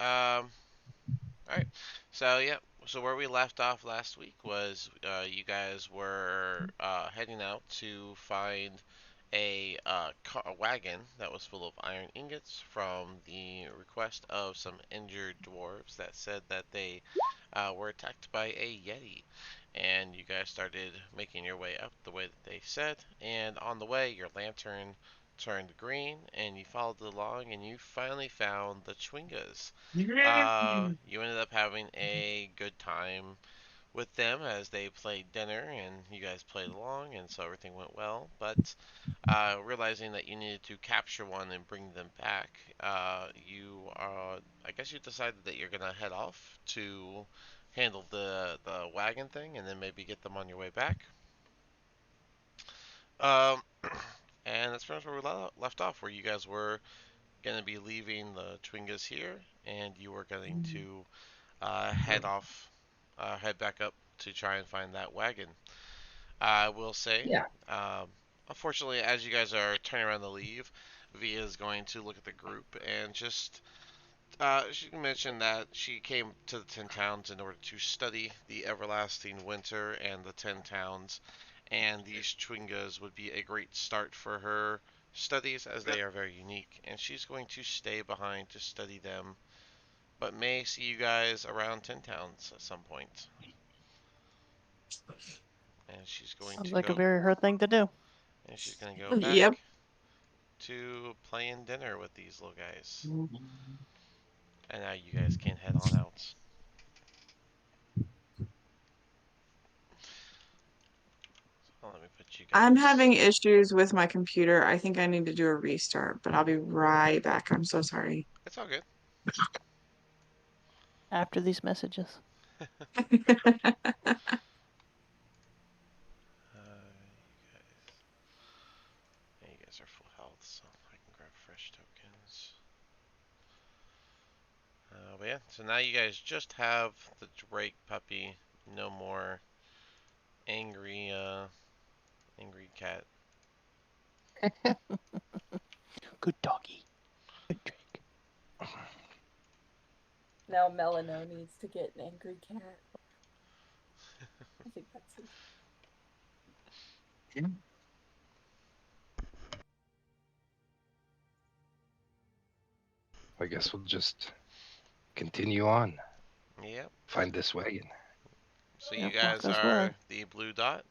All right. So yeah. So where we left off last week was you guys were heading out to find a wagon that was full of iron ingots from the request of some injured dwarves that said that they were attacked by a yeti. And you guys started making your way up the way that they said. And on the way, your lantern turned green, and you followed along, and you finally found the Chwingas. You ended up having a good time with them as they played dinner and you guys played along, and so everything went well. But realizing that you needed to capture one and bring them back, I guess you decided that you're gonna head off to handle the wagon thing, and then maybe get them on your way back. Um, and that's pretty much where we left off, where you guys were gonna be leaving the Twingas here, and you were going to head back up to try and find that wagon. I will say, Yeah. um, unfortunately, as you guys are turning around to leave, Via is going to look at the group and just. She mentioned that she came to the Ten Towns in order to study the everlasting winter and the Ten Towns, and these Chwingas would be a great start for her studies as they are very unique, and she's going to stay behind to study them, but may see you guys around Ten Towns at some point. And she's going Sounds to like a go very her thing to do. and she's gonna go Yep. back to playing dinner with these little guys. And now you guys can head on out. So let me put you I'm guys. having issues with my computer. I think I need to do a restart, but I'll be right back. I'm so sorry. It's all good. After these messages. You guys are full health, so I can grab fresh tokens. But yeah, so now you guys just have the Drake puppy. No more angry, angry cat. Good doggy. Good Drake. Now Melano needs to get an angry cat. I think that's his. I guess we'll just continue on. Yep. Find this wagon. So you Yep, walk guys us way. are the blue dot.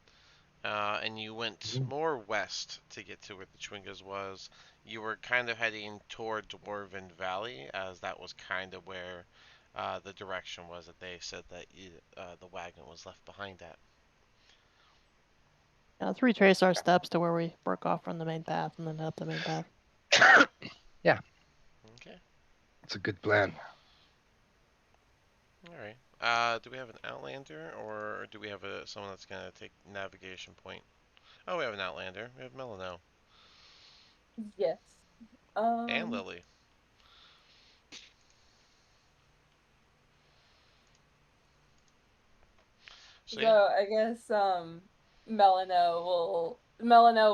And you went more west to get to where the Chwingas was. You were kind of heading toward Dwarven Valley, as that was kind of where the direction was that they said that the wagon was left behind at. Yeah, let's retrace our steps to where we broke off from the main path and then head up the main path. Yeah, Okay, it's a good plan. all right. Do we have an Outlander, or do we have someone that's gonna take navigation point? Oh, we have an Outlander. We have Melano Yes. and Um. Lily. So So yeah, I guess Melano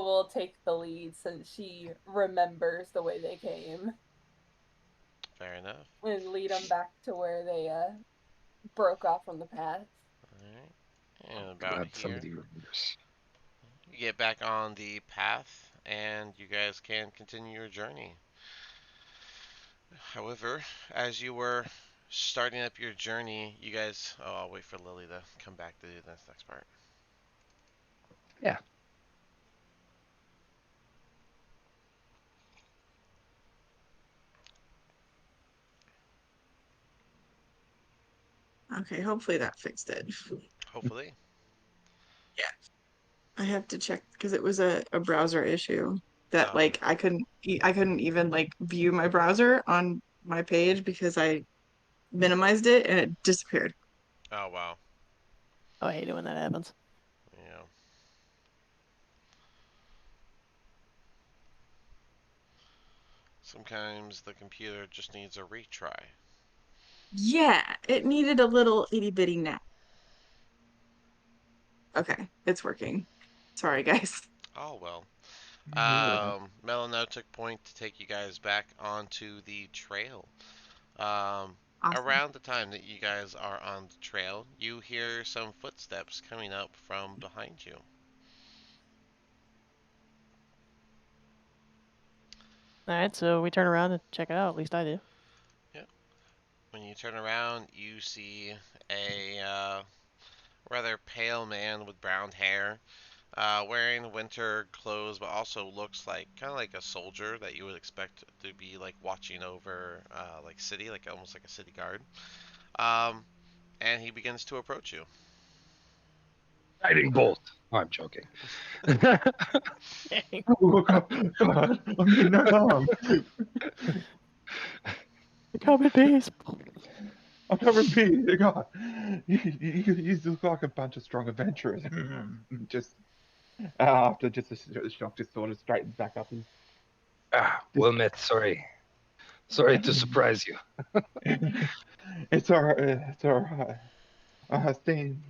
will take the lead since she remembers the way they came fair enough. and lead them back to where they broke off from the path. All right, and about Grab some of here. the orders. You get back on the path, and you guys can continue your journey. However, as you were starting up your journey, you guys. Oh, I'll wait for Lily to come back to do this next part. Yeah. Okay, hopefully that fixed it. Hopefully. Yeah, I have to check because it was a browser issue that Oh, like I couldn't even like view my browser on my page because I minimized it and it disappeared. oh wow. Oh, I hate it when that happens. Yeah. Sometimes the computer just needs a retry. Yeah, it needed a little itty bitty nap. Okay, it's working. Sorry, guys. Oh well. Yeah. Melano took point to take you guys back onto the trail. Um, Awesome. around the time that you guys are on the trail, you hear some footsteps coming up from behind you. All right, so we turn around and check it out. At least I do. Yeah. When you turn around, you see a rather pale man with brown hair, wearing winter clothes, but also looks like kind of like a soldier that you would expect to be like watching over like city, like almost like a city guard. Um, and he begins to approach you. Lightning bolt. Oh, I'm joking. Oh, God, I mean no harm. Come in peace. I can't repeat. God, you look like a bunch of strong adventurers. Just after just a shock, just sort of straightens back up. Well met. Sorry to surprise you. It's all right. It's all right. I've seen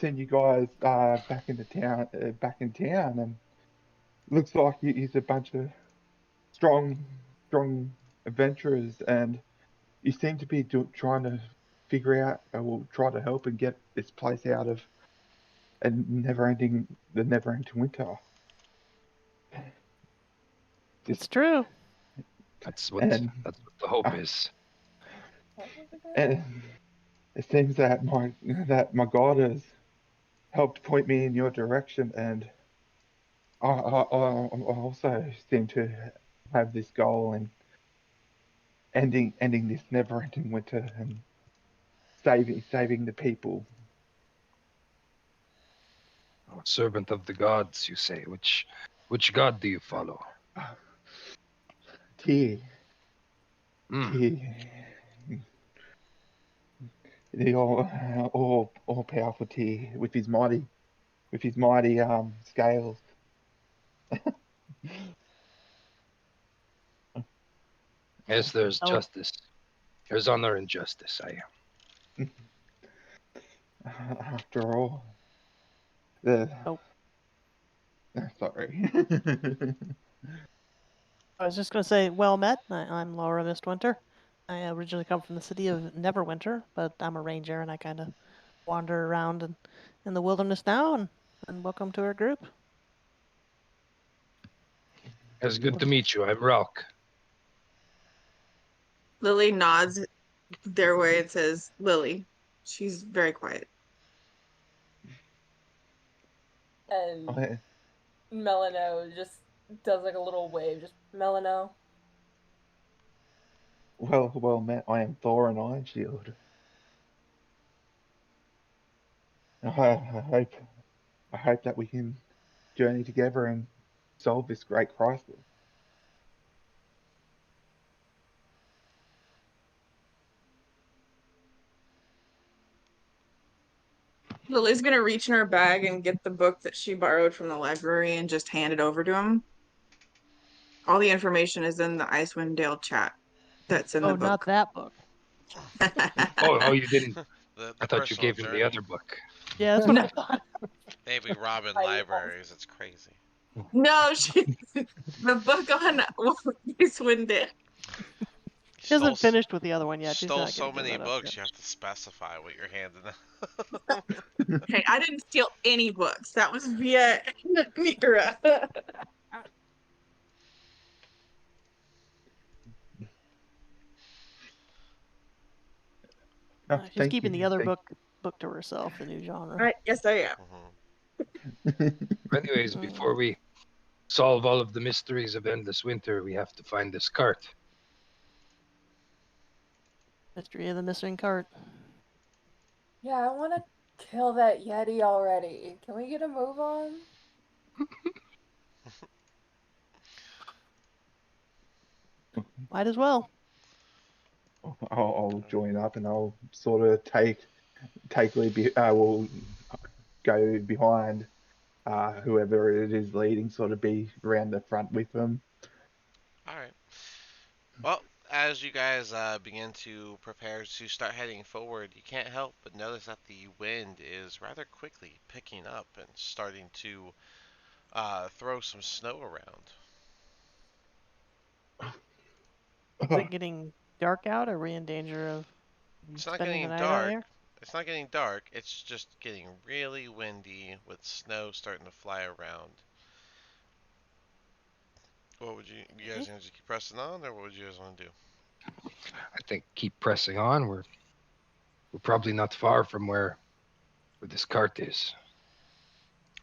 you guys back in town, and looks like he's a bunch of strong, strong adventurers, and you seem to be trying to figure out, or try to help and get this place out of the never-ending winter. It's Just true. That's what and the hope uh, is. What was it again? and it seems that my god has helped point me in your direction, and I also seem to have this goal in ending this never-ending winter and saving the people. Servant of the gods, you say. Which god do you follow? Tyr, Hmm. Tyr, the all powerful Tyr with his mighty scales. Yes, there's Oh, justice. There's honor in justice. After all, the oh. sorry. I was just gonna say, well met. I'm Laura Mistwinter. I originally come from the city of Neverwinter, but I'm a ranger and I kind of wander around in the wilderness now. And welcome to our group. It's good to meet you. I'm Ralk. Lily nods their way and says, Lily. She's very quiet. And I, Melano just does like a little wave, just Melano. well met. I am Thor and Iron Shield. I hope that we can journey together and solve this great crisis. Lily's gonna reach in her bag and get the book that she borrowed from the library and just hand it over to him. All the information is in the Icewind Dale chat that's in the Oh, not book. that book. Oh, you didn't. The I thought you personal gave him the journey. other book. Yeah, that's what No, I thought. Maybe robbing I libraries. It's crazy. no, the book on Icewind Dale. She Stole hasn't finished with the other one yet. She's stole not so gonna give many that up books. yet. You have to specify what you're handing out. Hey, I didn't steal any books. That was via Mira. Oh, She's thank keeping you. the other book to herself. The new genre. Yes, I am. Anyways, before we solve all of the mysteries of endless winter, we have to find this cart. Mystery of the missing cart. Yeah, I want to kill that Yeti already. Can we get a move on? Might as well. I'll join up and I'll sort of take lead. Will go behind whoever it is leading, sort of be around the front with them. All right. Well, as you guys begin to prepare to start heading forward, you can't help but notice that the wind is rather quickly picking up and starting to throw some snow around. Is it getting dark out? Are we in danger of It's not Spending the getting night out dark. here? It's not getting dark. It's just getting really windy with snow starting to fly around. What would you guys Okay. gonna just keep pressing on, or what would you guys want to do? I think keep pressing on. We're probably not far from where this cart is.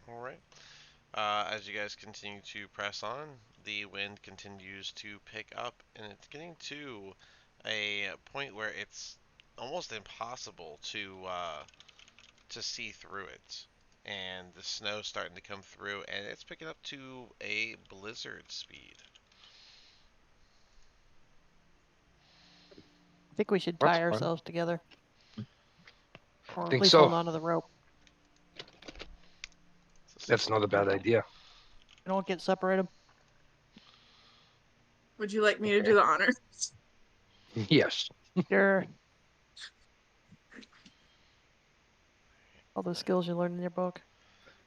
All right. As you guys continue to press on, the wind continues to pick up, and it's getting to a point where it's almost impossible to see through it. And the snow's starting to come through, and it's picking up to a blizzard speed. I think we should That's tie fun. ourselves together. Or at Think least so. hold on to the rope. That's not a bad idea. We don't get separated. Would you like me to Okay. do the honors? Yes. Sure. All the skills you learned in your book.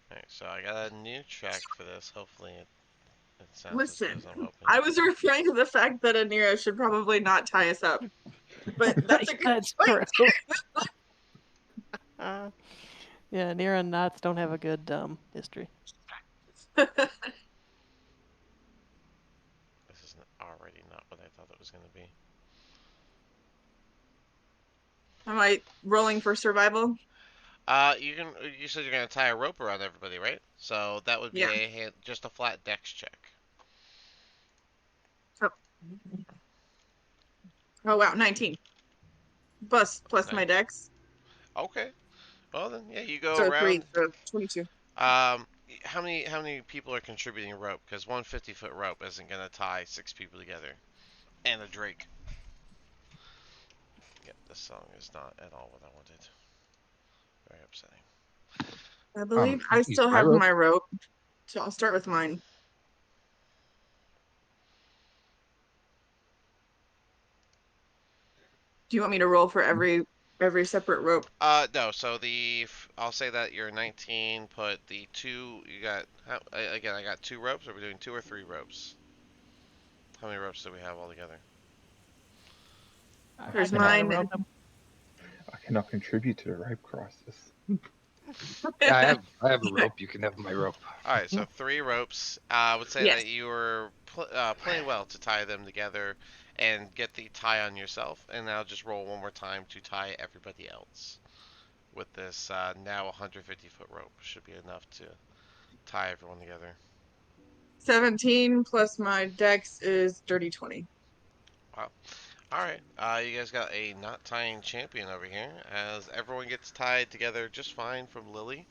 Alright, so I got a new track for this. Hopefully it sounds as good Listen, as I'm hoping. I was referring to the fact that Anira should probably not tie us up, but that's a good That's point. true. Yeah, Nira and knots don't have a good history. This is already not what I thought it was going to be. Am I rolling for survival? You said you're going to tie a rope around everybody, right? So that would be Yeah. just a flat dex check. Oh, oh wow, 19. Plus my Nice. dex. Okay. Well then, yeah, you go So 3, around. so 22. How many people are contributing a rope? Because one 50-foot rope isn't going to tie 6 people together, and a drake. Yep, this song is not at all what I wanted. Very upsetting. I believe You I can use still my have rope. my rope, so I'll start with mine. Do you want me to roll for every separate rope? No. So I'll say that you're 19. Put the two. You got again. I got 2 ropes. Are we doing 2 or 3 ropes? How many ropes do we have altogether? I There's can tie the mine. rope. I cannot contribute to the rape crisis. Yeah, I have a rope. You can have my rope. All right. So 3 ropes. I would say Yes. that you were playing well to tie them together and get the tie on yourself. And now just roll one more time to tie everybody else with this now 150-foot rope. Should be enough to tie everyone together. 17 plus my dex is dirty 20. Wow. All right. You guys got a knot tying champion over here, as everyone gets tied together just fine from Lily,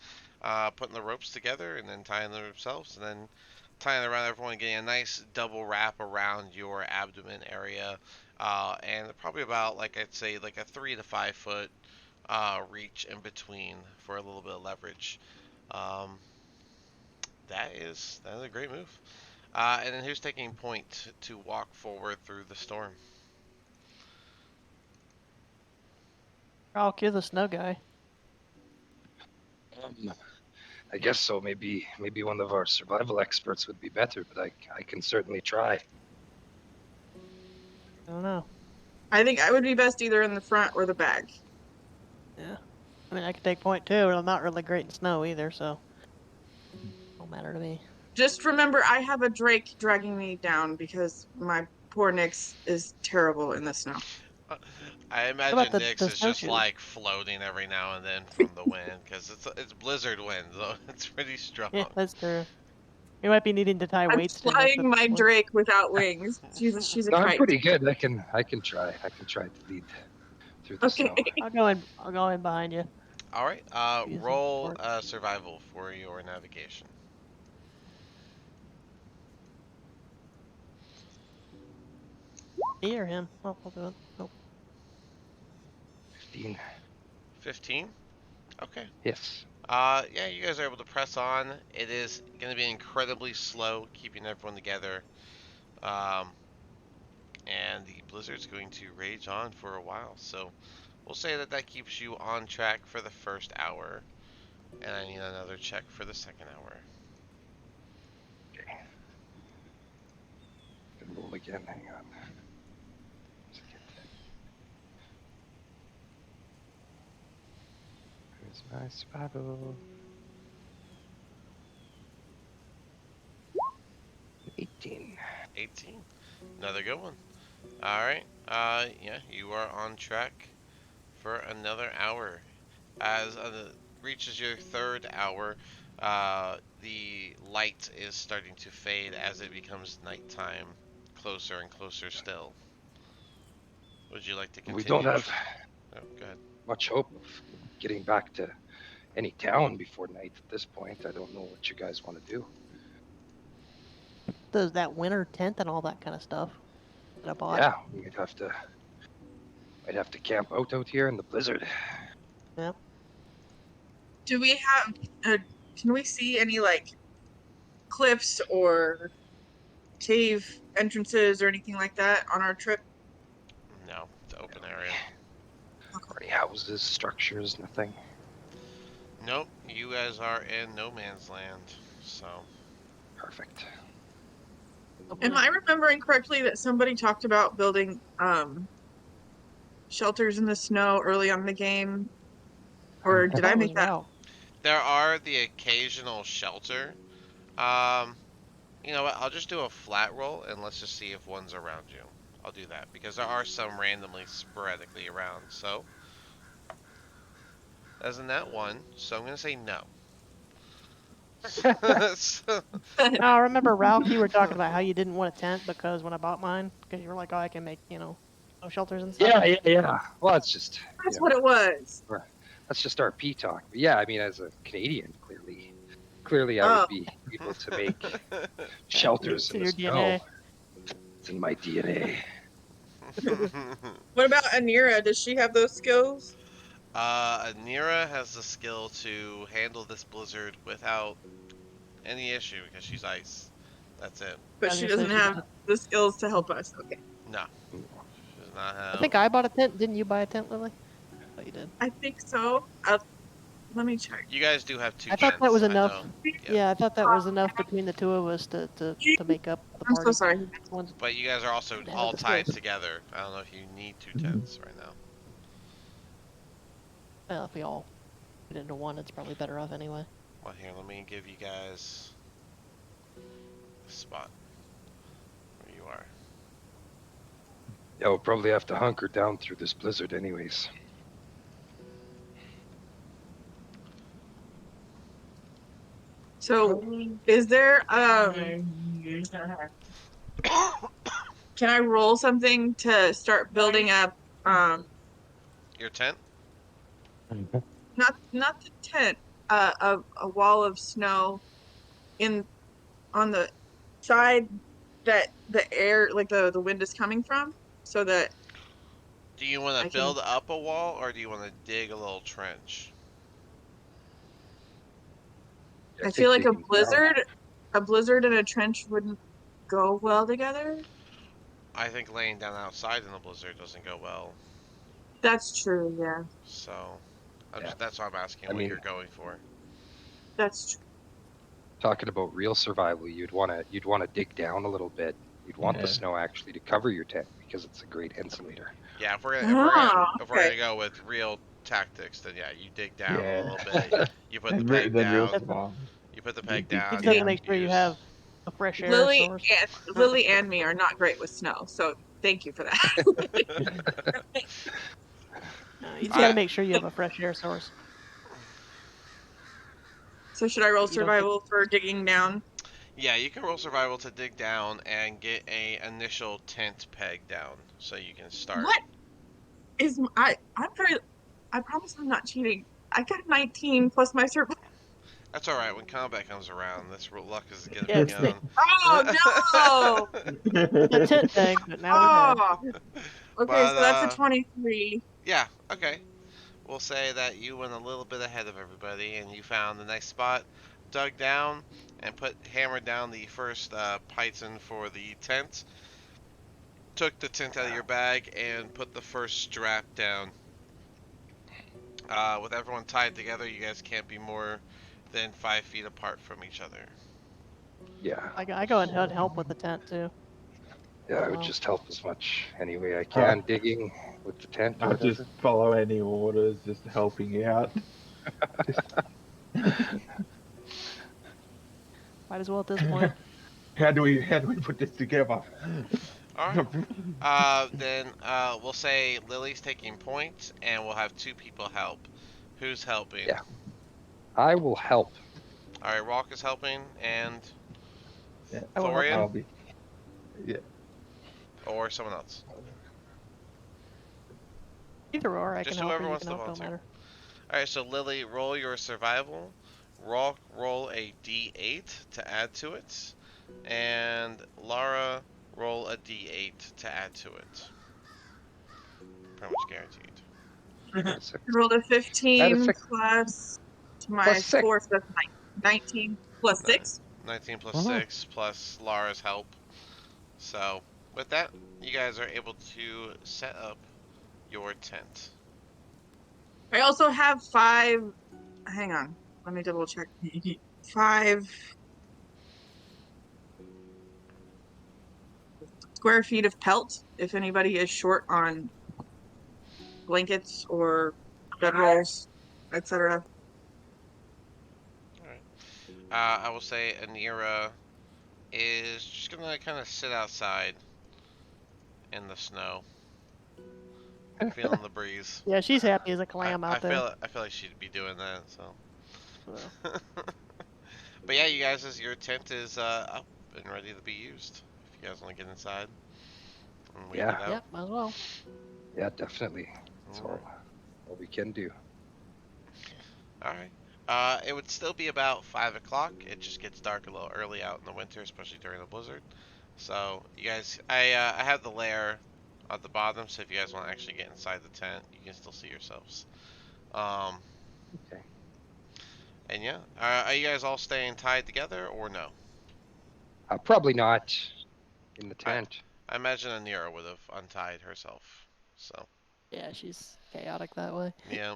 putting the ropes together and then tying them themselves, and then tying around everyone, getting a nice double wrap around your abdomen area, and probably about like I'd say like a 3 to 5 foot reach in between for a little bit of leverage. Um, that is a great move. And then who's taking point to walk forward through the storm? I'll cue the snow guy. I guess so. Maybe one of our survival experts would be better, but I can certainly try. I don't know. I think I would be best either in the front or the back. Yeah. I mean, I could take point too. I'm not really great in snow either, so don't matter to me. Just remember, I have a drake dragging me down because my poor Nyx is terrible in the snow. I What about imagine Nyx the is just snowshoes? like floating every now and then from the wind because it's blizzard wind, so it's pretty strong. Yeah, that's true. We might be needing to tie I'm weights to Nick. flying my drake without wings. She's a No, I'm kite. pretty good. I can try. I can try to lead through the Okay. snow. I'll go in behind you. All right, Use some roll support. survival for your navigation. Me or him? Oh, I'll do it. Nope. 15. 15. Okay. Yes. Yeah, you guys are able to press on. It is going to be incredibly slow, keeping everyone together. Um, and the blizzard's going to rage on for a while. So we'll say that that keeps you on track for the first hour. And I need another check for the second hour. Okay. Can roll again. Hang on. My survival. 18. 18. Another good one. All right. Yeah, you are on track for another hour. As reaches your third hour, the light is starting to fade as it becomes nighttime, closer and closer still. Would you like to We don't continue? have Oh, go ahead. much hope of getting back to any town before night at this point. I don't know what you guys want to do. Does that winter tent and all that kind of stuff that I bought? Yeah, we might have to camp out here in the blizzard. Yeah. Do we have? Can we see any like cliffs or cave entrances or anything like that on our trip? No, it's an open area. Or any houses, structures, nothing. Nope, you guys are in no man's land. So, Perfect. Am I remembering correctly that somebody talked about building shelters in the snow early on in the game? Or I did thought I it was make that? Ralph. there are the occasional shelter. Um, you know what? I'll just do a flat roll and let's just see if one's around you. I'll do that because there are some randomly, sporadically around. So, as in that one, so I'm gonna say no. So- Now, I remember, Ralph, you were talking about how you didn't want a tent because when I bought mine, because you were like, oh, I can make, snow shelters and stuff. Yeah. Well, it's just, That's what it was. that's just RP talk. But yeah, I mean, as a Canadian, clearly I Oh, would be able to make shelters It's in in the your snow. DNA. It's in my DNA. what about Anira? Does she have those skills? Anira has the skill to handle this blizzard without any issue because she's ice. That's it. But I was she gonna say doesn't she have doesn't. the skills to help us. Okay. No, she does not I have. think I bought a tent. Didn't you buy a tent, Lily? Oh, you did. I think so. Let me check. You guys do have two I thought that was tents. I enough. know. Yeah, Yeah, I thought that was enough between the two of us to make up the I'm so party. sorry. Ones but you guys are also that have all the tied skills. together. I don't know if you need two tents right now. Well, if we all put into one, it's probably better off anyway. Well, here, let me give you guys a spot where you are. Yeah, we'll probably have to hunker down through this blizzard anyways. So, is there can I roll something to start building up Your tent? not the tent, a wall of snow in on the side that the air like the wind is coming from so that Do you want I to can build up a wall or do you want to dig a little trench? I think feel like digging down. a blizzard and a trench wouldn't go well together. I think laying down outside in the blizzard doesn't go well. That's true, yeah. So, Yeah. that's why I'm asking I what mean, you're going for. That's true. talking about real survival, you'd wanna dig down a little bit. You'd want the Yeah. snow actually to cover your tent because it's a great insulator. Yeah, if we're Oh, gonna okay. go with real tactics, then yeah, you dig down a Yeah. little bit. You put the peg Then real down. That's a, survival. You put the You peg dig you down. just have You to down. make sure you use. have a fresh air source. Lily and me are not great with snow, so thank you for that. You just got to I make sure you have a fresh air source. So should I roll You don't get. survival for digging down? Yeah, you can roll survival to dig down and get a initial tent peg down, so you can start. What is I'm very I promise I'm not cheating. I got 19 plus my survival. That's all right. When combat comes around, this luck is gonna Yeah, it's begin. Oh no! the tent peg, but now we have. Oh, okay, But so that's a 23. yeah, okay. We'll say that you went a little bit ahead of everybody, and you found the nice spot, dug down, and hammered down the first python for the tent. Took the tent out of your bag and put the first strap down. With everyone tied together, you guys can't be more than 5 feet apart from each other. Yeah. I go ahead and help with the tent too. Yeah, I would Wow. just help as much any way I can, digging with the tent or I just whatever. follow any orders, just helping out. Just, Might as well at this point. how do we put this together? All right. Then we'll say Lily's taking points, and we'll have two people help. Who's helping? Yeah. I will help. All right, Rock is helping, and Yeah, I will help Thorian too. I'll be. Yeah. or someone else. Either or, I Just can help or whoever you wants can to help, don't volunteer. matter. All right, so Lily, roll your survival. Rock, roll a d8 to add to it, and Lara, roll a d8 to add to it. Pretty much guaranteed. Got a 6. I rolled a I had a 15 6 plus plus my 6. 4, so that's 19 plus Nine, 6. 19 plus Mhm. 6 plus Lara's help. So, with that, you guys are able to set up your tent. I also have 5. Hang on. Let me double check. 5 square feet of pelt if anybody is short on blankets or bedrolls, etc. Alright. I will say Anira is just gonna kind of sit outside in the snow, feeling the breeze. Yeah, she's happy as a I, clam I out there. feel I feel like she'd be doing that. So, So, but yeah, you guys, your tent is up and ready to be used. If you guys want to get inside and wait Yeah. it out. yep, might as well. Yeah, definitely. That's Alright. all we can do. Alright. It would still be about 5 o'clock. It just gets dark a little early out in the winter, especially during a blizzard. So, you guys, I have the layer at the bottom, so if you guys want to actually get inside the tent, you can still see yourselves. Um, Okay. and yeah, are you guys all staying tied together or no? Probably not in the I tent. I imagine Anira would have untied herself. So, Yeah, she's chaotic that way. yeah.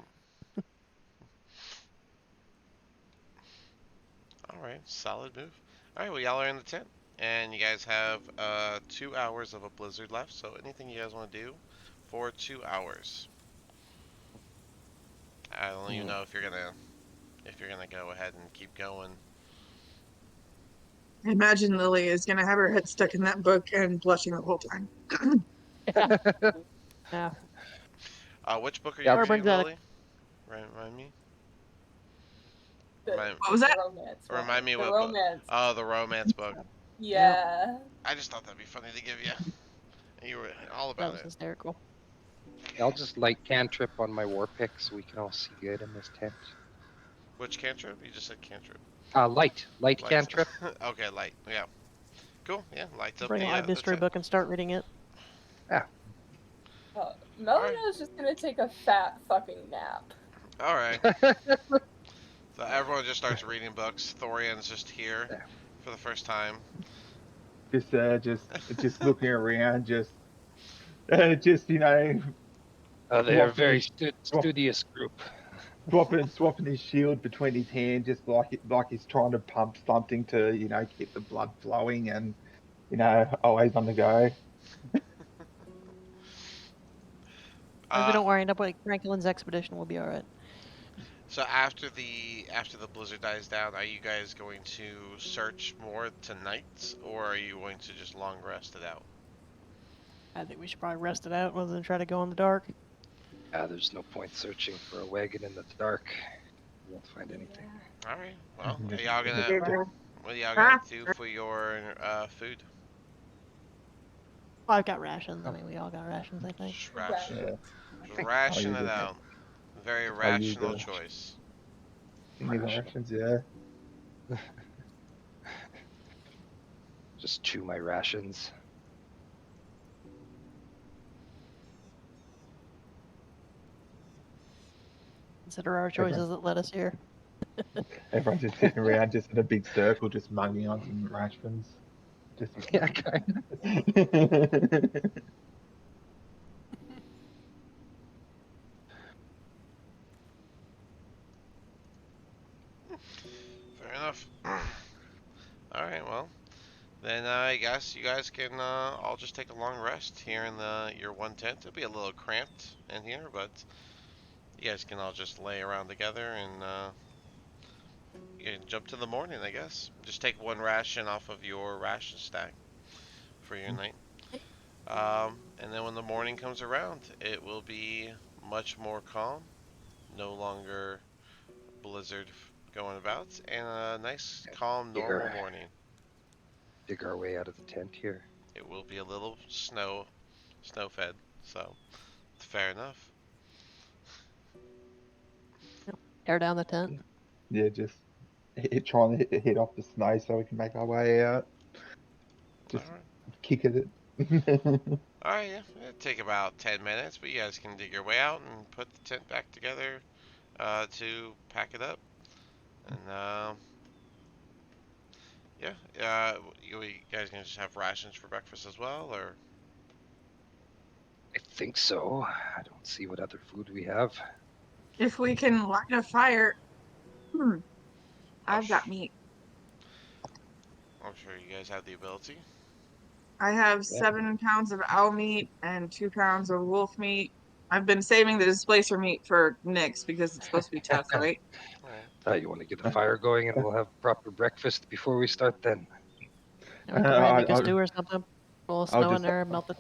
Alright, solid move. Alright, well, y'all are in the tent. And you guys have 2 hours of a blizzard left, so anything you guys want to do for 2 hours. I don't even know if you're gonna go ahead and keep going. I imagine Lily is going to have her head stuck in that book and blushing the whole time. Yeah. Yeah. Which book are you Yeah. Or reading, brings out a Lily? Remind me. The, Remind What was the that? romance one. remind me The what book? romance. Oh, the romance book. Yep, Yeah. I just thought that'd be funny to give you. You were all that about was it. hysterical. I'll just light cantrip on my war pick so we can all see good in this tent. Which cantrip? You just said cantrip. Light Light. cantrip. Okay, light. Yeah. Cool. Yeah, lights up Bring a light the mystery tent. book and start reading it. All right. Melina's just gonna take a fat fucking nap. All right. So everyone just starts reading books. Thorian's just here for the first time. Just looking around, just They're a swapping very his swap, studious group. swapping his shield between his hands, just like he's trying to pump something to keep the blood flowing, and always on the go. As we Uh, don't worry, end up like Franklin's expedition, we'll be alright. so after the blizzard dies down, are you guys going to search more tonight, or are you going to just long rest it out? I think we should probably rest it out rather than try to go in the dark. There's no point searching for a wagon in the dark. You won't find anything. All right. Well, Just- are y'all gonna just- what are y'all gonna Ah, do for your food? Well, I've got rations. I mean, we all got rations, I think. Just ration, yeah, just think ration I'll it use it. out. Very I'll use rational it. choice. Any Ration. rations, yeah. Just chew my rations. Consider our choices that led us here. Everyone's just sitting around, just in a big circle, just mugging on some rations. Just. Yeah, kind Fair enough. All right. Well, then I guess you guys can all just take a long rest here in your one tent. It'll be a little cramped in here, but You guys can all just lay around together and you can jump to the morning, I guess. Just take one ration off of your ration stack for your night. And then when the morning comes around, it will be much more calm, no longer blizzard going about, and a nice, calm, Dig normal our morning. dig our way out of the tent here. It will be a little snow fed, so fair enough. Tear down the tent. Yeah, just trying to hit off the snow so we can make our way out. All Just right. kick at it. All right, yeah. It'll take about 10 minutes, but you guys can dig your way out and put the tent back together to pack it up. And yeah, you guys gonna just have rations for breakfast as well, or I think so. I don't see what other food we have. If we can light a fire, hmm, oh, I've got meat. I'm sure you guys have the ability. I have Yeah. 7 pounds of owl meat and 2 pounds of wolf meat. I've been saving the displacer meat for Nyx because it's supposed to be tough, right? You want to get the fire going, and we'll have proper breakfast before we start. Then Yeah, we could probably make a I, stew or something. Roll of I'll snow in just there, melt it.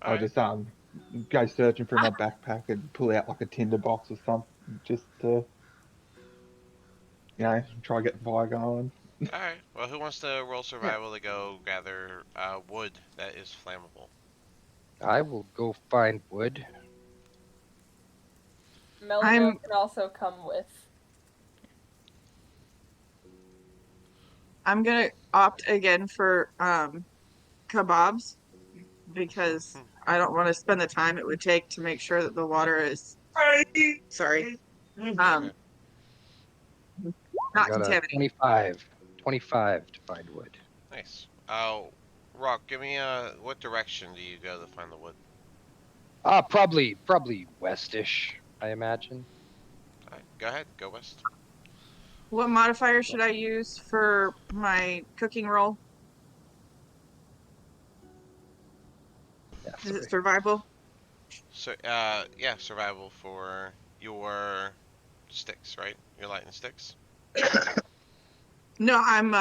All I'll right. just go searching for my backpack and pull out like a tinder box or something just to try to get the fire going. All right. Well, who wants to roll Yeah. survival to go gather wood that is flammable? I will go find wood. Melville I'm can also come with. I'm gonna opt again for kebabs because I don't want to spend the time it would take to make sure that the water is sorry. Okay. Um I not got a contaminated. 25 to find wood. Nice. Rock, give me what direction do you go to find the wood? Probably westish, I imagine. All right, go ahead, go west. What modifier should I use for my cooking roll? Yeah, Is it sorry. survival? So, yeah, survival for your sticks, right? Your lightning sticks. No, I'm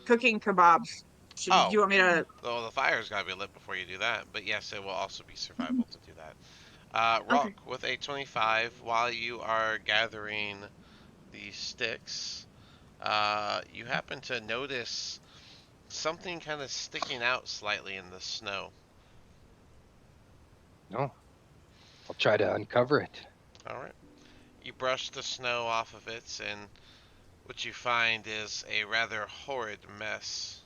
cooking kebabs. Do Oh, you want me to? well, the fire's got to be lit before you do that. But yes, it will also be survival to do that. Rock, Okay. with a 25, while you are gathering the sticks, you happen to notice something kind of sticking out slightly in the snow. No, I'll try to uncover it. All right. You brush the snow off of it, and what you find is a rather horrid mess.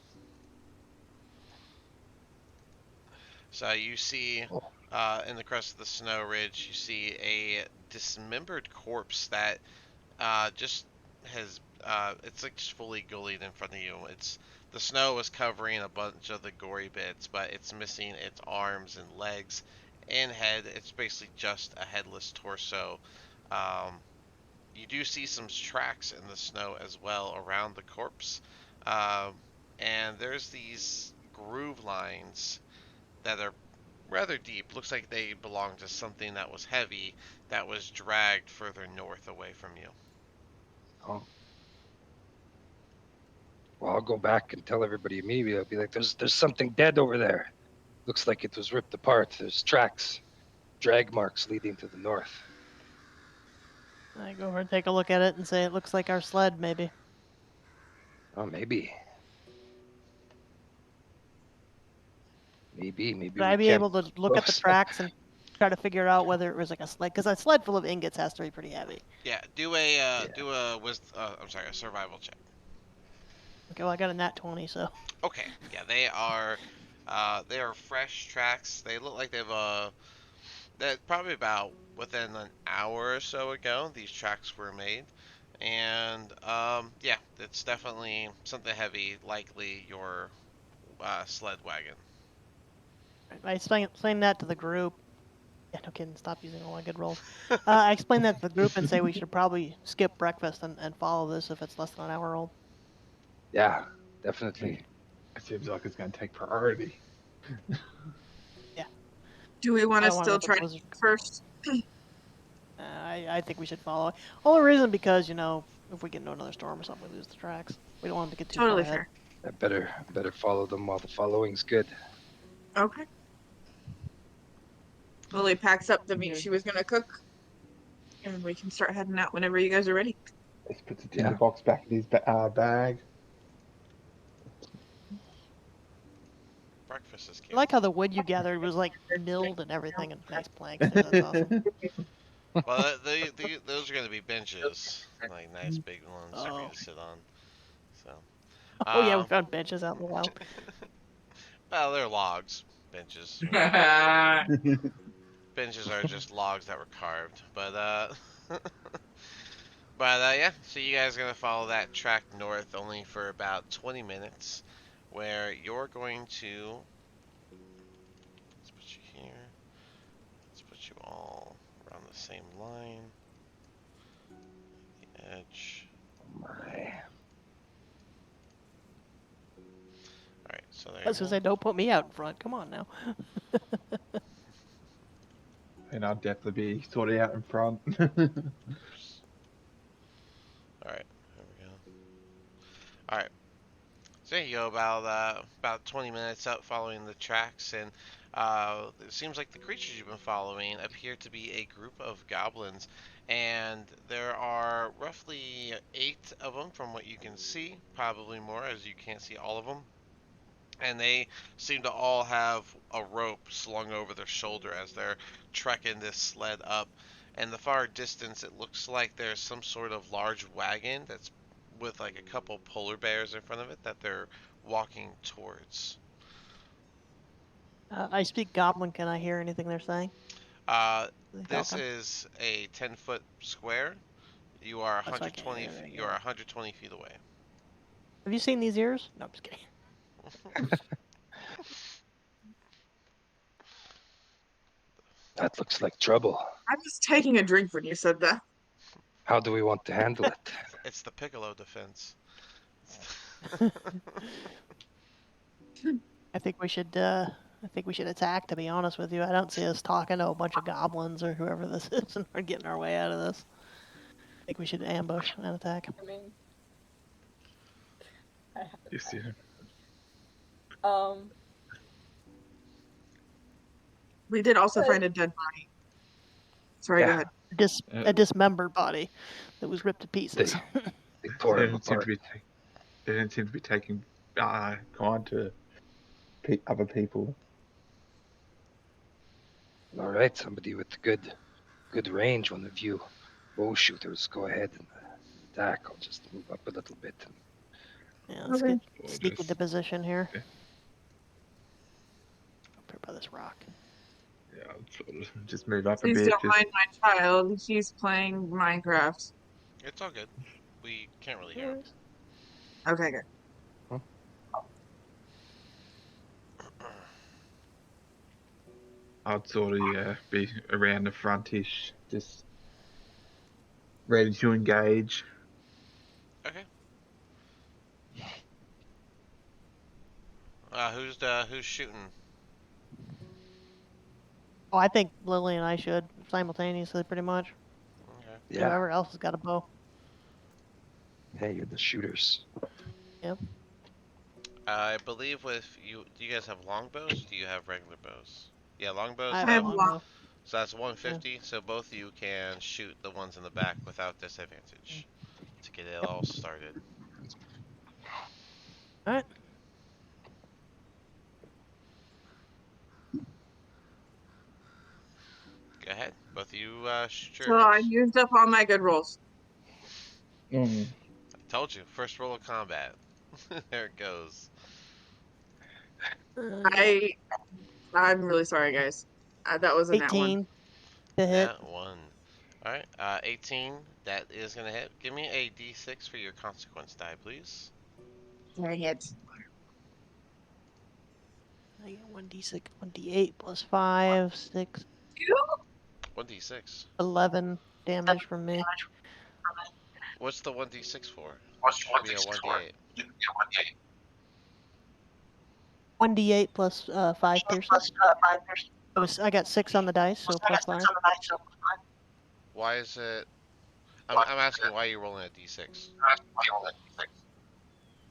So you see, Oh, in the crest of the snow ridge, you see a dismembered corpse that just has it's like just fully gullied in front of you. It's the snow is covering a bunch of the gory bits, but it's missing its arms and legs and head. It's basically just a headless torso. Um, you do see some tracks in the snow as well around the corpse, um, and there's these groove lines that are rather deep. Looks like they belong to something that was heavy that was dragged further north away from you. oh. Well, I'll go back and tell everybody immediately. I'll be like, "There's something dead over there. Looks like it was ripped apart. There's tracks, drag marks leading to the north." I go over and take a look at it and say it looks like our sled, maybe. Oh, maybe Would I we be can't able to look at the close. tracks and try to figure out whether it was like a sled? Because a sled full of ingots has to be pretty heavy. Yeah, Yeah. I'm sorry, a survival check. Okay, well I got a nat 20, so Okay, yeah, they are fresh tracks. They look like that probably about within an hour or so ago these tracks were made, and yeah, it's definitely something heavy, likely your sled wagon. I explain that to the group. Yeah, no kidding. Stop using all my good rolls. I explain that to the group and say we should probably skip breakfast and follow this if it's less than an hour old. Yeah, definitely. It seems like it's going to take priority. Yeah, Do we want I to don't want to still let the try to blizzard. eat first? I think we should follow. Only reason because, if we get into another storm or something, we lose the tracks. We don't want them to get too Totally far ahead. fair. I better follow them while the following's good. Okay. Lily packs up the meat she was gonna cook, and we can start heading out whenever you guys are ready. Just puts the tinderbox back in his bag. Breakfast is I like canceled. how the wood you gathered was like milled and everything and nice planks too. That's awesome. Well, those are going to be benches, like nice big ones for you Oh. to sit on. So, Oh yeah, we um, found benches out in the wild. well, they're logs. Benches, benches are just logs that were carved. But yeah. So you guys are going to follow that track north only for about 20 minutes, where you're going to. Let's put you here. Let's put you all around the same line. The edge. My. Alright, so there I you was gonna go. say, don't put me out in front. Come on now. And I'll definitely be sort of out in front. Oops. Alright, there we go. Alright. So there you go, about 20 minutes out following the tracks, and it seems like the creatures you've been following appear to be a group of goblins, and there are roughly 8 of them from what you can see, probably more as you can't see all of them. And they seem to all have a rope slung over their shoulder as they're trekking this sled up. In the far distance, it looks like there's some sort of large wagon that's with like a couple polar bears in front of it that they're walking towards. I speak Goblin. Can I hear anything they're saying? Uh, They this talking? is a 10-foot square. You are Oh, so I can't hear 120. anything. You are 120 feet away. Have you seen these ears? No, I'm just kidding. That looks like trouble. I was taking a drink when you said that. How do we want to handle it? It's the Piccolo defense. I think we should. I think we should attack. To be honest with you, I don't see us talking to a bunch of goblins or whoever this is and we're getting our way out of this. I think we should ambush and attack. I mean, I have a Yes, yeah. plan. We did also But- find a dead body. Sorry, go Yeah. ahead. A dismembered body that was ripped to pieces. They tore They him don't seem apart. to be. They don't seem to be taking kind to other people. All right, somebody with good range. One of you bow shooters, go ahead and attack. I'll just move up a little bit. Yeah, let's Okay. get sneak into position here. Yeah. Up here by this rock. Yeah, I'll sort of just move up Please a bit. don't mind my child. He's playing Minecraft. It's all good. We can't really hear No him. worries. Okay, good. I'd sort of be around the frontish, just ready to engage. Okay. Who's shooting? Oh, I think Lily and I should simultaneously, pretty much. Okay. Yeah, Whoever else has got a bow. hey, you're the shooters. I believe with you, do you guys have longbows? Or do you have regular bows? Yeah, longbows. I I have a long- longbow. So that's 150. So both of you can shoot the ones in the back without disadvantage to get it all started. All right. Go ahead. Both of you shoot your So I arrows. used up all my good rolls. Mm. I told you, first roll of combat. There it goes. I'm really sorry, guys. That was a nat one. 18 to hit. That one. All right. 18. That is gonna hit. Give me a D6 for your consequence die, please. Dang it. I get 1d6, 1d8 plus 5, 6, 1d6. 11 damage from me. What's the 1d6 for? It should be a 1d8. 1d8 plus 5 piercing. I got 6 on the dice, so plus 5. Why is it? I'm asking why you're rolling a d6. I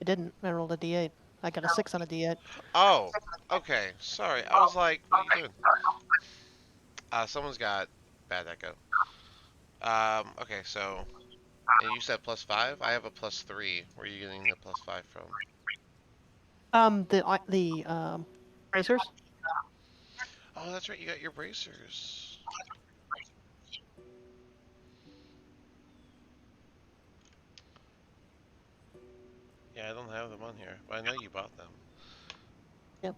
didn't. I rolled a d8. I got a 6 on a d8. Oh, okay. Sorry. I was like, what are you doing? Someone's got bad echo. Okay, so and you said +5. I have a +3. Where are you getting the +5 from? The bracers. Oh, that's right. You got your bracers. Yeah, I don't have them on here, but I know you bought them. Yep.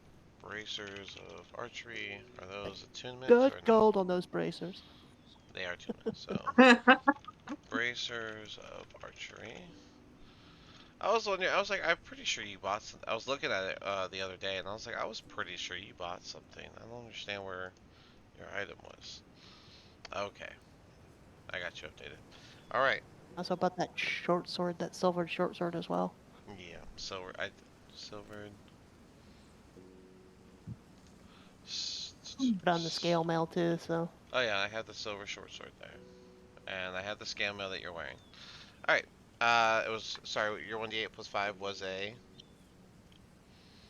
Bracers of archery. Are those attunements Good or no? gold on those bracers. They are attunements. So bracers of archery. I was wondering. I was like, I'm pretty sure you bought some. I was looking at it the other day, and I was like, I was pretty sure you bought something. I don't understand where your item was. Okay, I got you updated. All right. Also bought that short sword, that silvered short sword as well. Yeah, silver. I silvered. Put on the scale mail too, so. Oh yeah, I have the silver short sword there, and I have the scale mail that you're wearing. All right. It was sorry. Your 1d8 +5 was a.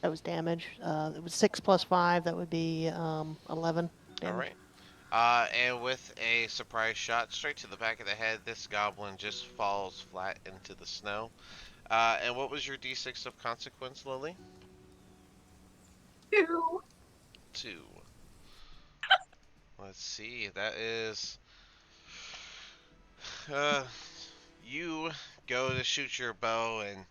That was damage. It was 6 plus 5. That would be 11 All damage. right. And with a surprise shot straight to the back of the head, this goblin just falls flat into the snow. And what was your d6 of consequence, Lily? 2. 2. Let's see. That is. Uh, you go to shoot your bow and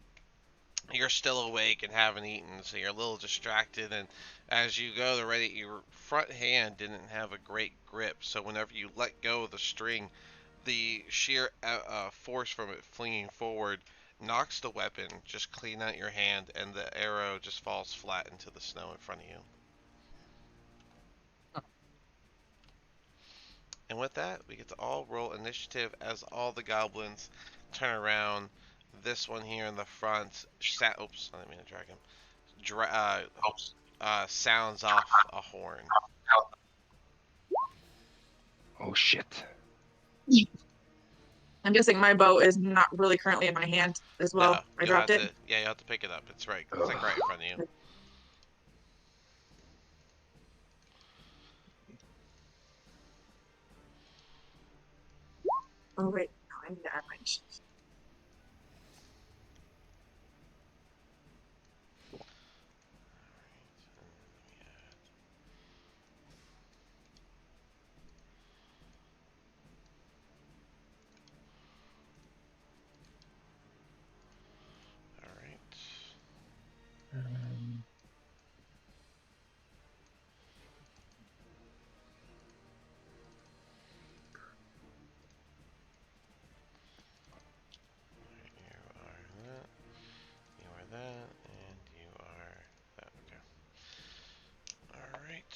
you're still awake and haven't eaten, so you're a little distracted. And as you go to ready, your front hand didn't have a great grip, so whenever you let go of the string, the sheer force from it flinging forward knocks the weapon just clean out your hand, and the arrow just falls flat into the snow in front of you. And with that, we get to all roll initiative as all the goblins turn around. This one here in the front, oops, I didn't mean to drag him. Sounds off a horn. Oh shit. I'm guessing my bow is not really currently in my hand as No, well. I dropped it. yeah, you'll have to pick it up. It's right, it's like right in front of you. Oh wait, no, I need to add my. All right. Um, You are that. You are that, and you are that. Okay. All right.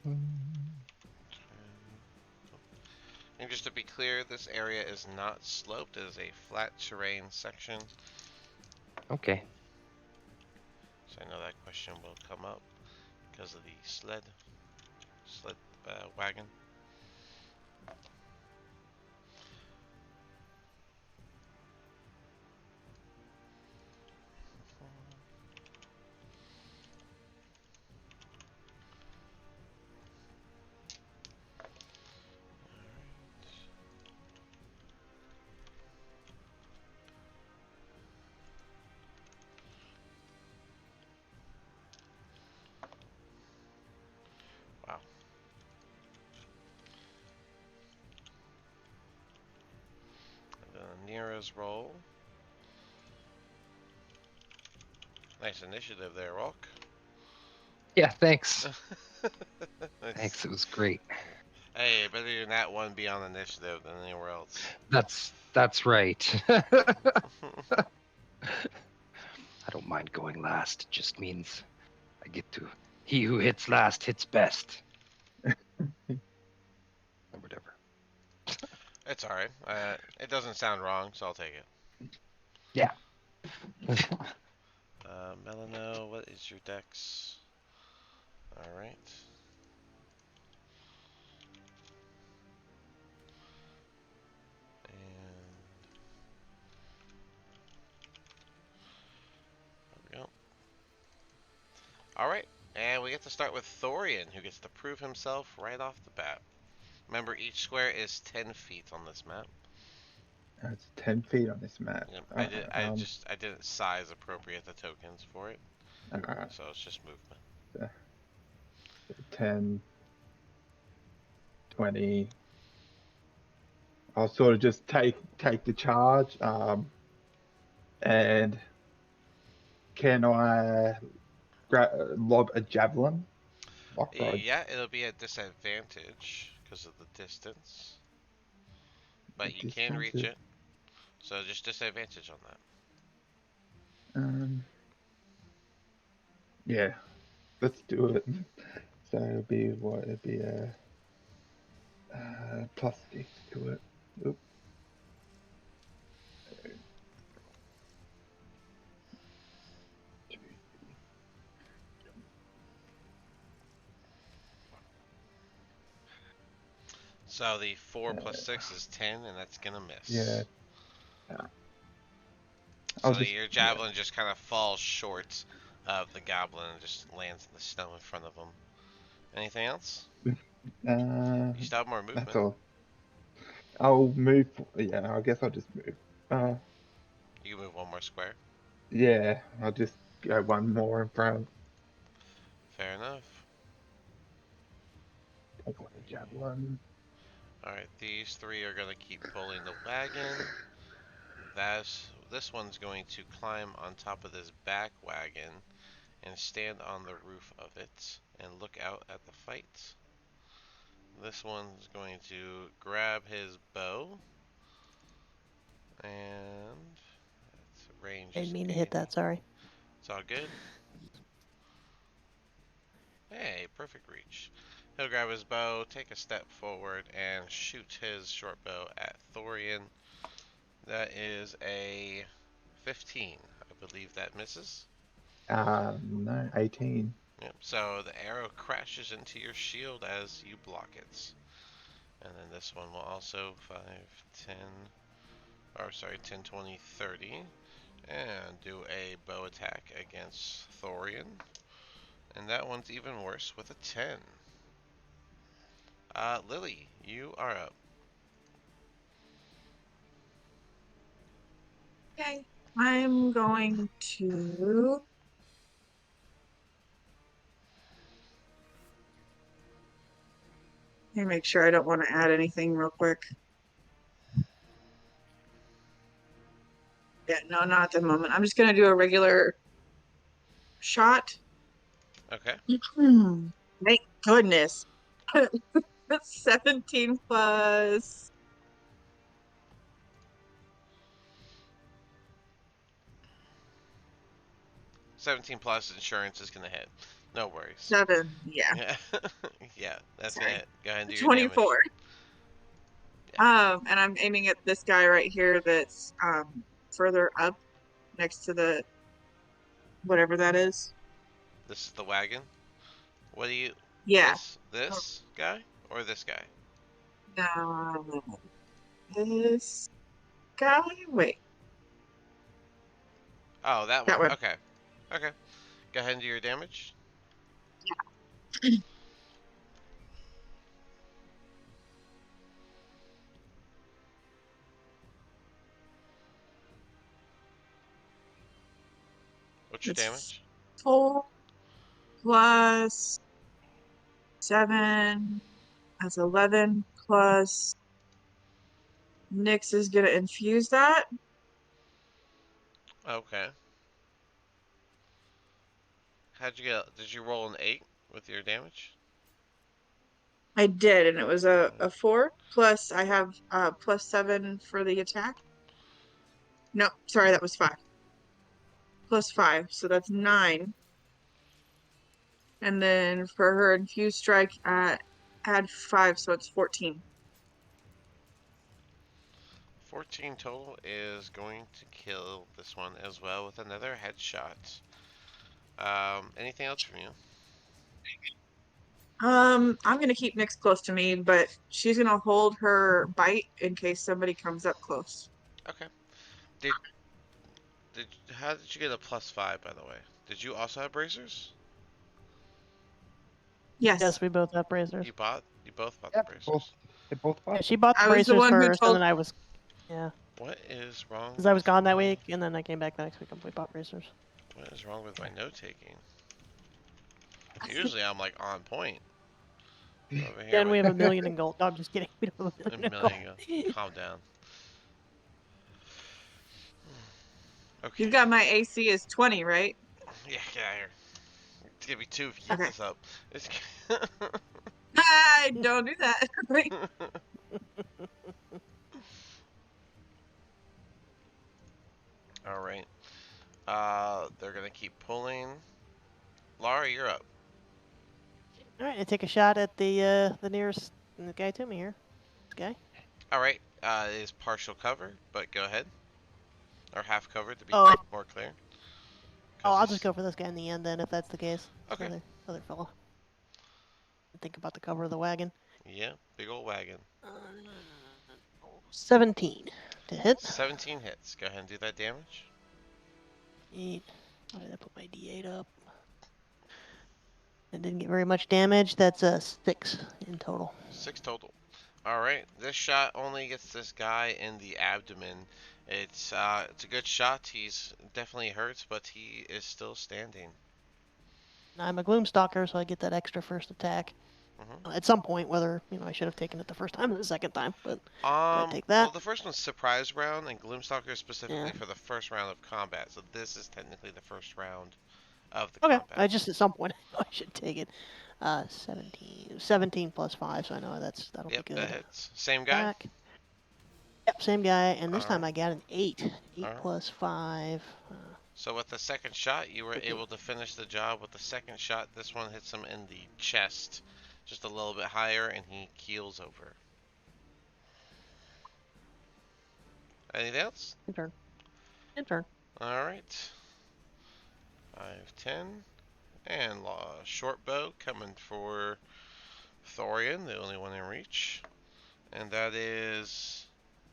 54. And just to be clear, this area is not sloped. It is a flat terrain section. Okay. So I know that question will come up because of the sled wagon. Wow. And then Nira's roll. Nice initiative there, Walk. Yeah, thanks. Nice. Thanks, it was great. Hey, better than that one be on initiative than anywhere else. That's That's right. I don't mind going last. It just means I get to. He who hits last hits best. Or whatever. It's alright. It doesn't sound wrong, so I'll take it. Yeah. Melano, what is your dex? Alright. And there we go. Alright. And we get to start with Thorian, who gets to prove himself right off the bat. Remember, each square is 10 feet on this map. It's 10 feet on this map. Yep, Alright, I didn't size appropriate the tokens for it, alright. so it's just movement. So 10, 20. I'll sort of just take the charge. And can I lob a javelin? Like for Yeah, it'll be a disadvantage because of the distance, a but you can distance? reach it. So just disadvantage on that. Yeah, let's do it. So it'll be what? It'll be a +6 to it. Oop. So the 4 plus 6 is 10, and that's gonna Yeah, miss. I'll So just your javelin just kind of falls short of the goblin and just lands in the snow in front of him. Anything else? uh, You still have more that's movement. all. I'll move. Yeah, I guess I'll just move. You can move one more square. Yeah, I'll just go one more in front. Fair enough. Take one the javelin. Alright, these three are gonna keep pulling the wagon. This one's going to climb on top of this back wagon and stand on the roof of it and look out at the fight. This one's going to grab his bow and its range is Didn't mean to 80. hit that, sorry. It's all good. Hey, perfect reach. He'll grab his bow, take a step forward, and shoot his short bow at Thorian. That is a 15. I believe that misses. No, 18. Yep. So the arrow crashes into your shield as you block it. And then this one will also 5, 10, or sorry, 10, 20, 30. And do a bow attack against Thorian. And that one's even worse with a 10. Lily, you are up. Okay. I'm going to let me make sure I don't want to add anything real quick. Yeah, no, not at the moment. I'm just gonna do a regular shot. Okay. Thank goodness. That's 17 plus 17 plus insurance is gonna hit. No worries. 7. Yeah, Yeah. Yeah, that's gonna sorry. hit. Go ahead and do your damage. 24. Yeah. And I'm aiming at this guy right here that's further up next to the whatever that is. This is the wagon. What do you Yeah. this guy or this guy? No, this guy. Wait, Oh, that one. that one. Okay. Okay. Go ahead and do your damage. What's your It's damage? 4 plus 7. That's 11 plus Nyx is gonna infuse that. Okay. How'd you get? Did you roll an 8 with your damage? I did, and it was a 4 plus I have +7 for the attack. No, sorry, that was 5. +5, so that's 9. And then for her infused strike, add 5, so it's 14. 14 total is going to kill this one as well with another headshot. Anything else from you? I'm gonna keep Nyx close to me, but she's gonna hold her bite in case somebody comes up close. Okay. Did did how did you get a +5 by the way? Did you also have bracers? Yes, Yes, we both have bracers. You both bought the Yeah, bracers. they both Yeah, bought she them. bought the I was the bracers one who first, and told. then I was, yeah, What is wrong because I was with gone that my week, and then I came back the next week and we bought bracers. what is wrong with my note taking? Usually I'm like on point. Over here Then we with have a million in gold. No, I'm just kidding. We don't have a a million in million. gold. Calm down. Okay. You've got my AC is 20, right? Yeah, get out of here. It's gonna be 2 if you keep Okay. this up. It's Don't do that. All right. They're gonna keep pulling. Laura, you're up. All right, I take a shot at the nearest guy to me here. This guy. All right. It is partial cover, but go ahead. Or half cover to be Oh, more clear. oh, Cause I'll just he's go for this guy in the end then, if that's the case. okay. Other fella. Think about the cover of the wagon. Yeah, big old wagon. 17 to hit. 17 hits. Go ahead and do that damage. 8. Why did I put my D8 up? I didn't get very much damage. That's a 6 in total. 6 total. All right. This shot only gets this guy in the abdomen. It's a good shot. He's definitely hurts, but he is still standing. I'm a Gloomstalker, so I get that extra first attack. Mhm. At some point, whether I should have taken it the first time or the second time, but go ahead, take that. Well, the first one's surprise round, and Gloomstalker is specifically Yeah. for the first round of combat. So this is technically the first round of the Okay, combat. I just at some point I should take it. 17 plus 5, so I know that'll Yep, be that good. hits. Same guy. Back. Yep, same guy, and this time Alright. I got an 8. 8 Alright. plus 5. So with the second shot, you were 15. able to finish the job with the second shot. This one hits him in the chest, just a little bit higher, and he keels over. Anything else? In turn. In turn. All right. 5, 10, and short bow coming for Thorian, the only one in reach, and that is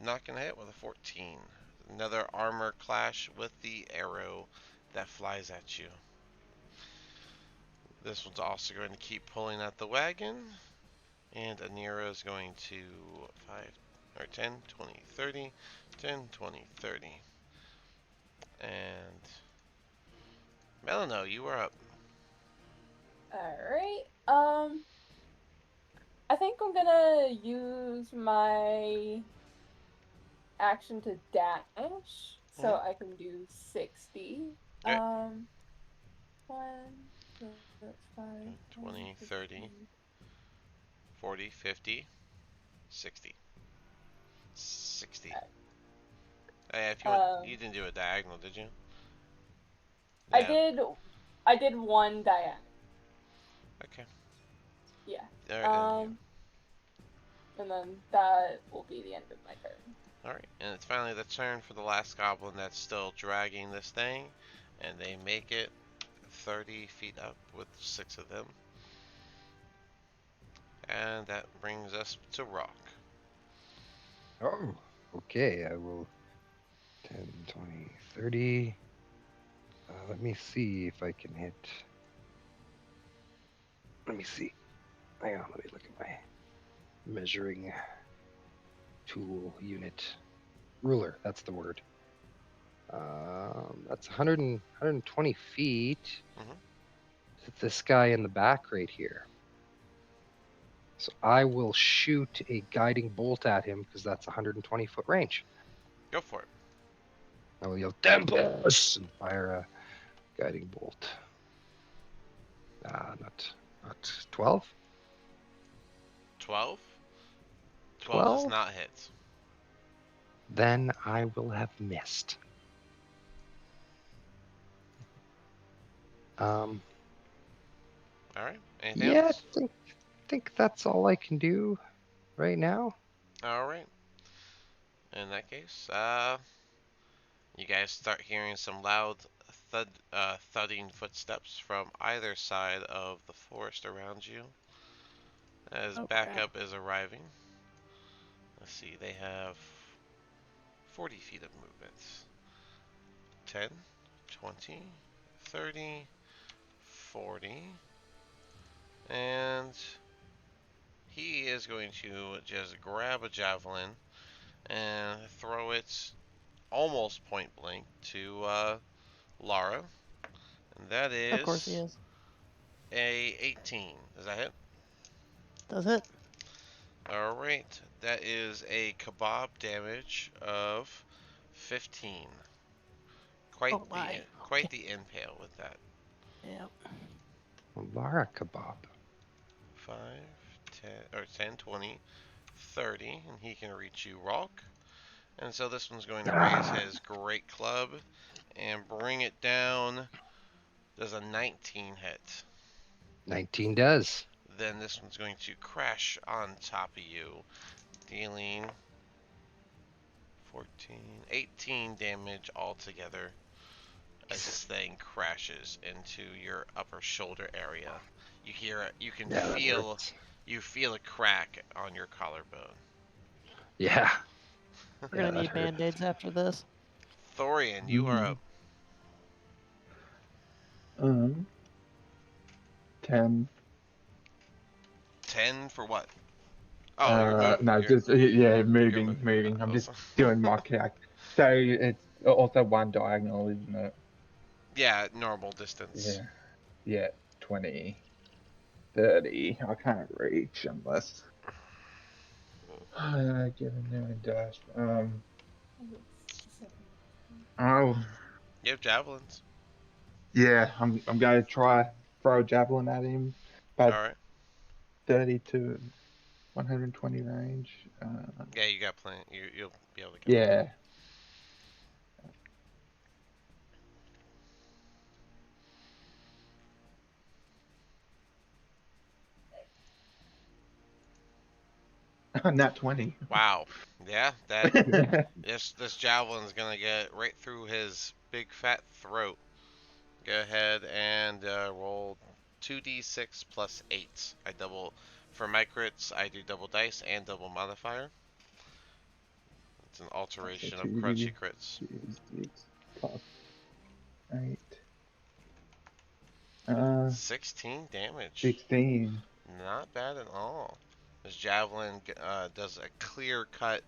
not gonna hit with a 14. Another armor clash with the arrow that flies at you. This one's also going to keep pulling at the wagon, and Anira is going to 5 or 10, 20, 30, 10, 20, 30. And Melano, you are up. Alright. I think I'm gonna use my action to dash, so I can do 60. Okay. 1, 5, 20, 30, 40, 50, 60. 60. If you you didn't do a diagonal, did you? Yeah. I did one diagonal. Okay. Yeah. Alright, And then that will be the end of my turn. Alright, and it's finally the turn for the last goblin that's still dragging this thing, and they make it 30 feet up with 6 of them. And that brings us to Rock. Oh, okay. I will 10, 20, 30. Let me see if I can hit. Let me see. Hang on, let me look at my measuring tool unit. Ruler, that's the word. That's 120 feet. It's this guy in the back right here. So I will shoot a guiding bolt at him because that's 120-foot range. Go for it. I will yell, Tempest! And fire a guiding bolt. Not 12? 12? 12 does 12? not hit. Then I will have missed. Alright. Anything Yeah, else? I think that's all I can do right now. Alright. In that case, you guys start hearing some loud thudding footsteps from either side of the forest around you as Oh, backup is arriving. Let's see, they have 40 feet of movement. 10, 20, 30, 40, and he is going to just grab a javelin and throw it almost point blank to Lara, and that of course he is is. a 18. Does that hit? Does it? All right, that is a kebab damage of 15. Oh my. Quite Okay. the impale with that. Yep. Lara kebab. 5, 10, or 10, 20, 30, and he can reach you, Rolk. And so this one's going to raise his great club and bring it down. Does a 19 hit? 19 does. Then this one's going to crash on top of you, dealing 14, 18 damage altogether as this thing crashes into your upper shoulder area. You hear it, you can Yeah, that feel, hurts. you feel a crack on your collarbone. Yeah. We're Yeah, gonna that need hurts. band-aids after this. Thorian, you are up. 10. 10 for what? Oh, you're moving. No, You're just yeah, you're moving, moving. moving. I'm I just was- doing my calc. So it's also one diagonal, isn't it? yeah, normal distance. Yeah, yeah, 20, 30. I can't reach unless give a new dash. Oh You have javelins. yeah, I'm going to try throw a javelin at him, All but right. 30 to 120 range. Yeah, you got plenty. You'll be able to get there. Yeah. Not 20. Wow. Yeah, that this javelin's gonna get right through his big fat throat. Go ahead and roll 2d6 plus 8. I double for my crits. I do double dice and double modifier. It's an So alteration of 2d6 crunchy crits. plus 8. 16 damage. 16. Not bad at all. This javelin does a clear cut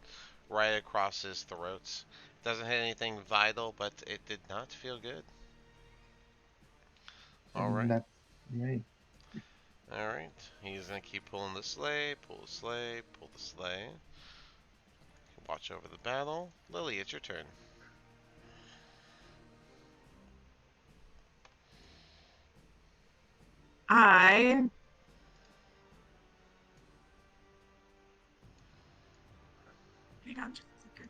right across his throat. Doesn't hit anything vital, but it did not feel good. All And right. that's me. All right. He's gonna keep pulling the sleigh, pull the sleigh, pull the sleigh. Watch over the battle. Lily, it's your turn. I hang on just a second.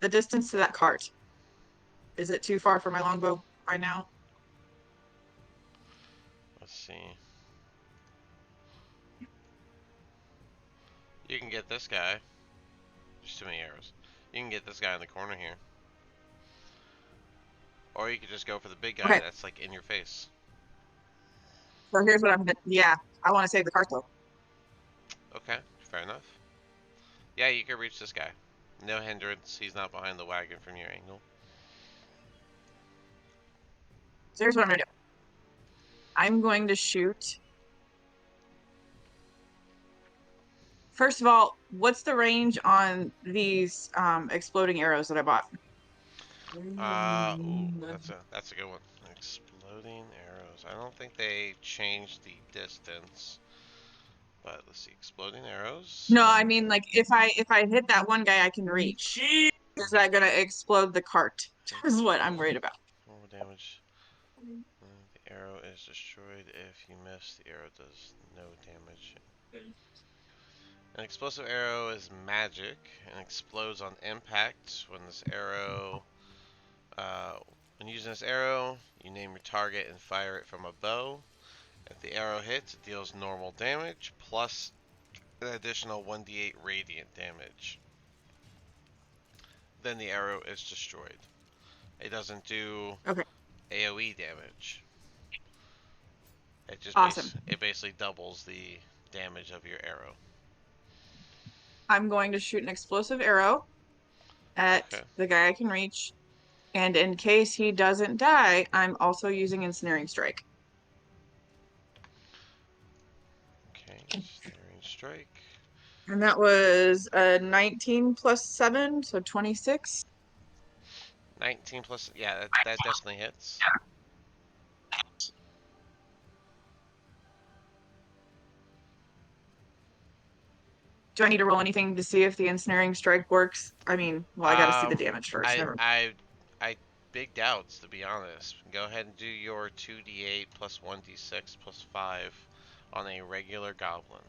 The distance to that cart. Is it too far for my longbow right now? Let's see. You can get this guy. There's too many arrows. You can get this guy in the corner here. Or you could just go for the big guy Okay, that's like in your face. so here's what I'm gonna. Yeah, I want to save the cart though. Okay, fair enough. Yeah, you can reach this guy. No hindrance. He's not behind the wagon from your angle. So here's what I'm gonna do. I'm going to shoot. First of all, what's the range on these exploding arrows that I bought? That's a good one. Exploding arrows. I don't think they changed the distance. But let's see, exploding arrows. No, I mean like if I hit that one guy I can reach, is that gonna explode the cart? Is what I'm worried about. More damage. The arrow is destroyed. If you miss, the arrow does no damage. An explosive arrow is magic and explodes on impact. When this arrow, when using this arrow, you name your target and fire it from a bow. If the arrow hits, it deals normal damage plus an additional 1d8 radiant damage. Then the arrow is destroyed. It doesn't do Okay. AoE damage. It just Awesome. basically doubles the damage of your arrow. I'm going to shoot an explosive arrow at Okay. the guy I can reach. And in case he doesn't die, I'm also using Ensnaring Strike. Okay, Snaring Strike. And that was a 19 plus 7, so 26. 19 plus, yeah, that definitely hits. Do I need to roll anything to see if the Ensnaring Strike works? I mean, well, I got to see the Um, damage first. I Never. I big doubts, to be honest. Go ahead and do your 2d8 plus 1d6 plus 5 on a regular goblin.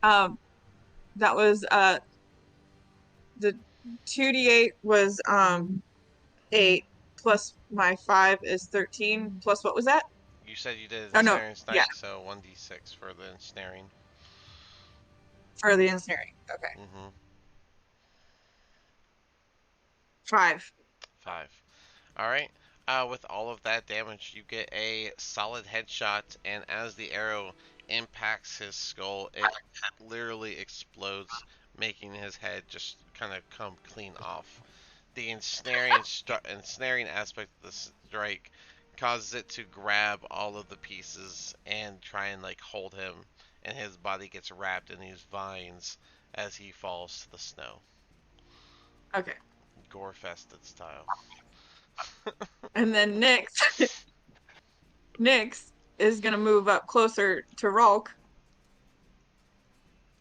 um, that was the 2d8 was 8 plus my 5 is 13 plus what was that? You said you did Oh no, ensnaring yeah, strike, so 1d6 for the ensnaring. for the ensnaring. Okay, Mm-hmm. 5. 5. Alright. With all of that damage, you get a solid headshot, and as the arrow impacts his skull, it literally explodes, making his head just kind of come clean off. The ensnaring aspect of the strike causes it to grab all of the pieces and try and like hold him, and his body gets wrapped in these vines as he falls to the snow. Okay, Gore-fested style. and then Nyx is gonna move up closer to Rolk.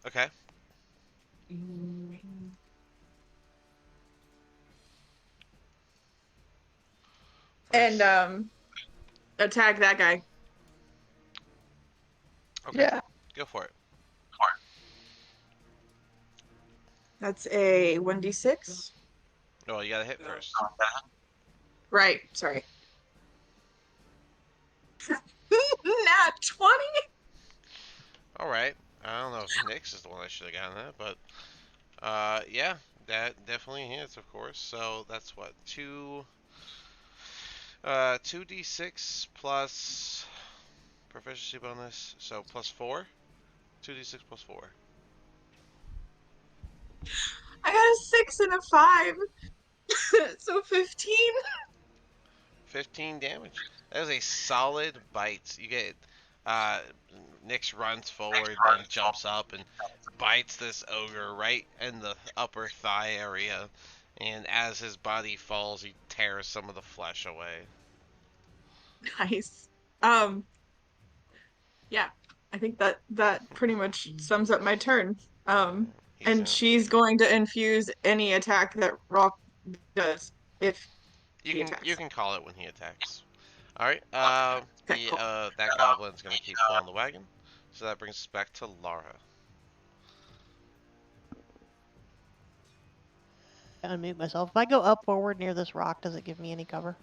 Okay. And Where's... attack that guy. Okay. Yeah. Go for it. That's a 1d6. Oh, you gotta hit first. Right, sorry. Nat 20. Alright. I don't know if Nyx is the one I should have gotten that, but yeah, that definitely hits, of course. So that's what, 2d6 plus proficiency bonus, so plus 4. 2d6 plus 4. I got a 6 and a 5. So 15. 15 damage. That is a solid bite. You get uh Nyx runs forward, then jumps up and bites this ogre right in the upper thigh area. And as his body falls, he tears some of the flesh away. Nice. Yeah, I think that pretty much sums up my turn. He's And in. she's going to infuse any attack that Rock does if You he you attacks. can call it when he attacks. All right. Okay, cool. That goblin's gonna keep pulling the wagon, so that brings us back to Lara. Unmute myself. If I go up forward near this rock, does it give me any cover?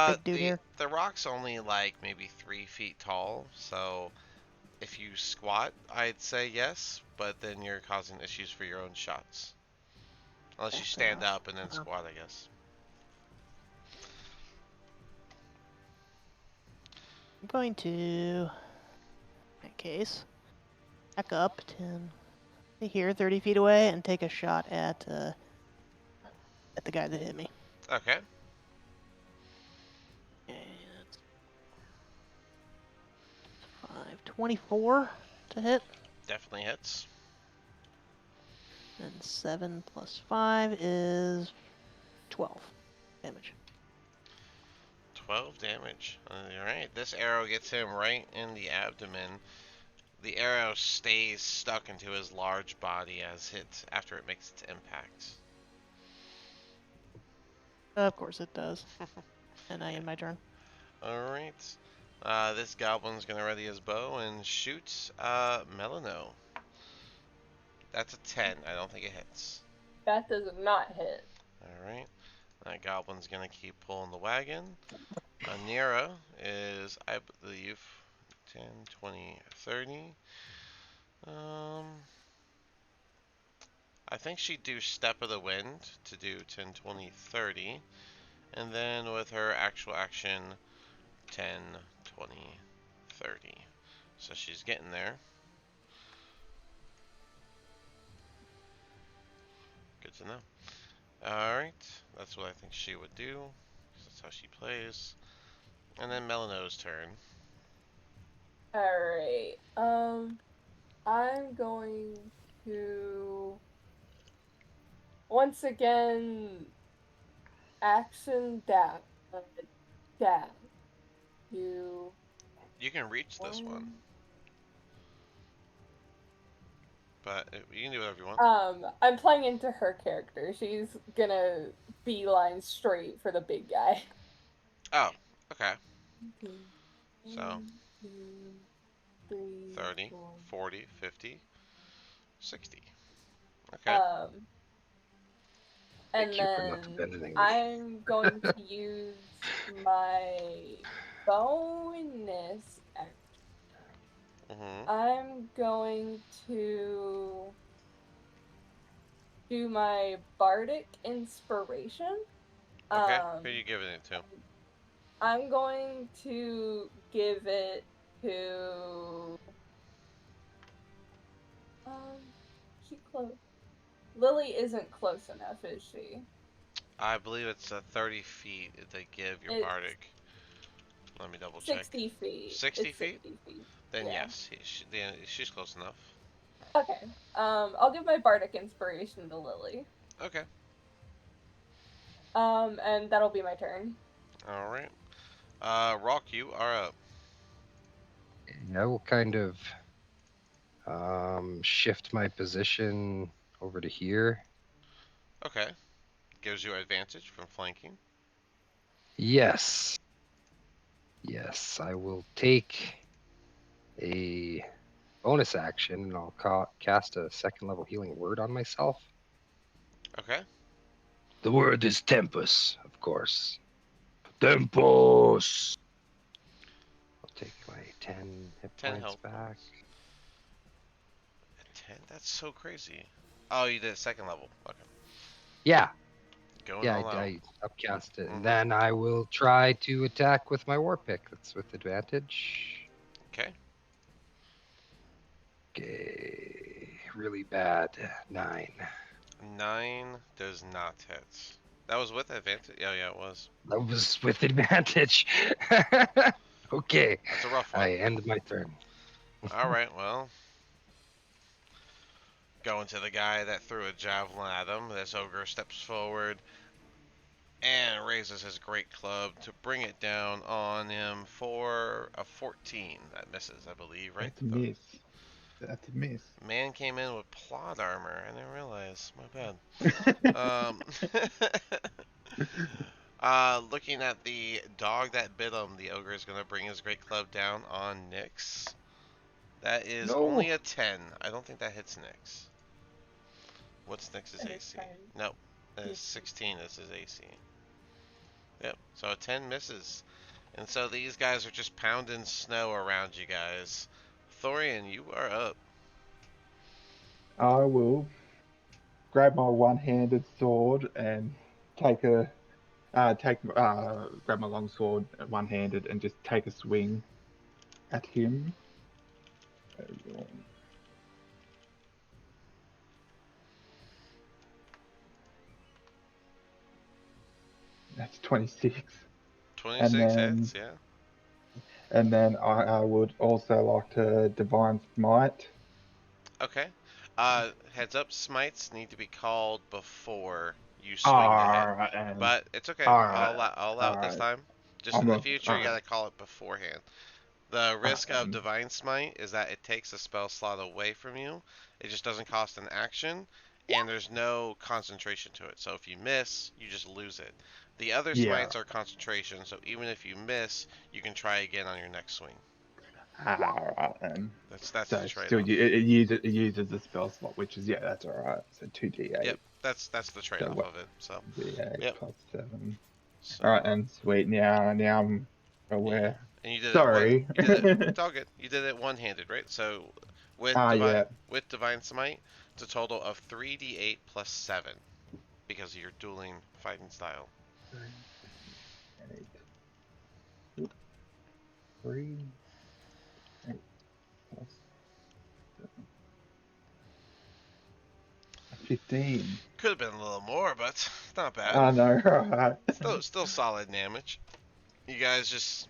Big dude here. The rock's only like maybe 3 feet tall, so if you squat, I'd say yes, but then you're causing issues for your own shots. Unless you stand up and then squat, I guess. I'm going to, in that case, back up 10 here, 30 feet away, and take a shot at the guy that hit me. Okay. And 24 to hit. Definitely hits. And 7 plus 5 is 12 damage. 12 damage. Alright, this arrow gets him right in the abdomen. The arrow stays stuck into his large body after it makes its impact. Of course it does. And I Yeah. end my turn. Alright. This goblin's gonna ready his bow and shoot Melano. That's a 10. I don't think it hits. That does not hit. Alright. That goblin's gonna keep pulling the wagon. Nira is, I believe, 10, 20, 30. I think she'd do Step of the Wind to do 10, 20, 30. And then with her actual action, 10, 20, 30. So she's getting there. Good to know. Alright, that's what I think she would do. That's how she plays. And then Melano's turn. Alright. I'm going to once again action dab. Dab. You. You can reach this one, but you can do whatever you want. I'm playing into her character. She's gonna beeline straight for the big guy. Oh, okay. Okay. So, 1, 2, 3, 30, 4. 40, 50, 60. Okay. And Thank you for not then abandoning me. I'm going to use my bonus action. I'm going to do my bardic inspiration. Okay. Who are you giving it to? I'm going to give it to she close. Lily isn't close enough, is she? I believe it's 30 feet they give your It's bardic. Let me double check. 60 feet. 60 It's feet? 60 feet. Then Yeah. yes, she's close enough. Okay. I'll give my bardic inspiration to Lily. Okay. And that'll be my turn. All right. Rock, you are up. I will kind of shift my position over to here. Okay. Gives you advantage from flanking. Yes. Yes, I will take a bonus action and I'll cast a second level healing word on myself. Okay. The word is Tempus, of course. Tempus! I'll take my 10 hit 10 points health back. points. 10? That's so crazy. Oh, you did second level. Okay. Yeah. Going Yeah, all out. I upcast it. And then I will try to attack with my war pick. That's with advantage. Okay. Okay. Really bad. 9. 9 does not hit. That was with advantage? Yeah, it was. That was with advantage. Okay. That's a rough one. I end my turn. Alright, well. Going to the guy that threw a javelin at him. This ogre steps forward and raises his great club to bring it down on him for a 14. That misses, I believe, right? That's a miss. That's a miss. Man came in with plot armor. I didn't realize. My bad. Looking at the dog that bit him, the ogre is going to bring his great club down on Nyx. That is No. only a 10. I don't think that hits Nyx. What's Nyx's AC? Nope. That is 16 is his AC. Yep, so a 10 misses. And so these guys are just pounding snow around you guys. Thorian, you are up. I will grab my one-handed sword and grab my long sword one-handed and just take a swing at him. That's 26. 26 hits, yeah. And then I would also like to Divine Smite. Okay. Heads up, smites need to be called before you swing the hit. But it's okay. I'll allow it this time. Just in the future, you gotta call it beforehand. The risk of Divine Smite is that it takes a spell slot away from you. It just doesn't cost an action, and there's no concentration to it. So if you miss, you just lose it. The other smites are concentration, so even if you miss, you can try again on your next swing. Alright then. That's So the still, trade-off. it uses the spell slot, which is that's alright. So 2d8. Yep, that's the So trade-off what? of it. So, D8 yep. plus 7. So, Alright then, sweet. Now I'm yeah. aware. And you did it one. Sorry. You did it. It's all good. You did it one-handed, right? So, Yeah. with divine smite, it's a total of 3d8 plus 7 because of your dueling fighting style. 3, 8. Oop. 3, 8 plus 7. 15. Could have been a little more, but not bad. I know, right? Still solid damage. You guys just,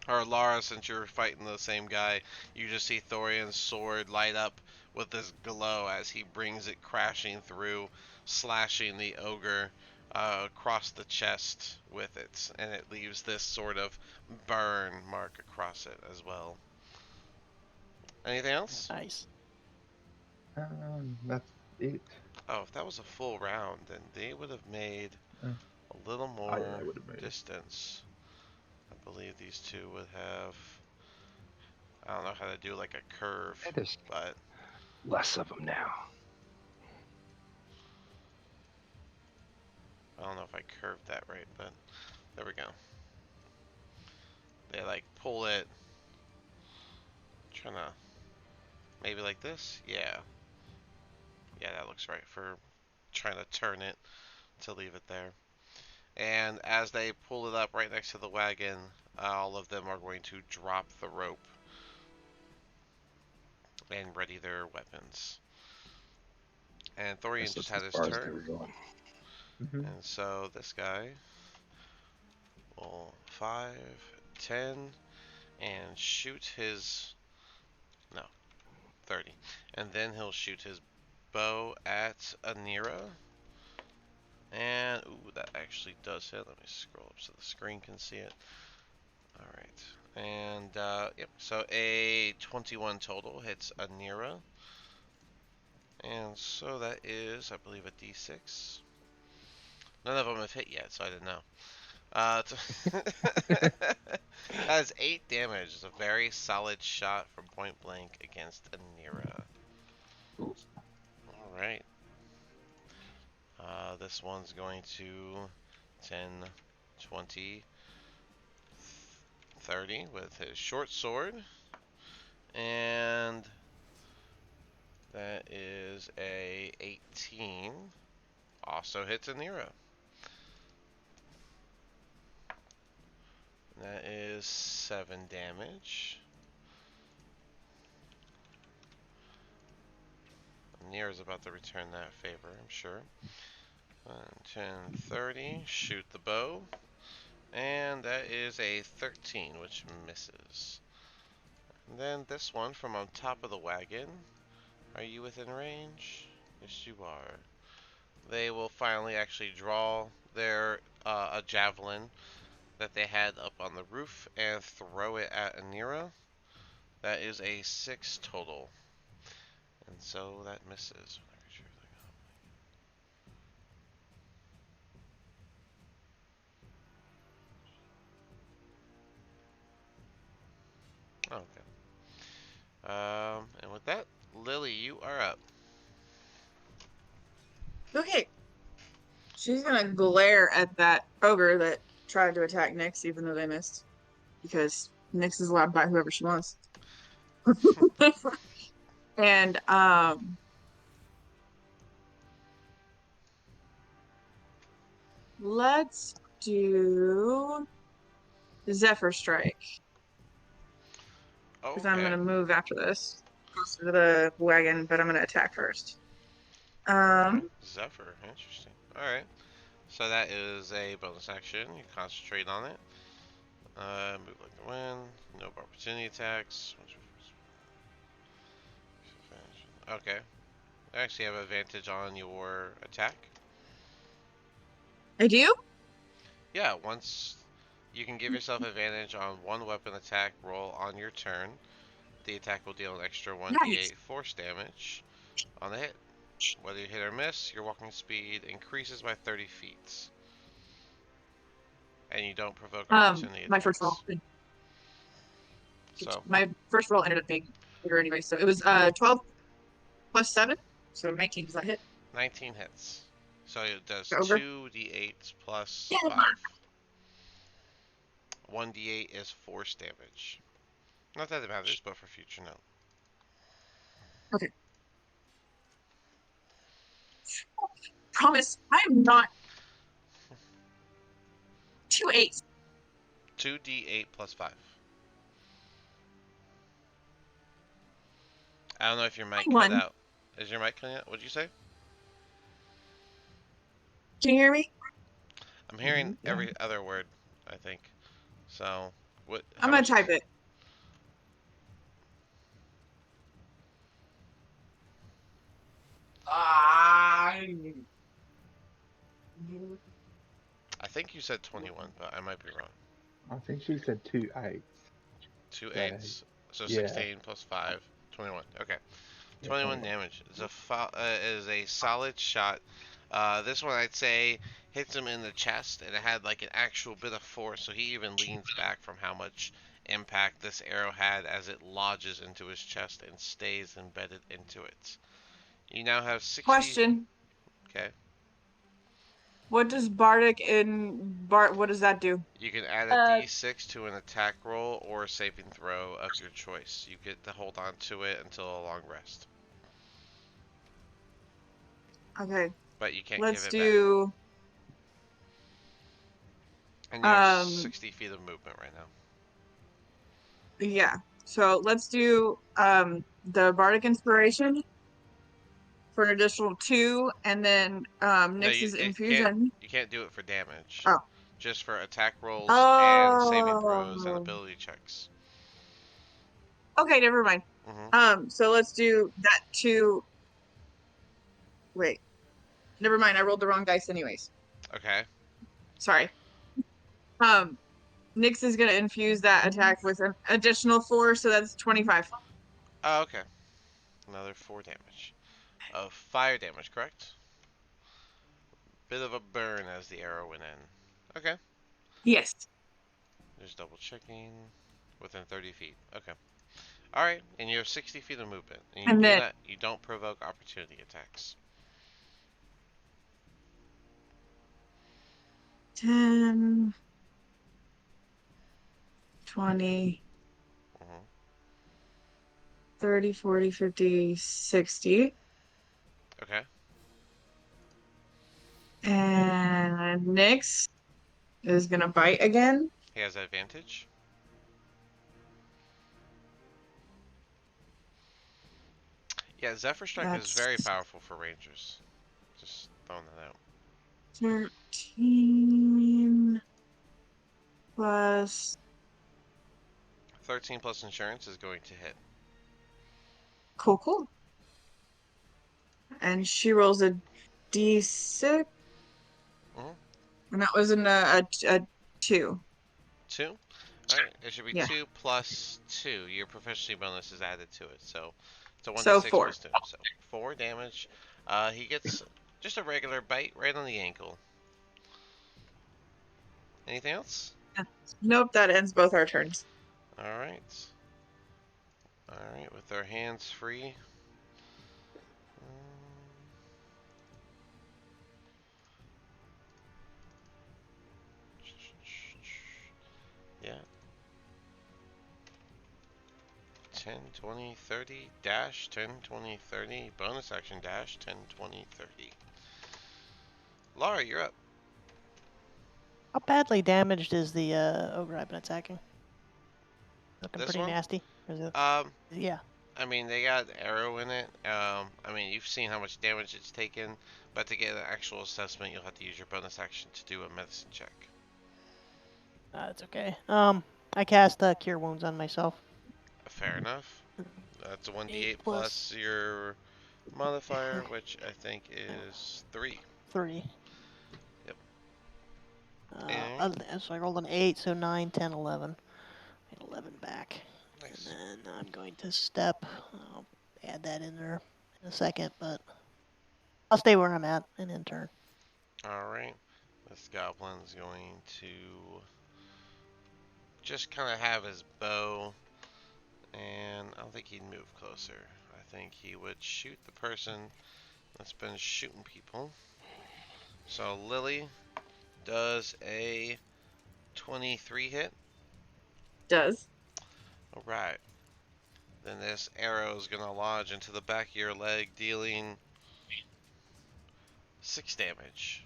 or Lara, since you're fighting the same guy, you just see Thorian's sword light up with this glow as he brings it crashing through, slashing the ogre across the chest with it, and it leaves this sort of burn mark across it as well. Anything else? Nice. That's it. Oh, if that was a full round, then they would have made Uh, a little Oh, yeah, more they would have made. distance. I believe these two would have. I don't know how to do like a curve, There's but less of them now. I don't know if I curved that right, but there we go. They like pull it, trying to maybe like this. Yeah, that looks right for trying to turn it to leave it there. And as they pull it up right next to the wagon, all of them are going to drop the rope and ready their weapons. And Thorian just had his turn. And so this guy will 5, 10, and shoot his, no, 30. And then he'll shoot his bow at Anira. And, ooh, that actually does hit. Let me scroll up so the screen can see it. Alright. And, yep, so a 21 total hits Anira. And so that is, I believe, a d6. None of them have hit yet, so I didn't know. That is 8 damage. It's a very solid shot from point blank against Anira. Alright. This one's going to 10, 20, 30 with his short sword. And that is a 18. Also hits Anira. That is 7 damage. Anira's about to return that favor, I'm sure. 10, 30. Shoot the bow. And that is a 13, which misses. And then this one from on top of the wagon. Are you within range? Yes, you are. They will finally actually draw their a javelin that they had up on the roof and throw it at Anira. That is a 6 total. And so that misses. Okay. And with that, Lily, you are up. Okay. She's gonna glare at that ogre that tried to attack Nyx, even though they missed. Because Nyx is allowed to bite whoever she wants. And let's do Zephyr Strike. Because I'm Okay. gonna move after this. Closer to the wagon, but I'm gonna attack first. Um Zephyr, interesting. Alright. So that is a bonus action. You concentrate on it. Move like the wind. No opportunity attacks. Okay. I actually have advantage on your attack. I do? Yeah, once You can give yourself advantage on one weapon attack roll on your turn. The attack will deal an extra Nice. 1d8 force damage on the hit. Whether you hit or miss, your walking speed increases by 30 feet. And you don't provoke opportunity My first roll. attacks. So, My first roll ended up being bigger anyway, so it was 12 plus 7, so 19. Does that hit? 19 hits. So it does Over. 2d8 plus 5. 1d8 is force damage. Not that it matters, but for future note. Okay. Promise, I am not 2 8s. 2d8 plus 5. I don't know if your mic cut 21. out. Is your mic cutting out? What'd you say? Can you hear me? I'm hearing Yeah. every other word, I think. So, what? I'm How gonna much? type it. Ah. I think you said 21, but I might be wrong. I think she said 2 8s. Two So, eights. So yeah. 16 plus 5, 21. Okay. Yeah, 21 21. damage. Is a solid shot. This one I'd say hits him in the chest, and it had like an actual bit of force, so he even leans back from how much impact this arrow had as it lodges into his chest and stays embedded into it. You now have 60. Question. Okay. What does Bardic in what does that do? You can add a Uh, d6 to an attack roll or a saving throw of your choice. You get to hold on to it until a long rest, Okay, but you can't give let's it back. do And you have 60 feet of movement right now. yeah. So let's do the Bardic Inspiration for an additional 2, and then No, Nyx's it can't. Infusion. You can't do it for damage. Oh. Just for attack rolls and saving throws and Oh. ability checks. Okay, never mind. Hmm. So let's do that 2. Wait. Never mind. I rolled the wrong dice anyways. Okay. Sorry. Nyx is gonna infuse that attack with an additional 4, so that's 25. Oh, okay. Another 4 damage. Of fire damage, correct? Bit of a burn as the arrow went in. Okay. Yes. Just double checking. Within 30 feet. Okay. Alright, and you have 60 feet of movement. And And then you don't provoke opportunity attacks. 10, 20, Hmm. 30, 40, 50, 60. Okay. And Nyx is gonna bite again. He has advantage. Yeah, Zephyr Strike is That's very powerful for rangers. Just throwing that out. 13 plus 13 plus insurance is going to hit. cool. And she rolls a d6. Mhm. And that was a 2. 2? Alright, it should be Yeah. 2 plus 2. Your proficiency bonus is added to it. So it's a So 1d6 4. plus 2. So 4 damage. He gets just a regular bite right on the ankle. Anything else? Nope, that ends both our turns. Alright. Alright, with our hands free. Yeah. 10, 20, 30, dash, 10, 20, 30, bonus action dash, 10, 20, 30. Laura, you're up. How badly damaged is the ogre I've been attacking? Looking This pretty one? nasty. Is it? Um, Yeah. I mean, they got arrow in it. I mean, you've seen how much damage it's taken, but to get an actual assessment, you'll have to use your bonus action to do a medicine check. That's okay. I cast Cure Wounds on myself. Fair enough. That's a 1d8 8 plus your modifier, which I think is 3. 3. Yep. So I rolled an 8, so 9, 10, 11. 11 back. Nice. And then I'm going to step. I'll add that in there in a second, but I'll stay where I'm at and then turn. Alright. This goblin's going to just kind of have his bow, and I don't think he'd move closer. I think he would shoot the person that's been shooting people. So Lily does a 23 hit. Does. Alright. Then this arrow is going to lodge into the back of your leg, dealing 6 damage.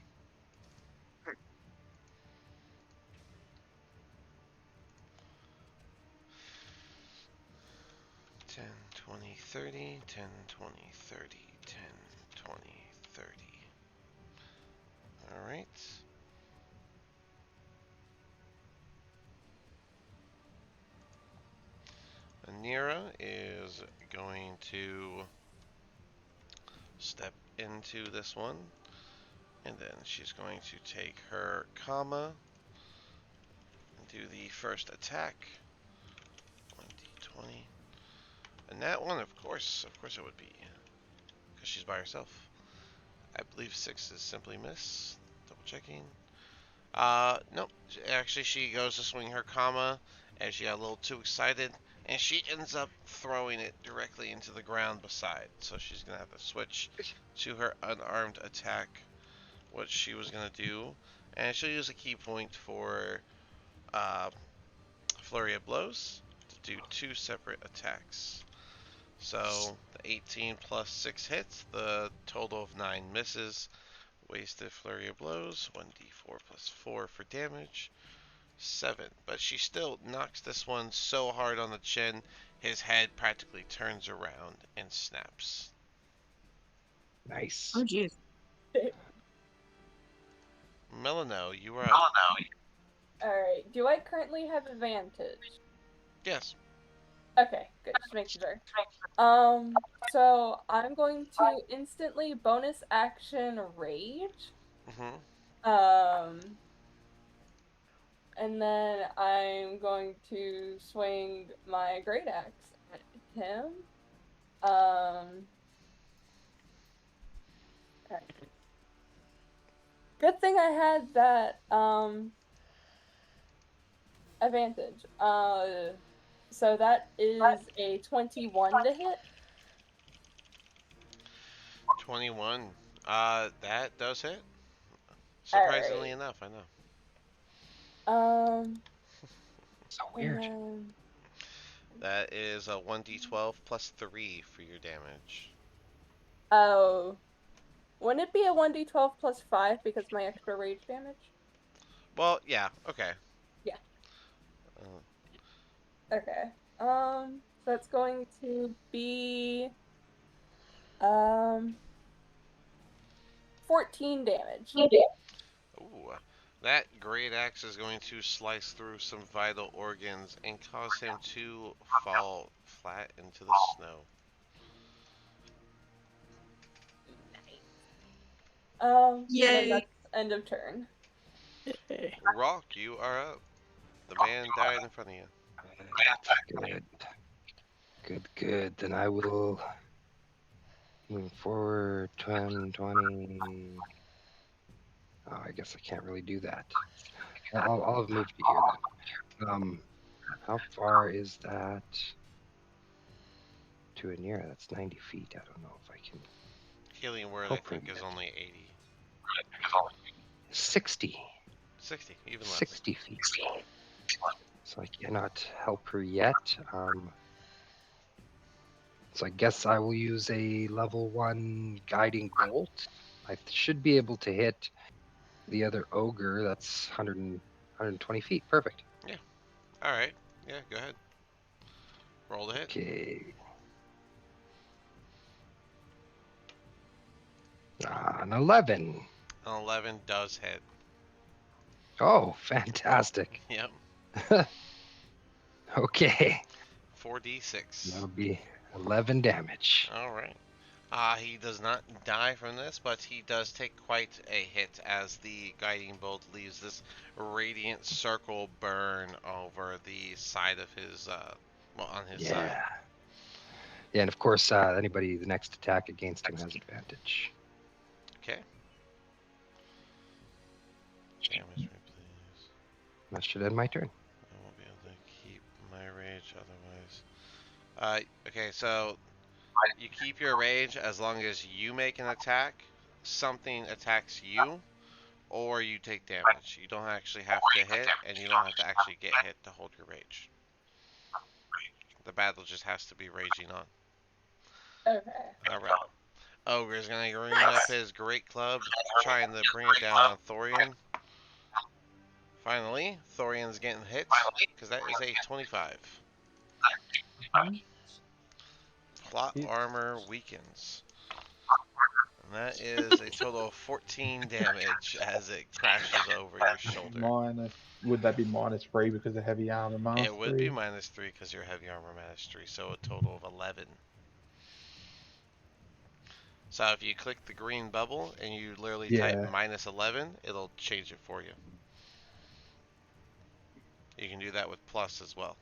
10, 20, 30, 10, 20, 30, 10, 20, 30. Alright. Anira is going to step into this one, and then she's going to take her comma and do the first attack. 1d20. And that one, of course it would be, because she's by herself. I believe 6 is simply miss. Double checking. Nope. Actually, she goes to swing her comma, and she got a little too excited, and she ends up throwing it directly into the ground beside. So she's gonna have to switch to her unarmed attack, what she was gonna do, and she'll use a key point for flurry of blows to do 2 separate attacks. So the 18 plus 6 hits, the total of 9 misses. Wasted flurry of blows, 1d4 plus 4 for damage, 7. But she still knocks this one so hard on the chin, his head practically turns around and snaps. Nice. Oh, jeez. Melano, you are up. Alright, do I currently have advantage? Yes. Okay, good, just making sure. So I'm going to instantly bonus action rage. And then I'm going to swing my great axe at him. Okay. Good thing I had that advantage. So that is a 21 to hit. 21. That does hit. Surprisingly enough, I know. So weird. That is a 1d12 plus 3 for your damage. Oh. Wouldn't it be a 1d12 plus 5 because my extra rage damage? Well, yeah, okay. Yeah. Okay. So that's going to be 14 damage. Ooh. That great axe is going to slice through some vital organs and cause him to fall flat into the snow. Yay. That's end of turn. Rock, you are up. The man died in front of you. Good. Then I will move forward 10, 20. Oh, I guess I can't really do that. I'll have moved you here then. How far is that to Anira? That's 90 feet. I don't know if I can. Healing word, I think, is only 80. 60. 60, even less. 60 feet. So I cannot help her yet. So I guess I will use a level 1 guiding bolt. I should be able to hit the other ogre. That's 120 feet. Perfect. Yeah. Alright. Yeah, go ahead. Roll the hit. Okay. An 11. An 11 does hit. Oh, fantastic. Yep. Okay. 4d6. That'll be 11 damage. Alright. He does not die from this, but he does take quite a hit as the guiding bolt leaves this radiant circle burn over the side of his, on his side. Yeah, and of course, anybody the next attack against him has advantage. Okay. Damage me, please. That should end my turn. I won't be able to keep my rage otherwise. Okay, so you keep your rage as long as you make an attack, something attacks you, or you take damage. You don't actually have to hit, and you don't have to actually get hit to hold your rage. The battle just has to be raging on. Okay. Alright. Ogre's gonna bring up his great club, trying to bring it down on Thorian. Finally, Thorian's getting hit, because that is a 25. Plot armor weakens. And that is a total of 14 damage as it crashes over your shoulder. Would that be -3 because of heavy armor It would be mastery? -3 because you're heavy armor mastery, so a total of 11. So if you click the green bubble and you literally type Yeah. -11, it'll change it for you. You can do that with plus as well.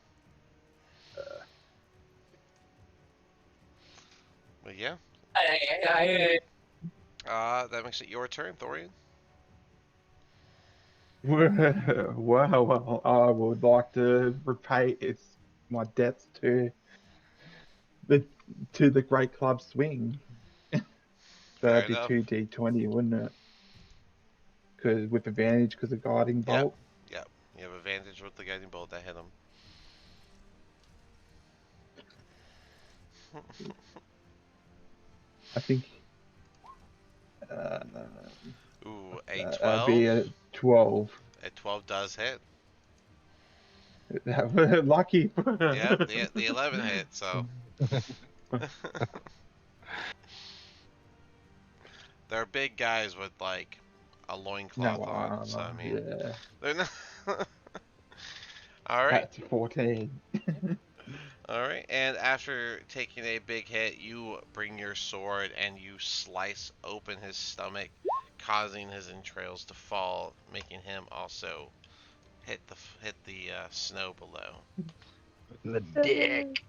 But yeah. That makes it your turn, Thorian. Well, I would like to repay my debts the the Great Club Swing. So Fair that'd be enough. 2d20, wouldn't it? Because with advantage because of guiding Yep. bolt. Yep. You have advantage with the guiding bolt that hit him. I think. Ooh, a That'd be 12. a 12. A 12 does hit. Lucky. Yep, the 11 hit, so. They're big guys with, like, a loincloth No on, so I armor. mean. Yeah. They're not. Alright. That's 14. Alright, and after taking a big hit, you bring your sword and you slice open his stomach, causing his entrails to fall, making him also hit the snow below. The dick.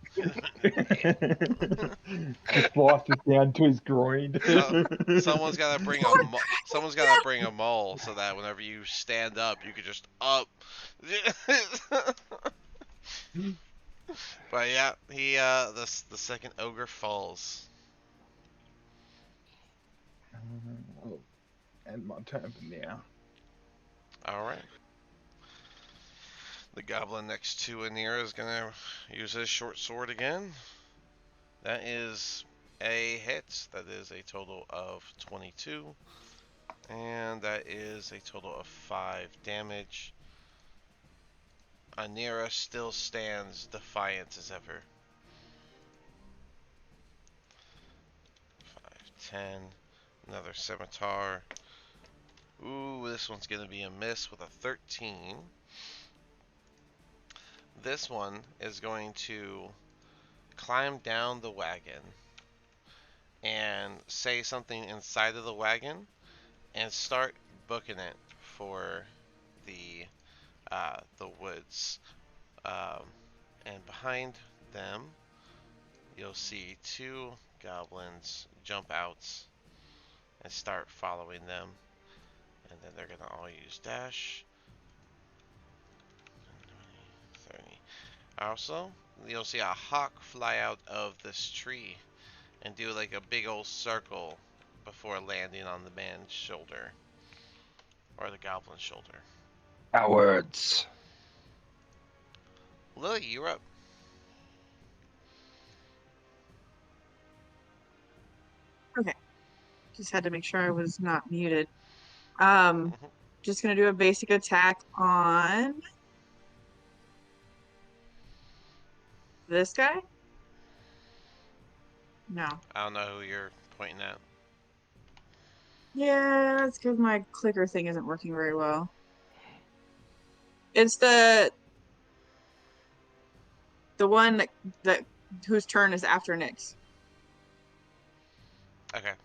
Slices down to his groin. So someone's got to bring a mole so that whenever you stand up, you could just up. But yeah, he the second ogre falls. And my turn for now. All right. The goblin next to Anira is gonna use his short sword again. That is a hit. That is a total of 22. And that is a total of 5 damage. Anira still stands defiant as ever. 5, 10. Another scimitar. Ooh, this one's gonna be a miss with a 13. This one is going to climb down the wagon and say something inside of the wagon and start booking it for the woods. And behind them, you'll see 2 goblins jump out and start following them. And then they're gonna all use dash. 30. Also, you'll see a hawk fly out of this tree and do like a big old circle before landing on the man's shoulder. Or the goblin's shoulder. Cowards. Lily, you're up. Okay. Just had to make sure I was not muted. Just gonna do a basic attack on this guy. No. I don't know who you're pointing at. Yeah, that's because my clicker thing isn't working very well. It's the one that whose turn is after Nick's.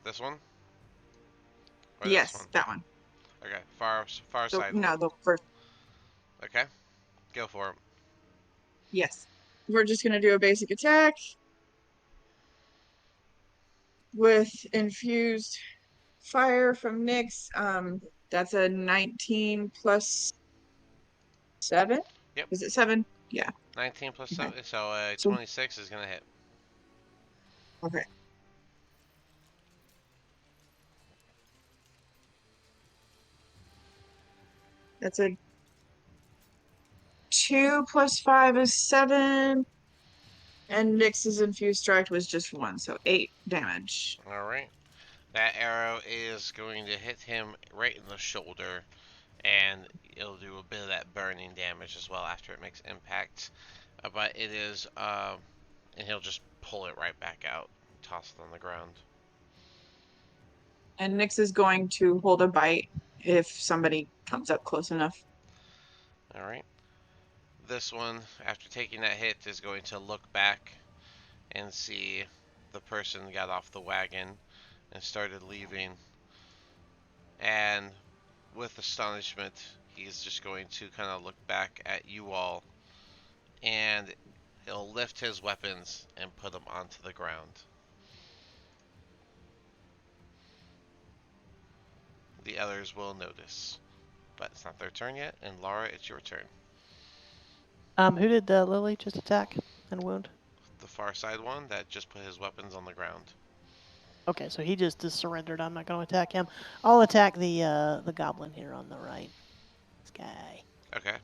This one? Or this one? Yes, that one. Okay, far So side one. no, the first. Okay, go for it. Yes, we're just gonna do a basic attack with infused fire from Nyx. That's a 19 plus 7. Yep, Is it 7? Yeah. 19 plus Okay. 7, so 26 is gonna hit. Okay. That's a 2 plus 5 is 7. And Nyx's infused strike was just 1, so 8 damage. Alright. That arrow is going to hit him right in the shoulder, and it'll do a bit of that burning damage as well after it makes impact. But it is, and he'll just pull it right back out, and toss it on the ground. And Nyx is going to hold a bite if somebody comes up close enough. Alright. This one, after taking that hit, is going to look back and see the person got off the wagon and started leaving. And with astonishment, he's just going to kind of look back at you all, and he'll lift his weapons and put them onto the ground. The others will notice, but it's not their turn yet. And Laura, it's your turn. Who did Lily just attack and wound? The far side one that just put his weapons on the ground. Okay, so he just surrendered. I'm not going to attack him. I'll attack the goblin here on the right. This guy. Okay.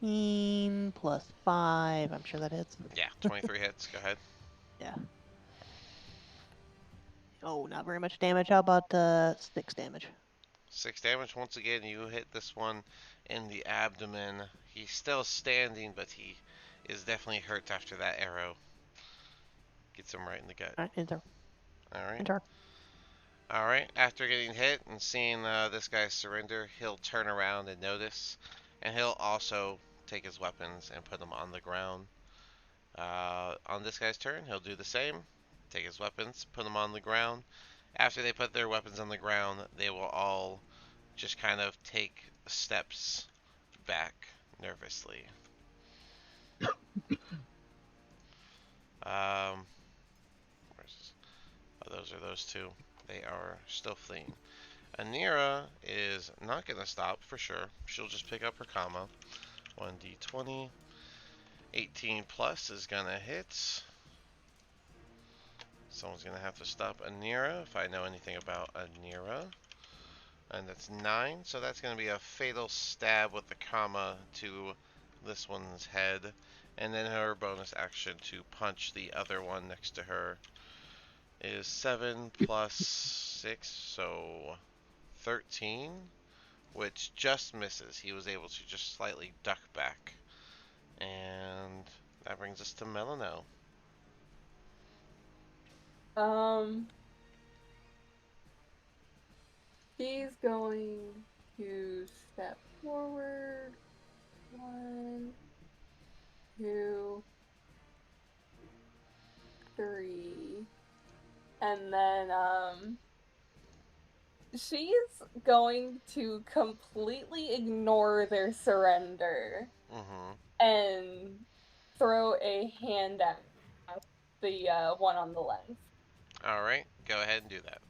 18 plus 5. I'm sure that hits. Yeah, 23 hits. Go ahead. Yeah. Oh, not very much damage. How about 6 damage? 6 damage. Once again, you hit this one in the abdomen. He's still standing, but he is definitely hurt after that arrow. Gets him right in the gut. All right, enter. Alright. Enter. Alright, after getting hit and seeing this guy surrender, he'll turn around and notice. And he'll also take his weapons and put them on the ground. On this guy's turn, he'll do the same. Take his weapons, put them on the ground. After they put their weapons on the ground, they will all just kind of take steps back nervously. Oh, those are those two. They are still fleeing. Anira is not going to stop for sure. She'll just pick up her comma. 1d20. 18 plus is going to hit. Someone's going to have to stop Anira if I know anything about Anira. And that's 9, so that's going to be a fatal stab with the comma to this one's head. And then her bonus action to punch the other one next to her is 7 plus 6, so 13, which just misses. He was able to just slightly duck back. And that brings us to Melano. He's going to step forward. 1, 2, 3. And then, she's going to completely ignore their surrender and throw a hand at the one on the left. Alright, go ahead and do that.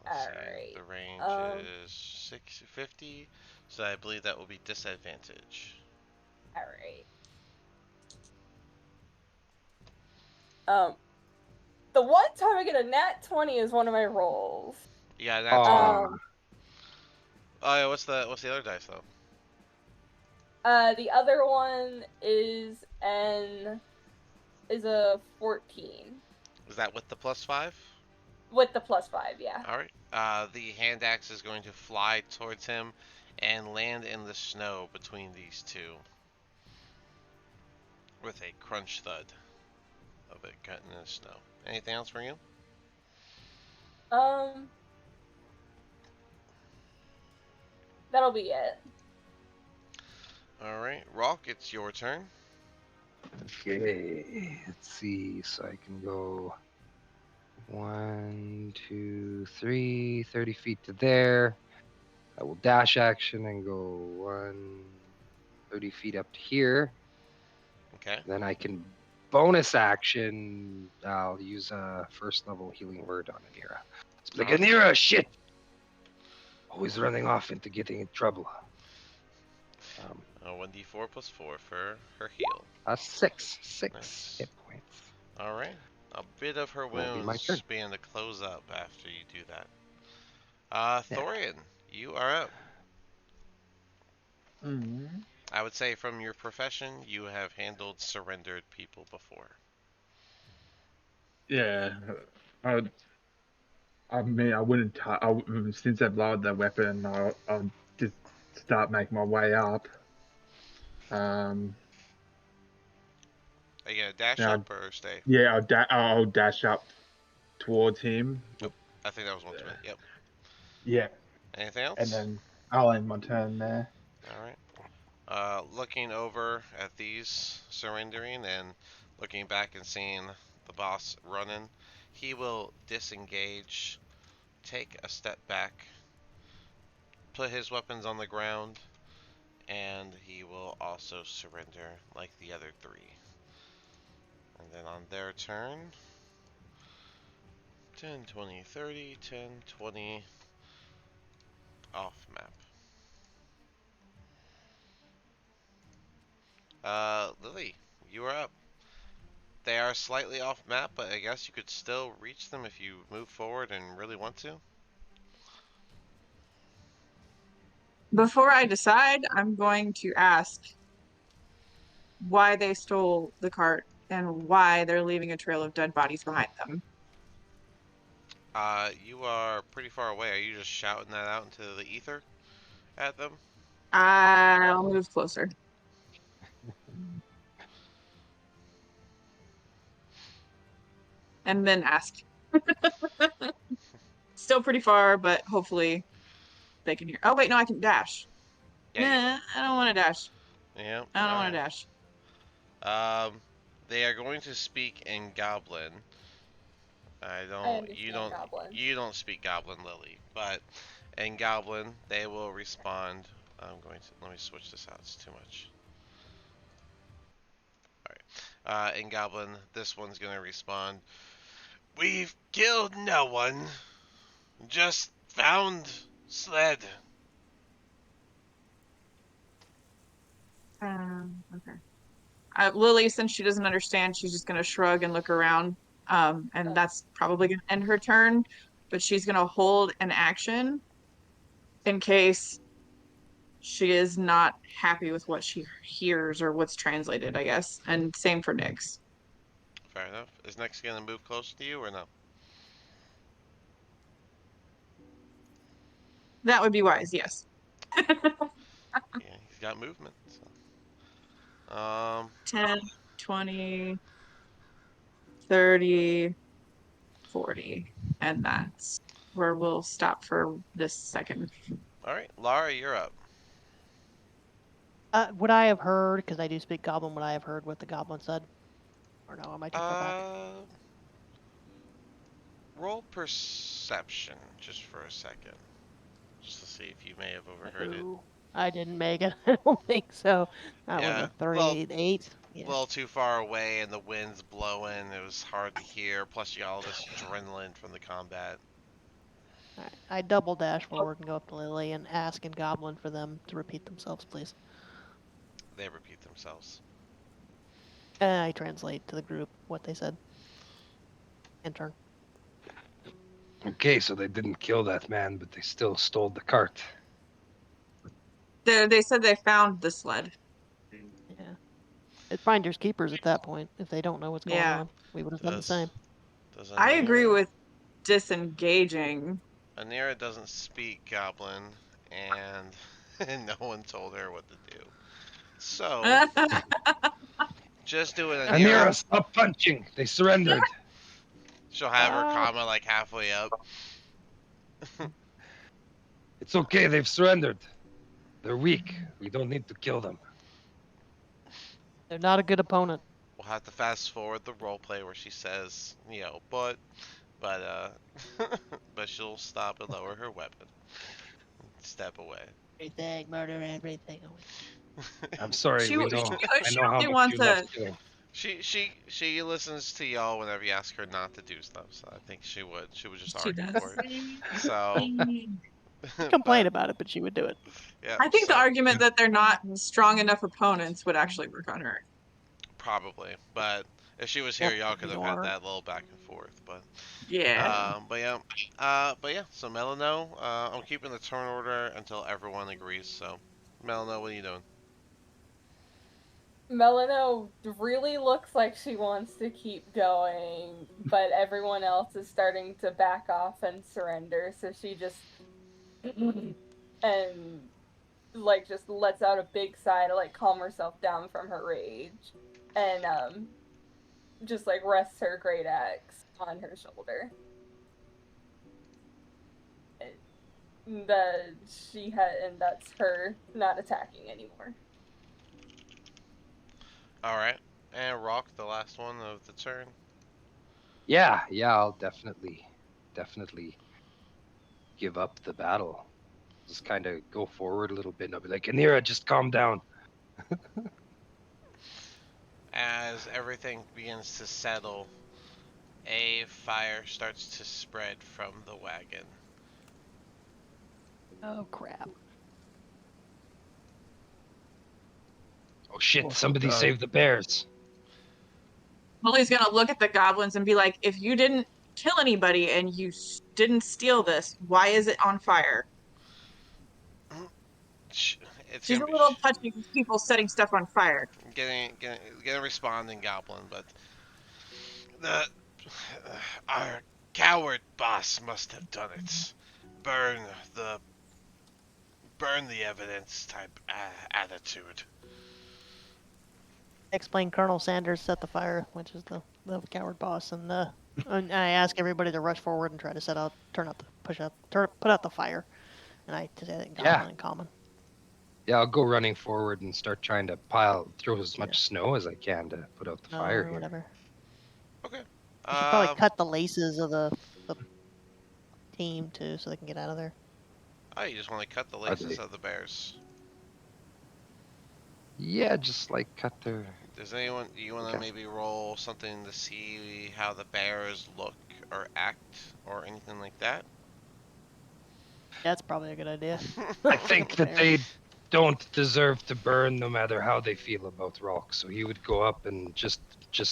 Let's see. Alright. The range is 650, so I believe that will be disadvantage. Alright. The one time I get a nat 20 is one of my rolls. Yeah, that's Aw. Oh yeah, what's the other dice though? The other one is a 14. Is that with the +5? With the +5, yeah. Alright. The hand axe is going to fly towards him and land in the snow between these two. With a crunch thud of it cutting in the snow. Anything else from you? That'll be it. Alright, Rock, it's your turn. Okay, let's see. So I can go 1, 2, 3, 30 feet to there. I will dash action and go 30 feet up to here. Okay. Then I can bonus action. I'll use a first level healing word on Anira. It's like, Awesome. Anira, shit! Always running off into getting in trouble. 1d4 plus 4 for her heal. 6 Nice. hit points. All right. A bit of her That'll be my turn. wounds being to close up after you do that. Yeah. Thorian, you are up. Mm. I would say from your profession, you have handled surrendered people before. Yeah. I mean, I wouldn't. Since they've lowered their weapon, I'll just start making my way up. Are you gonna dash Now, up or stay? yeah, I'll dash up towards him. Oh, I think that was ultimate. Yep. Yeah, Anything and else? then I'll end my turn there. All right. Looking over at these surrendering and looking back and seeing the boss running, he will disengage, take a step back, put his weapons on the ground, and he will also surrender like the other three. And then on their turn, 10, 20, 30, 10, 20, off map. Lily, you are up. They are slightly off map, but I guess you could still reach them if you move forward and really want to. Before I decide, I'm going to ask why they stole the cart and why they're leaving a trail of dead bodies behind them. You are pretty far away. Are you just shouting that out into the ether at them? I'll move closer. And then ask. Still pretty far, but hopefully they can hear. Oh, wait, no, I can dash. Yeah, you. Nah, I don't want to dash. Yeah, I don't want to alright. dash. They are going to speak in Goblin. I understand Goblin. You don't speak Goblin, Lily, but in Goblin, they will respond. Let me switch this out, it's too much. Alright. In Goblin, this one's gonna respond. We've killed no one. Just found sled. Okay. Lily, since she doesn't understand, she's just gonna shrug and look around. And that's probably gonna end her turn, but she's gonna hold an action in case she is not happy with what she hears or what's translated, I guess. And same for Nyx. Fair enough. Is Nex gonna move close to you or no? That would be wise, yes. Yeah, he's got movement. So. 10, 20, 30, 40. And that's where we'll stop for this second. All right, Lara, you're up. Would I have heard, because I do speak Goblin, would I have heard what the Goblin said? Or no, am I too far back? Roll perception just for a second, just to see if you may have overheard it. I didn't make it. I don't think so. That was Yeah, a 38. A little too far away, and the wind's blowing. It was hard to hear. Plus, you got all this adrenaline from the combat. All right. I double dash forward and go up to Lily and ask in Goblin for them to repeat themselves, please. They repeat themselves. I translate to the group what they said. In turn. Okay, so they didn't kill that man, but they still stole the cart. They said they found the sled. Yeah. It's finders keepers at that point. If they don't know what's going on, we would have done the same. Does I agree Anira? with disengaging. Anira doesn't speak Goblin, and no one told her what to do. So, just do it, Anira. Anira, stop punching! They surrendered. She'll have her comma like halfway up. It's okay, they've surrendered. They're weak. We don't need to kill them. They're not a good opponent. have to fast forward the role play where she says, but but she'll stop and lower her weapon, step away. Everything, murder everything. I'm sorry, She we w- know. she I she know how only much wants you love to. killing. She listens to y'all whenever you ask her not to do stuff. So I think she would just She argue does. for it. So, Complain but about it, but she would do it. yeah. I think the So argument that they're not strong enough opponents would actually work on her. probably, but if she was here, Yep, y'all that'd could be have the had water. that little back and forth. But Yeah. but yeah. So Melano, I'm keeping the turn order until everyone agrees. So Melano, what are you doing? Melano really looks like she wants to keep going, but everyone else is starting to back off and surrender, so she just and like just lets out a big sigh to like calm herself down from her rage and just like rests her great axe on her shoulder. That she had and that's her not attacking anymore. All right, and Rock, the last one of the turn. Yeah, I'll definitely give up the battle. Just kind of go forward a little bit, and I'll be like, Anira, just calm down. As everything begins to settle, a fire starts to spread from the wagon. Oh crap. Oh shit! Oh, Somebody no. save the bears. Lily's gonna look at the goblins and be like, "If you didn't kill anybody and you didn't steal this, why is it on fire?" It's She's gonna a be little touchy with people setting stuff on fire. getting responding goblin, but the our coward boss must have done it. Burn the burn the evidence type attitude. Explain Colonel Sanders set the fire, which is the coward boss, and I ask everybody to rush forward and try to put out the fire. And I say that in Yeah, Goblin and Common. I'll go running forward and start trying to throw as much snow as I can to put out the fire Or here. whatever. Okay. We should probably cut the laces of the team too, so they can get out of there. Oh, you just want to cut the Are laces they? of the bears. Yeah, just like cut their. Does anyone you want to Okay. maybe roll something to see how the bears look or act or anything like that? That's probably a good idea. I think that they don't deserve to burn, no matter how they feel about Rock. So he would go up and just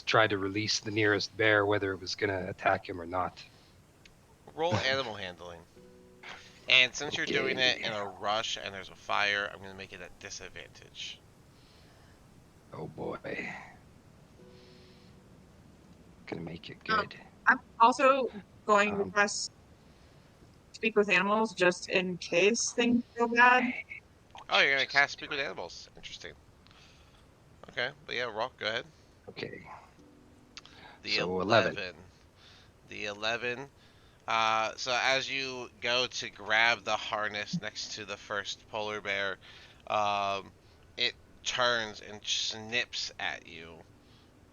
try to release the nearest bear, whether it was gonna attack him or not. Roll animal handling. And since you're doing it Okay. in a rush and there's a fire, I'm going to make it at disadvantage. Oh boy. Gonna make it good. I'm also going to Um, press speak with animals just in case things go bad. Oh, you're going to Jesus. cast Speak with Animals. Interesting. Okay, but yeah, Rock, go ahead. Okay. The So 11. 11. The 11. So as you go to grab the harness next to the first polar bear, it turns and snips at you.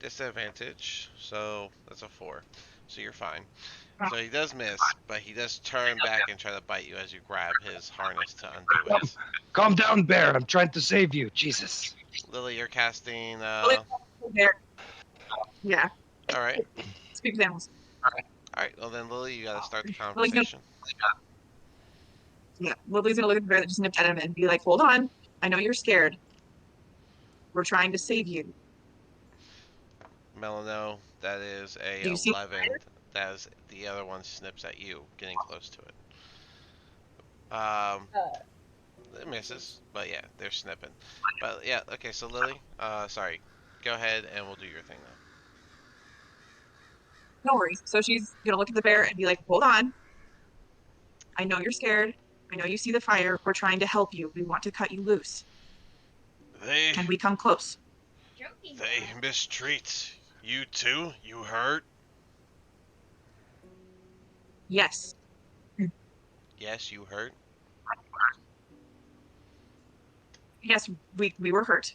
Disadvantage, so that's a 4. So you're fine. So he does miss, but he does turn back and try to bite you as you grab his harness to undo it. Calm down, bear. I'm trying to save you. Jesus. Lily, you're casting. There. Yeah, Alright. speak with animals. Alright, well then, Lily, you gotta start the Lily's gonna, conversation. yeah, Lily's gonna look at the bear that just nipped at him and be like, "Hold on, I know you're scared. We're trying to save you. Melano, that is a Do you see 11. That is the other one snips at you, getting close to it. It misses, but yeah, they're snipping. But yeah, okay, so Lily, sorry. Go ahead and we'll do your thing now. No worries." So she's gonna look at the bear and be like, "Hold on, I know you're scared. I know you see the fire. We're trying to help you. We want to cut you loose. They Can we come close?" they mistreat you too? You hurt? Yes. Yes, you hurt. Yes, we were hurt.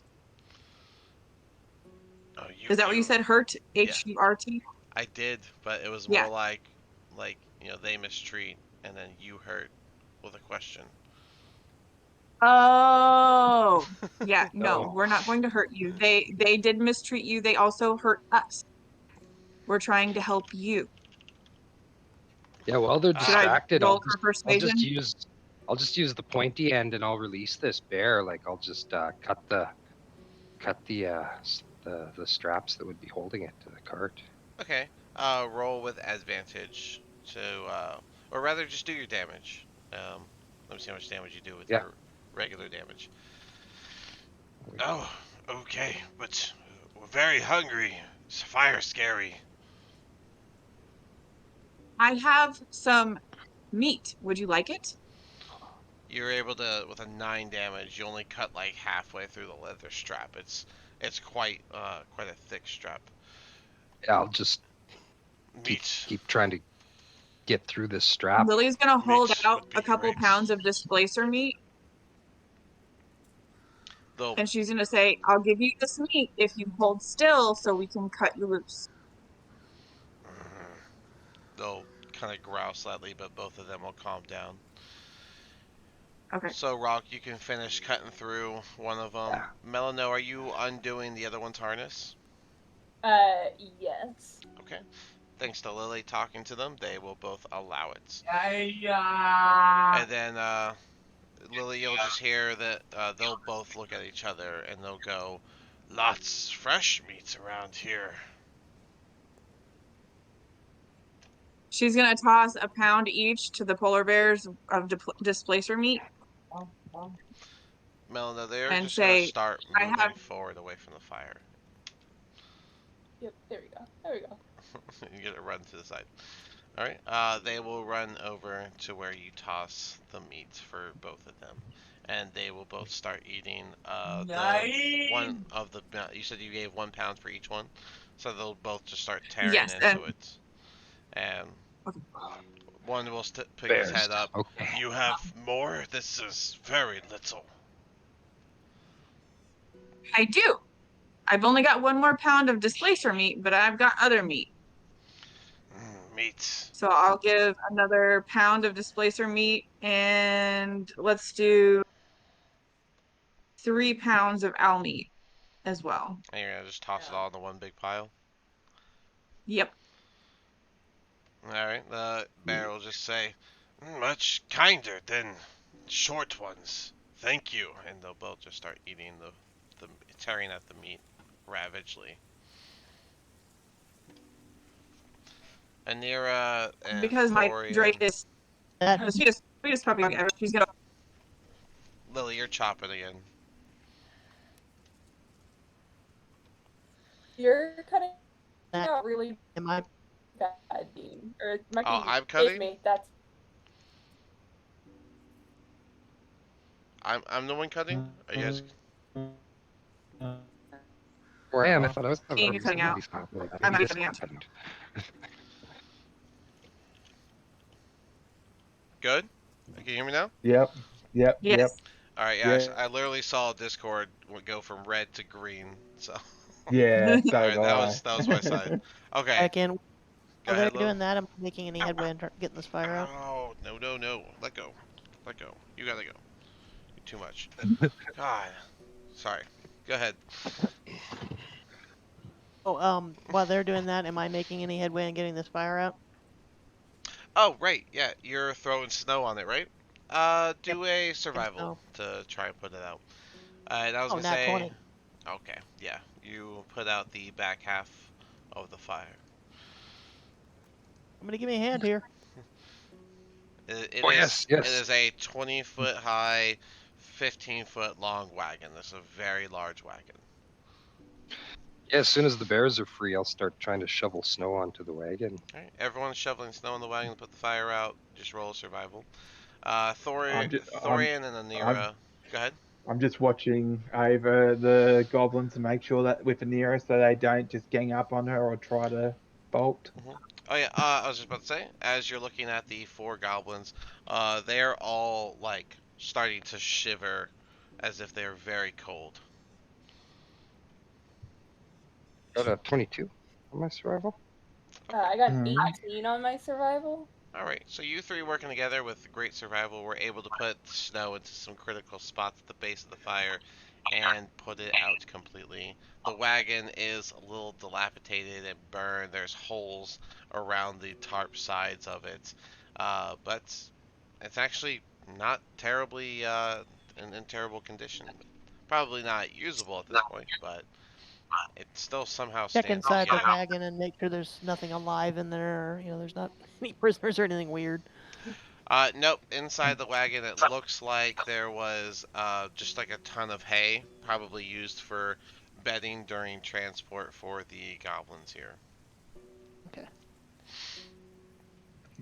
Oh, Is that what you said? Hurt? Yeah, Hurt? I did, but it was Yeah. more like they mistreat, and then you hurt with a question. Oh, yeah. No, Oh. we're not going to hurt you. They did mistreat you. They also hurt us. We're trying to help you. Yeah, while they're Should I distracted, roll for persuasion? I'll just use the pointy end and I'll release this bear. Like I'll just cut the straps that would be holding it to the cart. Okay. Roll with advantage to, or rather, just do your damage. Let me see how much damage you do with Yeah. your regular damage. Oh, okay, but we're very hungry. Is fire scary? I have some meat. Would you like it? You're able to, with a 9 damage, you only cut like halfway through the leather strap. It's quite a thick strap. Yeah, I'll just Meat. keep trying to get through this strap. Lily's gonna hold Meat out would be a couple great. pounds of displacer meat, They'll and she's gonna say, "I'll give you this meat if you hold still, so we can cut you loose." they'll kind of growl slightly, but both of them will calm down. Okay. So, Rock, you can finish cutting through one of them. Yeah. Melano, are you undoing the other one's harness? Yes. Okay. Thanks to Lily talking to them, they will both allow it. And then, Lily, you'll just hear that they'll both look at each other and they'll go, "Lots fresh meats around here." She's gonna toss a pound each to the polar bears of displacer meat Melano, they're and just gonna say, start "I have." moving forward away from the fire. Yep. There we go. There we go. You get to run to the side. Alright, they will run over to where you toss the meat for both of them. And they will both start eating the one of the. You said you gave 1 pound for each one? So they'll both just start tearing Yes, and into it. And okay. one will pick his Bears. head up. Okay. You have more? This is very little. I do. I've only got one more pound of displacer meat, but I've got other meat. Meat. So I'll give another pound of displacer meat and let's do 3 pounds of owl meat as well. And you're gonna just toss it all into one big pile? Yep. Alright, the bear will just say, much kinder than short ones. Thank you. And they'll both just start eating the tearing at the meat ravagely. Anira and Because my Drake Thorian. is That the sweetest puppy ever. She's gonna Lily, you're chopping again. You're cutting that out really am I bad, Dean. Or it might Oh, be. I'm It's cutting? me. That's. I'm the one cutting? Are you guys? Where I am, I thought I was Dean, you're cutting out. I'm not cutting out. Good? Can you hear me now? Yep. Yep. Yes. Alright, yeah, Yeah. I literally saw Discord go from red to green, so. Yeah. So Alright, do that was my side. Okay, back in? go While they're ahead, Lil. doing that, am I making any headway in getting this fire out? Oh, no. Let go. Let go. You gotta go. You're too much. God. Sorry. Go ahead. Oh, while they're doing that, am I making any headway in getting this fire out? Oh, right. Yeah, you're throwing snow on it, right? Do a survival snow. to try and put it out. And I was Oh, gonna nat say, 20. okay, yeah, you put out the back half of the fire. Somebody give me a hand here. Oh, yes, It yes. is a 20-foot high, 15-foot long wagon. This is a very large wagon. Yeah, as soon as the bears are free, I'll start trying to shovel snow onto the wagon. All right, everyone's shoveling snow in the wagon to put the fire out. Just roll survival. I'm just, Thorian and I'm, Anira. Go ahead. I'm just watching over the goblins to make sure that with Anira, so they don't just gang up on her or try to bolt. Oh yeah, I was just about to say, as you're looking at the four goblins, they're all like starting to shiver, as if they're very cold. Got a 22 on my survival. Okay. I got Mhm. 18 on my survival. All right. So you three working together with great survival were able to put snow into some critical spots at the base of the fire and put it out completely. The wagon is a little dilapidated and burned. There's holes around the tarp sides of it, but it's actually not terribly in terrible condition. Probably not usable at this point, but it still somehow Check stands inside the together. wagon and make sure there's nothing alive in there. Or, there's not any prisoners or anything weird. Nope. Inside the wagon, it looks like there was just like a ton of hay, probably used for bedding during transport for the goblins here. Okay.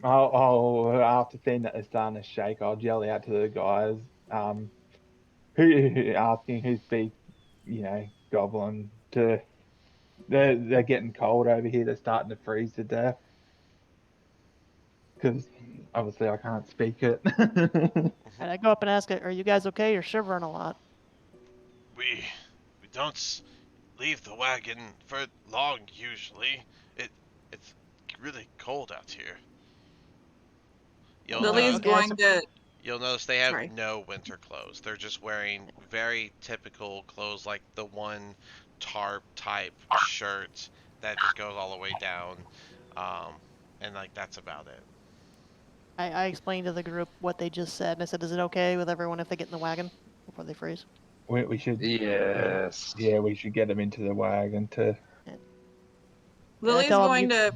After seeing that it's starting to shake, I'll yell out to the guys, who asking who speaks, goblin. They're getting cold over here. They're starting to freeze to death because obviously I can't speak it. And I go up and ask it, "Are you guys okay? You're shivering a lot." We we don't leave the wagon for long usually. It it's really cold out here. You'll Lily's note Okay, I going to, you'll notice they have sorry. no winter clothes. They're just wearing very typical clothes like the one tarp type shirt that just goes all the way down. Um, and like that's about it. I explained to the group what they just said, and I said, "Is it okay with everyone if they get in the wagon before they freeze?" we should, Yes. yeah, we should get them into the wagon to. And I Lily's tell them, going "You to,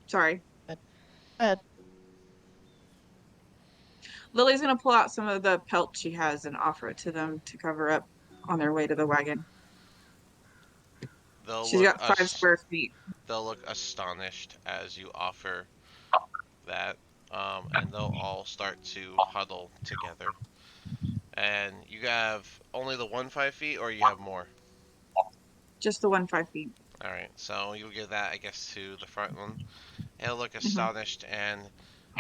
sorry. go ahead." Lily's going to pull out some of the pelt she has and offer it to them to cover up on their way to the wagon. They'll She's look got 5 square feet. they'll look astonished as you offer that, and they'll all start to huddle together. And you have only the 1 5 feet, or you have more. Just the 1 5 feet. All right, so you'll give that, I guess, to the front one. He'll look Hmm. astonished and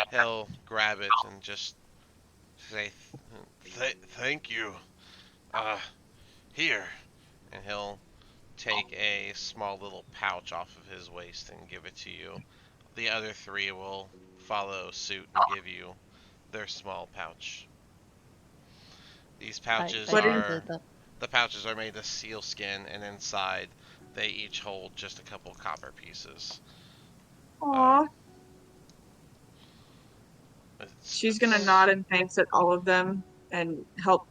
he'll grab it and just say, "Thank you. Uh, here." And he'll take a small little pouch off of his waist and give it to you. The other three will follow suit and give you their small pouch. These pouches I What are you, are did that. the pouches are made of sealskin, and inside they each hold just a couple copper pieces. Um, aw. it's She's going to it's nod and thanks at all of them and help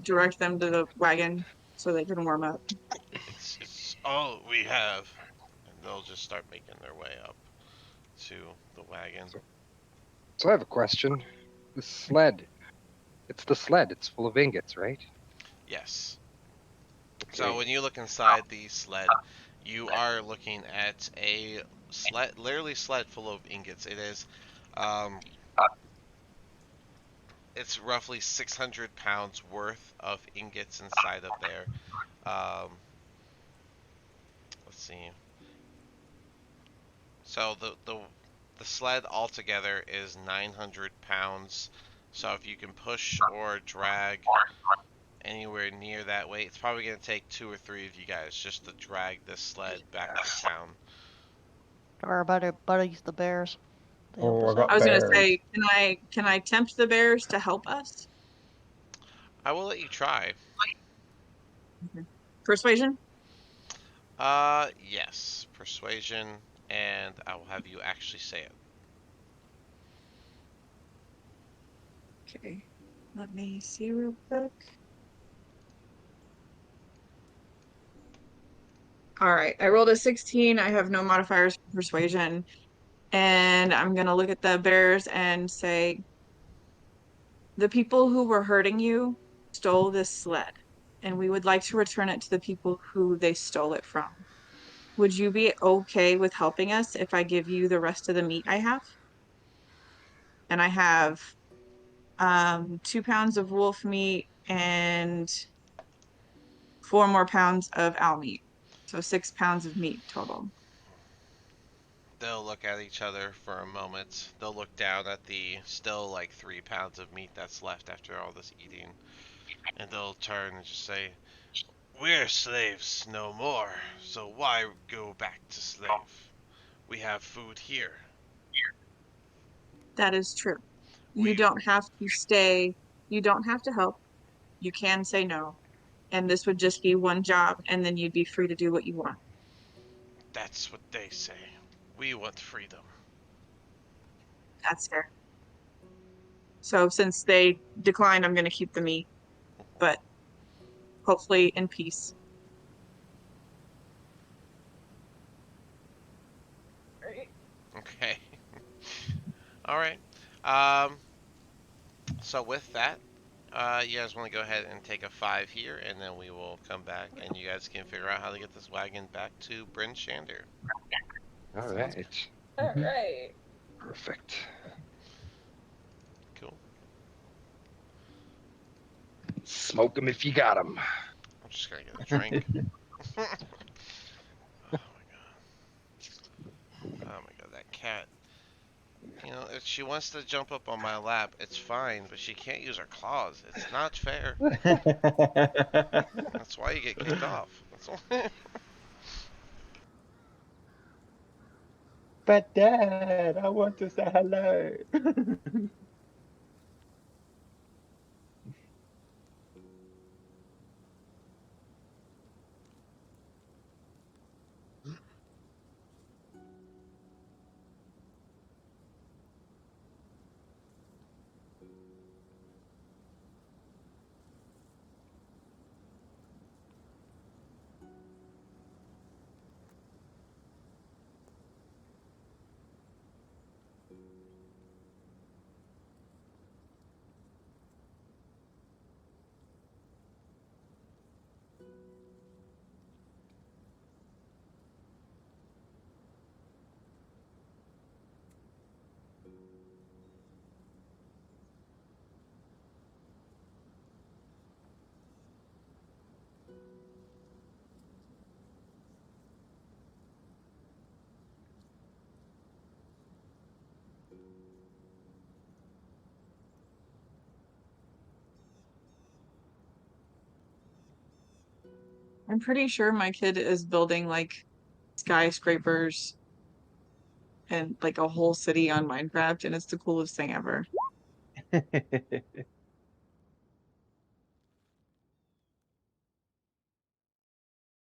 direct them to the wagon so they can warm up. it's all we have, and they'll just start making their way up to the wagon. So I have a question. The sled. It's the sled. It's full of ingots, right? Yes. So Okay. when you look inside the sled, you are looking at a sled, literally sled full of ingots. Um, it's roughly 600 pounds worth of ingots inside of there. Um, let's see. So the sled altogether is 900 pounds. So if you can push or drag anywhere near that weight, it's probably going to take 2 or 3 of you guys just to drag this sled back to town. Or about our buddies, the bears. They help Oh, I us out. I got was going to bears. say, can I tempt the bears to help us? I will let you try. Okay. Persuasion? Yes, persuasion, and I will have you actually say it. Okay. Let me see real quick. All right. I rolled a 16. I have no modifiers for persuasion. And I'm going to look at the bears and say, the people who were hurting you stole this sled, and we would like to return it to the people who they stole it from. Would you be okay with helping us if I give you the rest of the meat I have? And I have 2 pounds of wolf meat and 4 more pounds of owl meat. So 6 pounds of meat total. They'll look at each other for a moment. They'll look down at the still like 3 pounds of meat that's left after all this eating, and they'll turn and just say, We're slaves no more, so why go back to slave? We have food here. That is true. You We don't have to stay. You don't have to help. You can say no. And this would just be one job, and then you'd be free to do what you want. That's what they say. We want freedom. That's fair. So since they declined, I'm going to keep the meat, but hopefully in peace. Right? Okay. All right. Um. So with that, you guys want to go ahead and take a 5 here, and then we will come back, and you guys can figure out how to get this wagon back to Bryn Shander. All Sounds good. right. All right. Perfect. Cool. Smoke 'em if you got 'em. I'm just gonna get a drink. Oh my god. Oh my god, that cat. You know, if she wants to jump up on my lap, it's fine, but she can't use her claws. It's not fair. That's why you get kicked off. That's why. But Dad, I want to say hello. I'm pretty sure my kid is building like skyscrapers and like a whole city on Minecraft, and it's the coolest thing ever.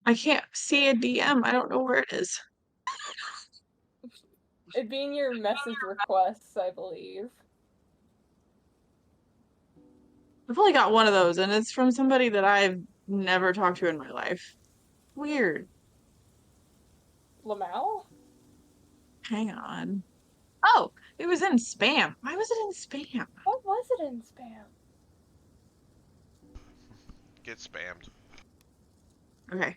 I can't see a DM. I don't know where it is. It'd be in your message requests, I believe. I've only got one of those, and it's from somebody that I've never talked to in my life. Weird. Lamal? Hang on. Oh, it was in spam. Why was it in spam? What was it in spam? Get spammed. Okay.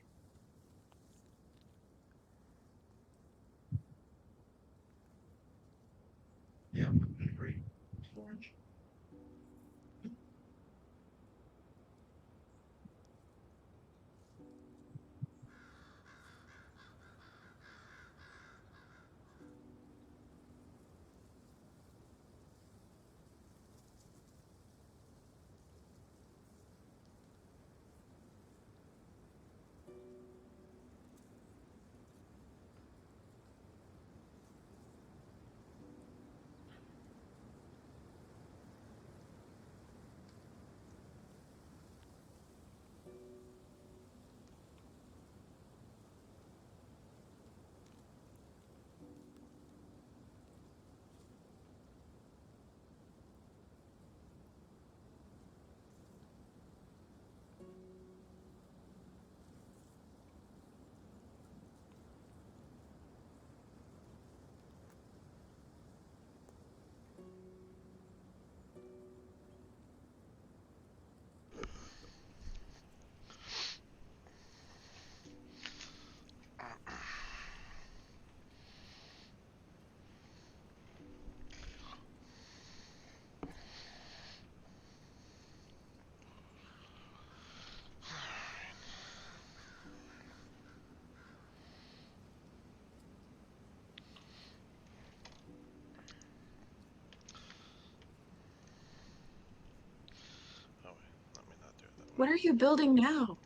Oh wait, let me not do it that way. What are you building now?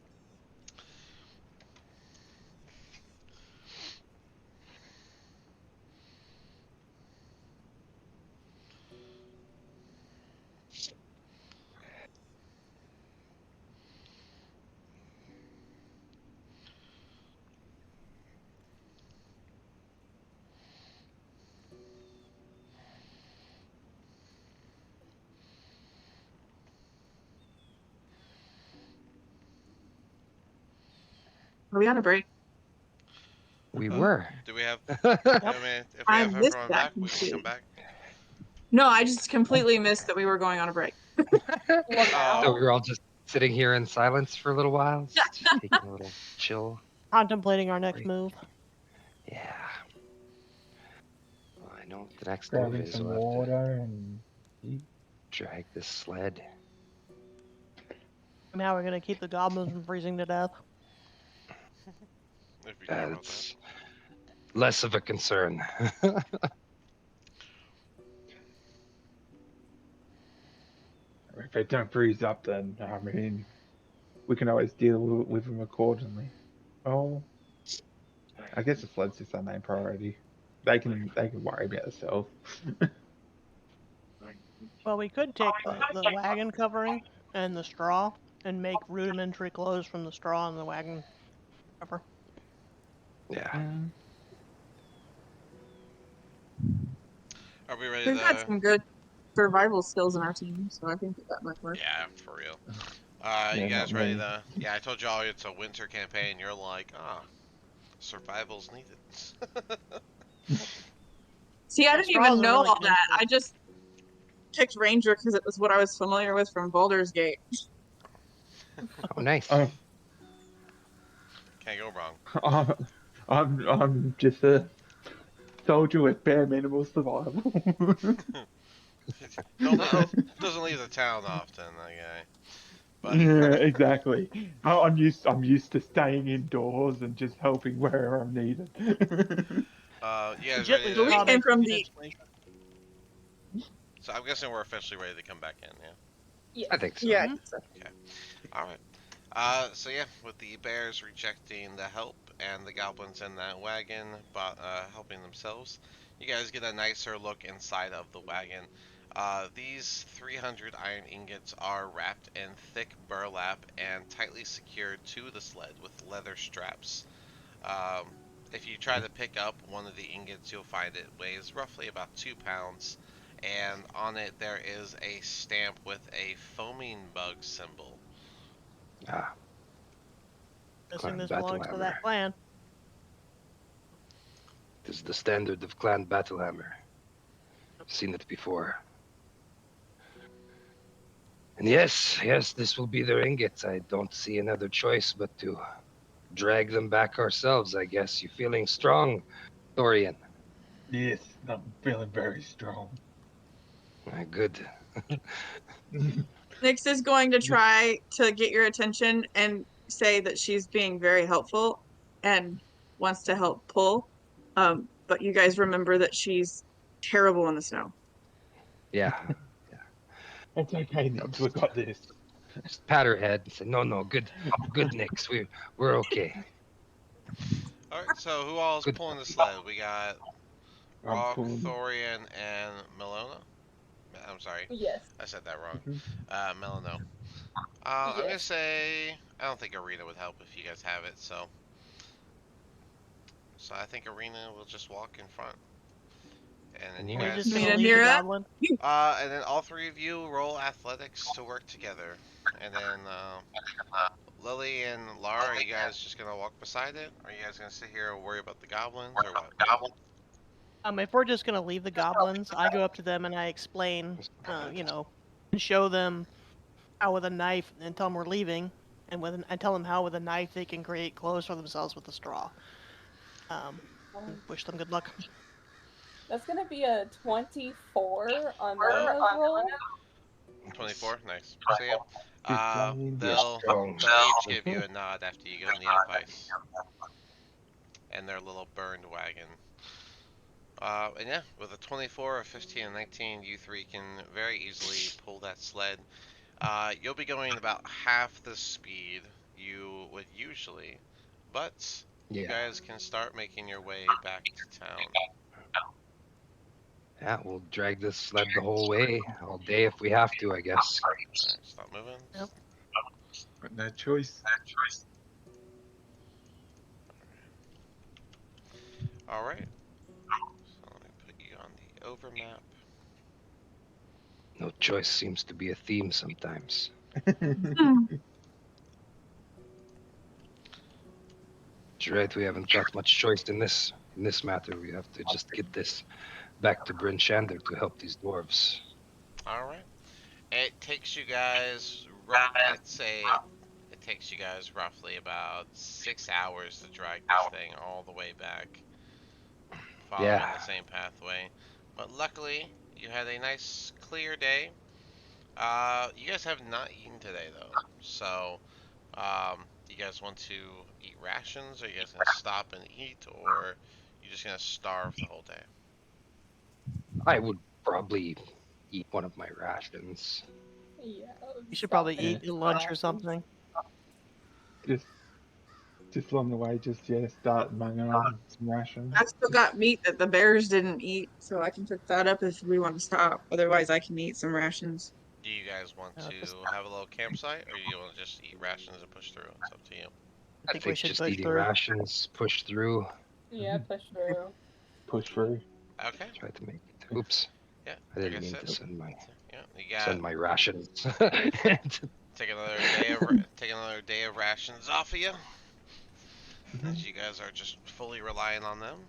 Are we on a break? We were. Do we have? Yep. I mean, if we I have missed everyone that back, we can come completely. back. No, I just completely missed that we were going on a break. Well, So now. we were all just sitting here in silence for a little while, just taking a little chill. Contemplating our next Great. move. Yeah. Well, I know what the next move Grabbing is. some We'll have to water and drag this sled. And how we're gonna keep the goblins from freezing to death. If you care about that. It's less of a concern. if they don't freeze up, then I mean, we can always deal with them accordingly. Oh, I guess the sled's just our main priority. They can worry about themselves. Well, we could take the wagon covering and the straw and make rudimentary clothes from the straw and the wagon cover. Yeah. Are we ready We've got to? some good survival skills in our team, so I think that might work. Yeah, for real. Yeah, You not guys ready me. to? Yeah, I told y'all it's a winter campaign. You're like, survival's needed. See, I Yeah, didn't straw even is a know really all good that. insult. I just picked Ranger because it was what I was familiar with from Baldur's Gate. Oh, nice. Oh, Can't go wrong. I'm just a soldier with bare minimal survival. Doesn't leave the town often, that guy. But Yeah, exactly. I'm used to staying indoors and just helping where I'm needed. you guys ready Gently So we to? straw came makes for from good the insulation. So I'm guessing we're officially ready to come back in. Yeah. Yes. I think so. yeah. Mhm. So. All right. So yeah, with the bears rejecting the help and the goblins in that wagon, but helping themselves, you guys get a nicer look inside of the wagon. These 300 iron ingots are wrapped in thick burlap and tightly secured to the sled with leather straps. Um, if you try to pick up one of the ingots, you'll find it weighs roughly about 2 pounds, and on it there is a stamp with a foaming bug symbol. Ah, Guessing Clan this belongs to Battlehammer. that clan. This is the standard of Clan Battlehammer. Seen it before. And yes, this will be their ingots. I don't see another choice but to drag them back ourselves, I guess. You feeling strong, Thorian? Yes, I'm feeling very strong. Good. Nyx is going to try to get your attention and say that she's being very helpful and wants to help pull. But you guys remember that she's terrible in the snow. Yeah. It's okay, Nibs. We got this. Just pat her head and say, no, good, Nix. We're okay. All right, so who all is Good. pulling the sled? We got I'm Rock, pulling. Thorian, and Melona. I'm sorry, Yes. I said that wrong. Mhm. Melano. I'm gonna Yes. say I don't think Arena would help if you guys have it, so I think Arena will just walk in front, and then you We're guys just Me gonna and leave the Nira. goblin. and then all three of you roll athletics to work together, and then Lily and Lara, are you guys just gonna walk beside it? Are you guys gonna sit here and worry about the goblins or what? If we're just gonna leave the goblins, I go up to them and I explain, and show them how with a knife, and tell them we're leaving, and I tell them how with a knife they can create clothes for themselves with the straw. And wish them good luck. That's gonna be a 24 on Melena's roll. 24, nice. So yeah, She's flying. they'll Strong. each give you a nod after you give them the advice and their little burned wagon. And yeah, with a 24, a 15, and 19, you three can very easily pull that sled. You'll be going about half the speed you would usually, but you Yeah. guys can start making your way back to town. Yeah, we'll drag this sled the whole way, all day if we have to, I guess. Alright, stop moving. Yep. Got no choice. Alright, so let me put you on the overmap. No choice seems to be a theme sometimes. That's right. We haven't got much choice in this matter. We have to just get this back to Bryn Shander to help these dwarves. All right. It takes you guys, I'd say, it takes you guys roughly about 6 hours to drag this thing all the way back, following Yeah. the same pathway. But luckily, you had a nice clear day. You guys have not eaten today though, so do you guys want to eat rations? Are you guys gonna stop and eat, or you just gonna starve the whole day? I would probably eat one of my rations. Yeah. You should stop probably and eat eat lunch or rations. something. Just along the way, just start munging on some rations. I still got meat that the bears didn't eat, so I can cook that up if we want to stop. Otherwise, I can eat some rations. Do you guys want Just, to have a little campsite, or you want to just eat rations and push through? It's up to you. I I think we think should just push eating through. rations, push through, Yeah, push through. Push through. Okay. try to make it. Oops, Yeah. I Like I didn't mean said. to send my Yeah. You got rations. take another day of rations off of you, as you guys are just fully relying on them.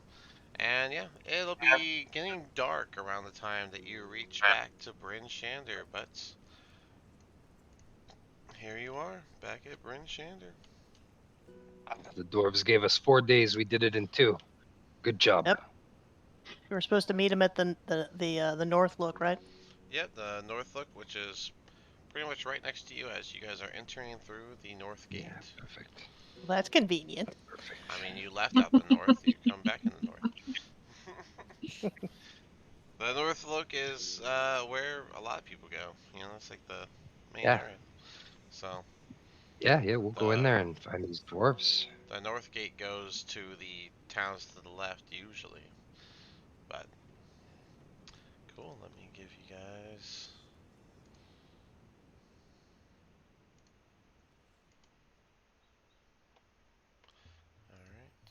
And yeah, it'll be getting dark around the time that you reach back to Bryn Shander, but here you are, back at Bryn Shander. The dwarves gave us 4 days. We did it in 2. Good job. Yep. We were supposed to meet him at the North Look, right? Yep, the North Look, which is pretty much right next to you as you guys are entering through the North Gate. Yeah, perfect. Well, that's convenient. Perfect. I mean, you left out the North, you come back in the North. The North Look is where a lot of people go. You know, it's like the main Yeah. area. So Yeah, we'll go in the there and find these dwarves. the North Gate goes to the towns to the left usually. But cool, let me give you guys alright.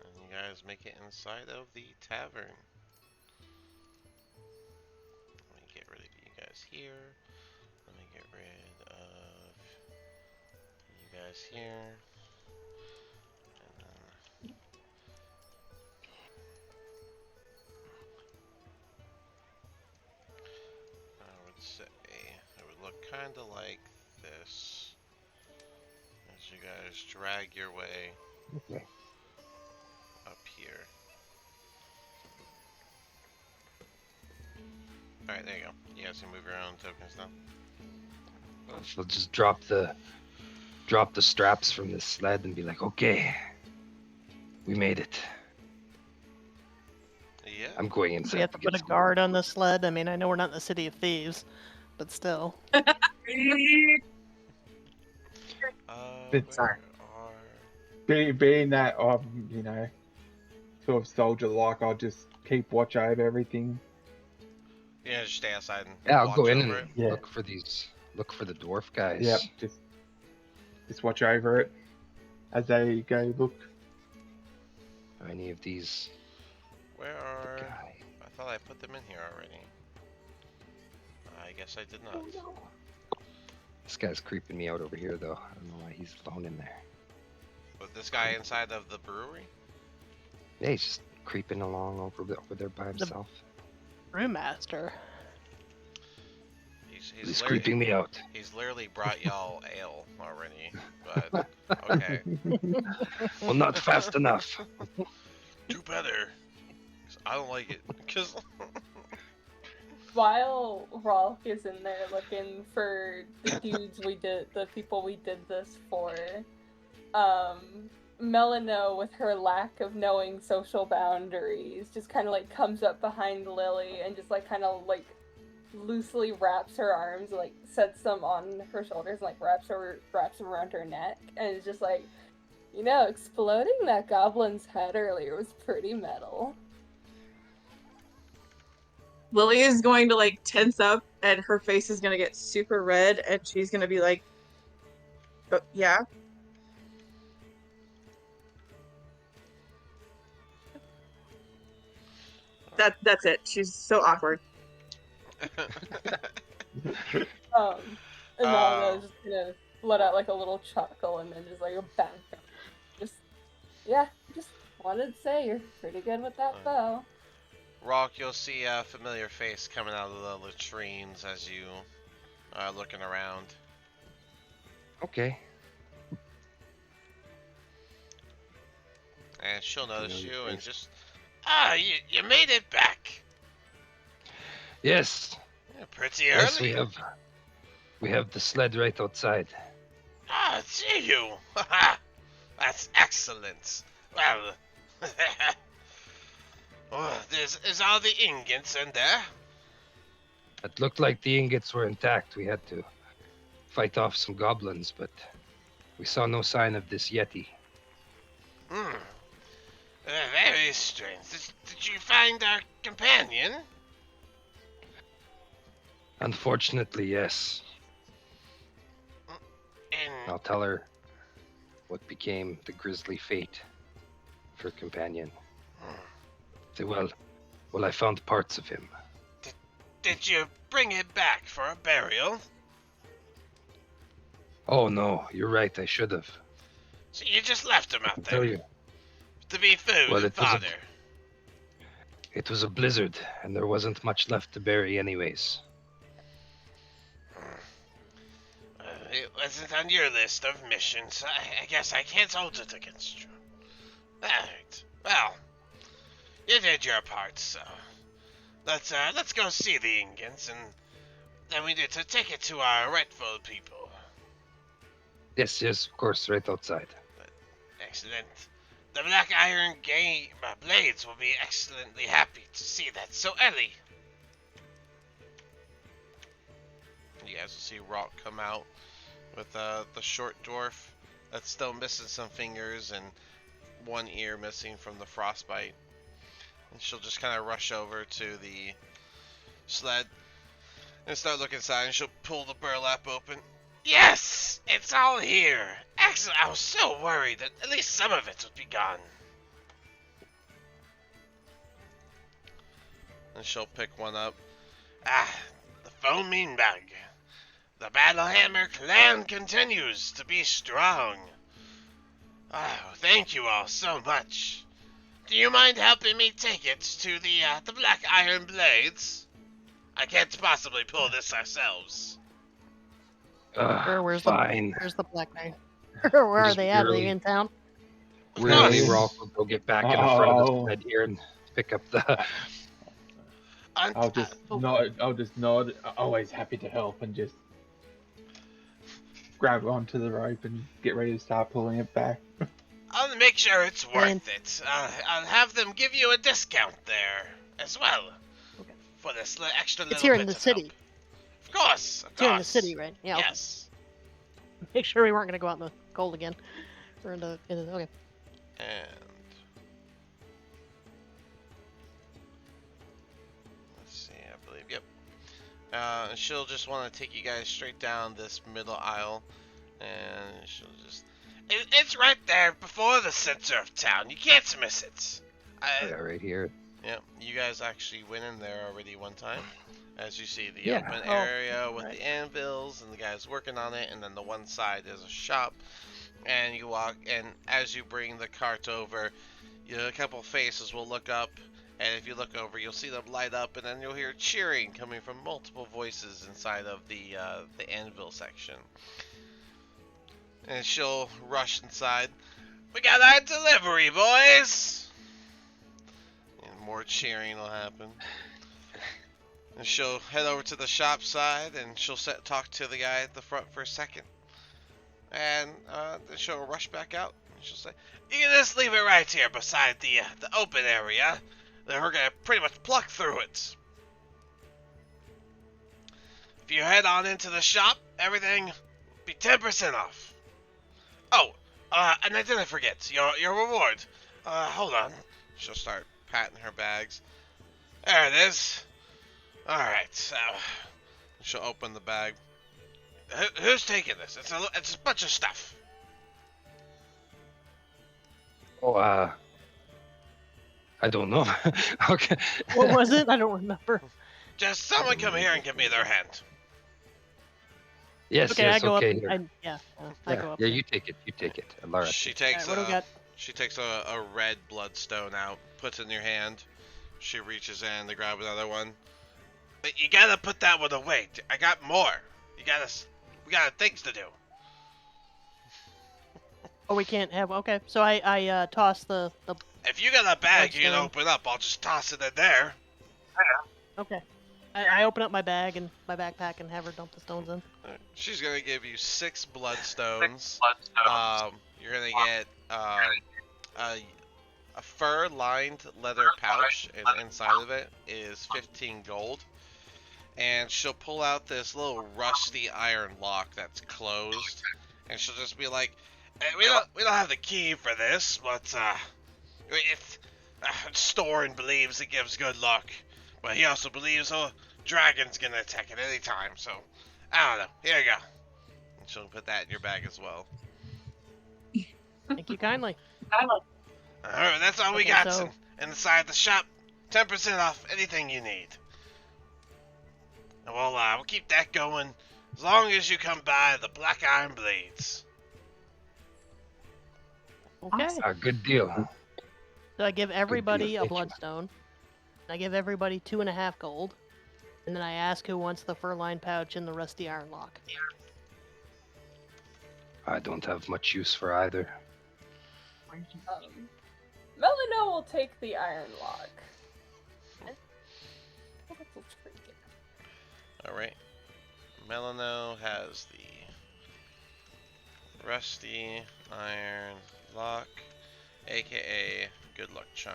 And you guys make it inside of the tavern. Let me get rid of you guys here. Let me get rid of you guys here. And then I would say it would look kind of like this as you guys drag your way Okay. up here. Alright, there you go. You guys can move your own tokens now. We'll just drop the straps from the sled and be like, okay, we made it. Yeah. I'm going inside. We have to put a guard on the sled. I mean, I know we're not in the City of Thieves, but still. It's Where are... being that I'm, sort of soldier like, I'll just keep watch over everything. Yeah, just stay outside and Yeah, I'll watch go in over and it. Yeah. look for the dwarf guys. Yep, just watch over it as they go look. Are any of these Where the are... guy? I thought I put them in here already. I guess I did not. This guy's creeping me out over here, though. I don't know why he's alone in there. Was this guy inside of the brewery? Yeah, he's just creeping along over there by himself. Brewmaster. He's creeping me out. He's literally brought y'all ale already, but okay. Well, not fast enough. Do better. 'Cause I don't like it. Cause While Rolf is in there looking for the people we did this for, Melano, with her lack of knowing social boundaries, just kind of like comes up behind Lily and just like kind of like loosely wraps her arms, like sets them on her shoulders, and like wraps them around her neck, and is just like, exploding that goblin's head earlier was pretty metal. Lily is going to like tense up and her face is going to get super red and she's going to be like, oh, yeah. That's it. She's so awkward. And Melano's just gonna let out like a little chuckle and then just like back down Yeah, just wanted to say you're pretty good with that bow. Rock, you'll see a familiar face coming out of the latrines as you are looking around. Okay. And she'll notice Familiar you and face. just, you made it back. Yes. Yeah, pretty Yes, early. we have the sled right outside. See you. That's excellent. Well, oh, is all the ingots in there? It looked like the ingots were intact. We had to fight off some goblins, but we saw no sign of this yeti. Hmm. Very strange. Did you find our companion? Unfortunately, yes. And I'll tell her what became the grisly fate of her companion. Say, well, I found parts of him. did you bring it back for a burial? Oh no, you're right. I should have. So you just left him I out tell there you, to be food well, and fodder. it was a blizzard, and there wasn't much left to bury, anyways. It wasn't on your list of missions. I guess I can't hold it against you. Alright. Well, you did your part, so let's go see the ingots, and then we need to take it to our rightful people. Yes, of course, right outside. Excellent. The Black Iron Blades will be excellently happy to see that so early. You guys will see Rock come out with the short dwarf that's still missing some fingers and one ear missing from the frostbite. And she'll just kind of rush over to the sled and start looking inside, and she'll pull the burlap open. Yes! It's all here! Excellent! I was so worried that at least some of it would be gone. And she'll pick one up. The foaming bag. The Battlehammer clan continues to be strong. Thank you all so much. Do you mind helping me take it to the Black Iron Blades? I can't possibly pull this ourselves. Where's Fine. Where's the black guy? Where are Just they at? Are they really- in town? Really, Nice. Rock will go get back in the front of the Oh. sled here and pick up the. I'll just nod. Always happy to help, and just grab onto the rope and get ready to start pulling it back. I'll make sure it's And- worth it. I'll have them give you a discount there as well. Okay. For this extra little It's here bit in the of city. help. Of course. It's here in the city, right? Yeah. okay. Yes. Make sure we weren't gonna go out in the cold again. Or in the okay. And let's see, I believe, yep. She'll just want to take you guys straight down this middle aisle, and she'll just. It's right there before the center of town. You can't miss it. Yeah, right here. Yep, you guys actually went in there already one time. As you see the Yeah. open Oh, area with right. the anvils and the guys working on it, and then the one side is a shop. And you walk, and as you bring the cart over, a couple faces will look up, and if you look over, you'll see them light up, and then you'll hear cheering coming from multiple voices inside of the anvil section. And she'll rush inside. We got our delivery, boys! And more cheering will happen. And she'll head over to the shop side, and she'll talk to the guy at the front for a second. And then she'll rush back out. And she'll say, "You can just leave it right here beside the open area. Then we're gonna pretty much pluck through it. If you head on into the shop, everything will be 10% off. Oh, and I didn't forget your reward. Hold on." She'll start patting her bags. There it is. Alright, so she'll open the bag. Who's taking this? It's a bunch of stuff. Oh, I don't know. Okay. What was it? I don't remember. Just someone come here and give me their hand. Yes, Okay, yes, I go okay. up. Here. I go up. Yeah, you take it. You take it, Laura. She Alright, takes what do we got? She takes a red bloodstone out, puts it in your hand. She reaches in to grab another one. But you gotta put that one away. I got more. We got things to do. Oh, we can't have. Okay, so I toss the If you got a bag you can bloodstone. open up, I'll just toss it in there. Okay. I open up my bag and my backpack and have her dump the stones in. She's gonna give you 6 bloodstones. You're gonna get a a fur-lined leather pouch, and inside of it is 15 gold. And she'll pull out this little rusty iron lock that's closed, and she'll just be like, we don't have the key for this, but it's Storin believes it gives good luck, but he also believes a dragon's gonna attack at any time. So I don't know. Here you go. And she'll put that in your bag as well. Thank you kindly. Alright, that's all we Okay, got. so- Inside the shop, 10% off anything you need. And we'll keep that going as long as you come by the Black Iron Blades. Okay. Awesome. A good deal. So I give everybody a thank you. bloodstone. I give everybody 2.5 gold. And then I ask who wants the fur-lined pouch and the rusty iron lock. I don't have much use for either. Melino will take the iron lock. Alright. Melano has the rusty iron lock, aka good luck charm.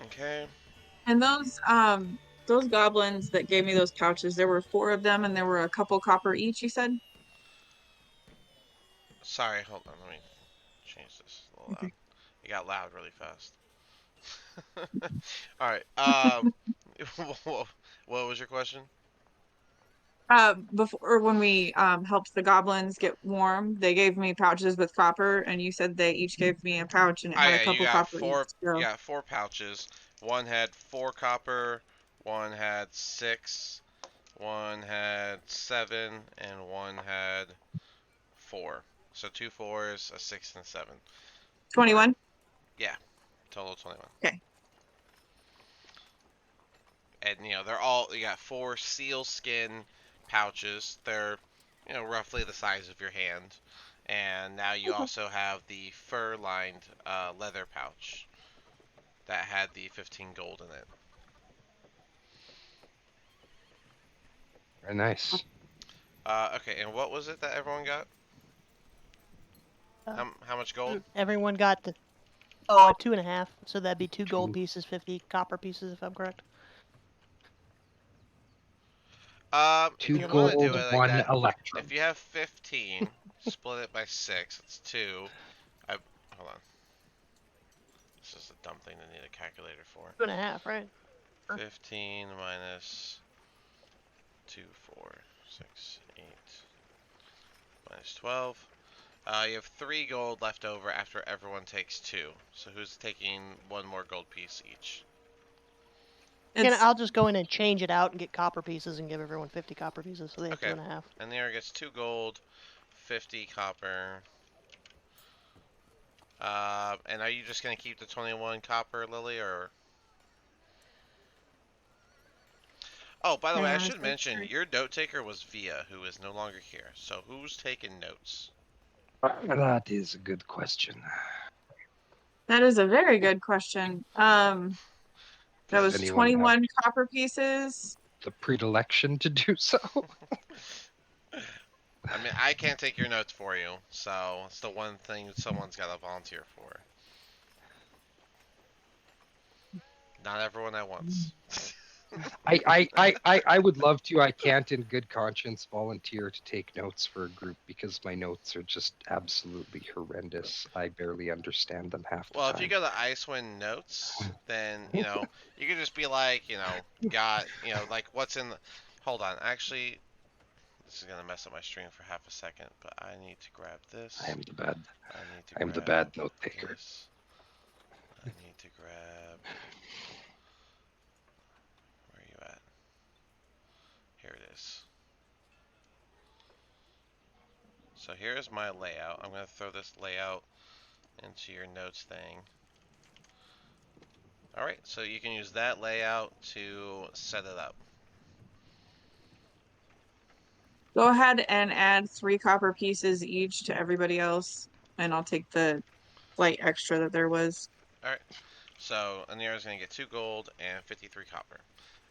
Okay. And those goblins that gave me those pouches, there were 4 of them and there were a couple copper each, you said? Sorry, hold on, let me change this a little Okay. loud. It got loud really fast. Alright, what was your question? Before when we helped the goblins get warm, they gave me pouches with copper, and you said they each gave me a pouch and it Oh had a yeah, couple copper each. you So got 4 pouches. One had 4 copper, one had 6, one had 7, and one had 4. So 2 4s, a 6, and a 7. 21. Yeah, total 21. Okay. And you got 4 seal skin pouches. They're roughly the size of your hand. And now you also have the fur lined leather pouch that had the 15 gold in it. Very nice. Okay, and what was it that everyone got? How much gold? Everyone got the 2.5, so that'd be 2 gold pieces, 50 copper pieces, if I'm correct. 2 If you want to do gold, it like 1 that, electrum. if you have 15, split it by 6, it's 2. Hold on. This is a dumb thing to need a calculator for. 2.5, right? 15 minus 2, 4, 6, 8, minus 12. You have 3 gold left over after everyone takes 2. So who's taking 1 more gold piece each? I'll just go in and change it out and get copper pieces and give everyone 50 copper pieces, so they have Okay. 2.5. And Nero gets 2 gold, 50 copper. And are you just gonna keep the 21 copper, Lily, or? Oh, by the way, I should mention your note taker was Via, who is no longer here. So who's taking notes? That is a good question. That is a very good question. That Does was anyone have 21 copper pieces. the predilection to do so? I mean, I can't take your notes for you, so it's the one thing someone's got to volunteer for. Not everyone at once. I would love to. I can't in good conscience volunteer to take notes for a group because my notes are just absolutely horrendous. I barely understand them half the Well, time. if you go to Icewind Notes, then, you could just be like, like what's in the... Hold on, actually, this is going to mess up my stream for half a second, but I need to grab this. I am the bad. I need to I am the grab bad note taker. this. I need to grab... Where are you at? Here it is. So here's my layout. I'm going to throw this layout into your notes thing. Alright, so you can use that layout to set it up. Go ahead and add 3 copper pieces each to everybody else, and I'll take the slight extra that there was. Alright, so Anira's going to get 2 gold and 53 copper.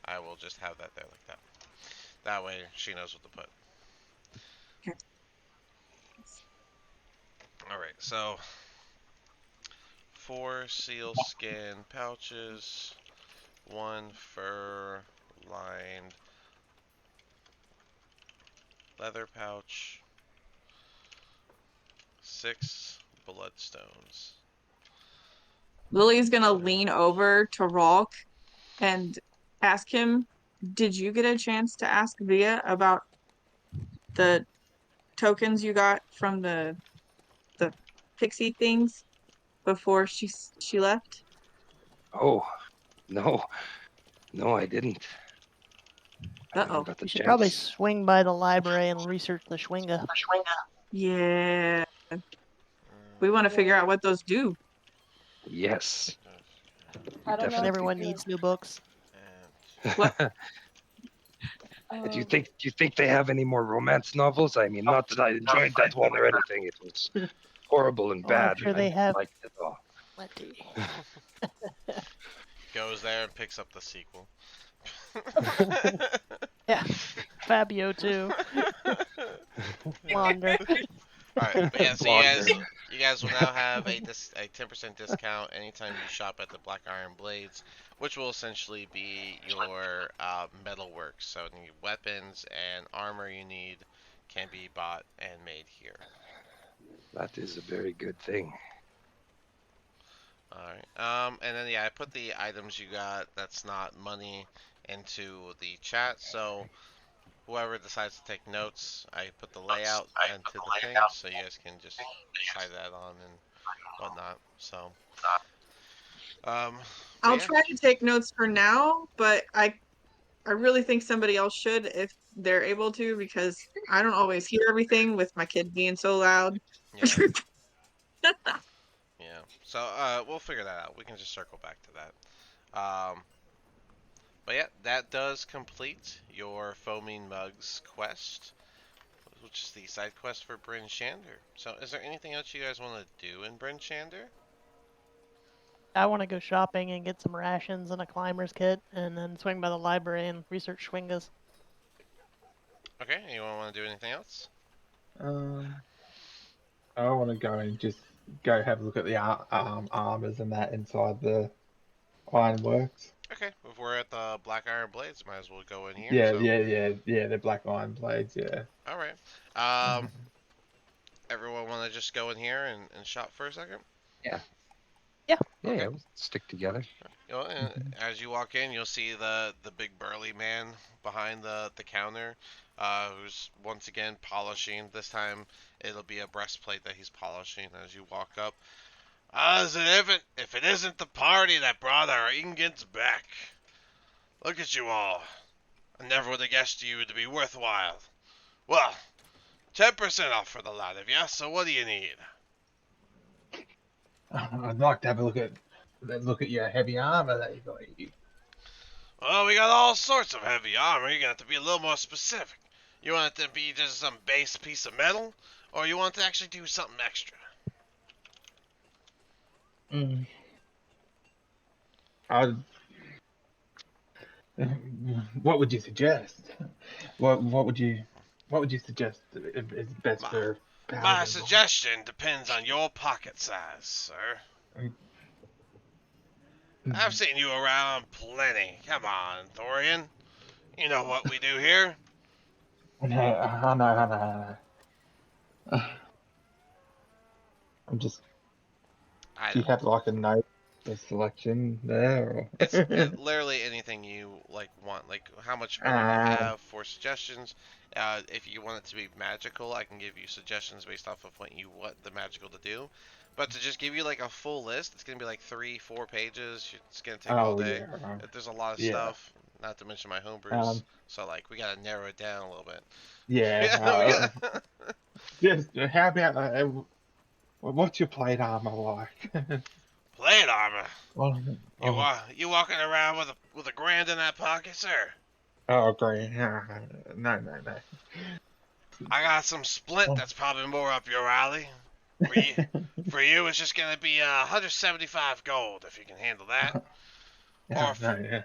I will just have that there like that. That way she knows what to put. Okay. Alright, so 4 seal skin pouches, 1 fur lined leather pouch, 6 bloodstones. Lily's gonna lean over to Rolk and ask him, did you get a chance to ask Via about the tokens you got from the pixie things before she left? Oh, no. No, I didn't. I never Uh-oh. got the You should probably chance. swing by the library and research the Schwinga. Yeah. We want to figure out what those do. Yes, we I don't know Because if definitely everyone you needs new books. What? do. um, Do you think they have any more romance novels? I mean, not that I enjoyed that one or anything. It was horrible and Oh, I'm bad. sure I they have liked it all. plenty. Goes there and picks up the sequel. Yeah, Fabio too. Wander. Alright, but yeah, so Wander. you guys will now have a 10% discount anytime you shop at the Black Iron Blades, which will essentially be your metalwork. So any weapons and armor you need can be bought and made here. That is a very good thing. Alright, and then yeah, I put the items you got that's not money into the chat, so whoever decides to take notes, I put the layout into the thing, so you guys can just try that on and whatnot. So, um, but I'll yeah, try to take notes for now, but I really think somebody else should if they're able to, because I don't always hear everything with my kid being so loud. yeah, yeah. So, we'll figure that out. We can just circle back to that. But yeah, that does complete your Foaming Mugs quest, which is the side quest for Bryn Shander. So, is there anything else you guys want to do in Bryn Shander? I want to go shopping and get some rations and a climber's kit, and then swing by the library and research Schwingas. Okay, anyone want to do anything else? I want to go and just go have a look at the armors and that inside the ironworks. Okay, if we're at the Black Iron Blades, might as well go in here. Yeah, So, yeah, the black iron blades, yeah. all right. Mhm. Everyone want to just go in here and shop for a second? Yeah. Yeah. Yeah, Okay. yeah, we'll stick together. You know, Mhm. as you walk in, you'll see the big burly man behind the counter, who's once again polishing. This time, it'll be a breastplate that he's polishing as you walk up. As if it isn't the party that brought our ingots back. Look at you all. I never would have guessed you to be worthwhile. Well, 10% off for the lot of you. So what do you need? I'd like to have a look at your heavy armor that you got. Well, we got all sorts of heavy armor. You're gonna have to be a little more specific. You want it to be just some base piece of metal, or you want to actually do something extra? Mm. I'd, what would you suggest? What would you suggest is best My, for my paladins? suggestion depends on your pocket size, sir. I've seen you around plenty. Come on, Thorian. You know what we do here. I know. I'm just. I Do you know. have like a note of selection there? It's Or... literally anything you like want. Like how much money you um, have for suggestions. If you want it to be magical, I can give you suggestions based off of what you want the magical to do. But to just give you like a full list, it's gonna be like 3-4 pages. It's gonna take all oh day. yeah, There's a lot of yeah. stuff, not to mention my homebrews. Um, So like we gotta narrow it down a little bit. yeah. Yeah, we got. Just how about what's your plate armor like? Plate armor. Oh, You walking around with a grand in that pocket, sir? oh, great. No, no, no. I got some splint Oh. that's probably more up your alley. For you, it's just gonna be 175 gold if you can handle that. Or No, if, no, yeah.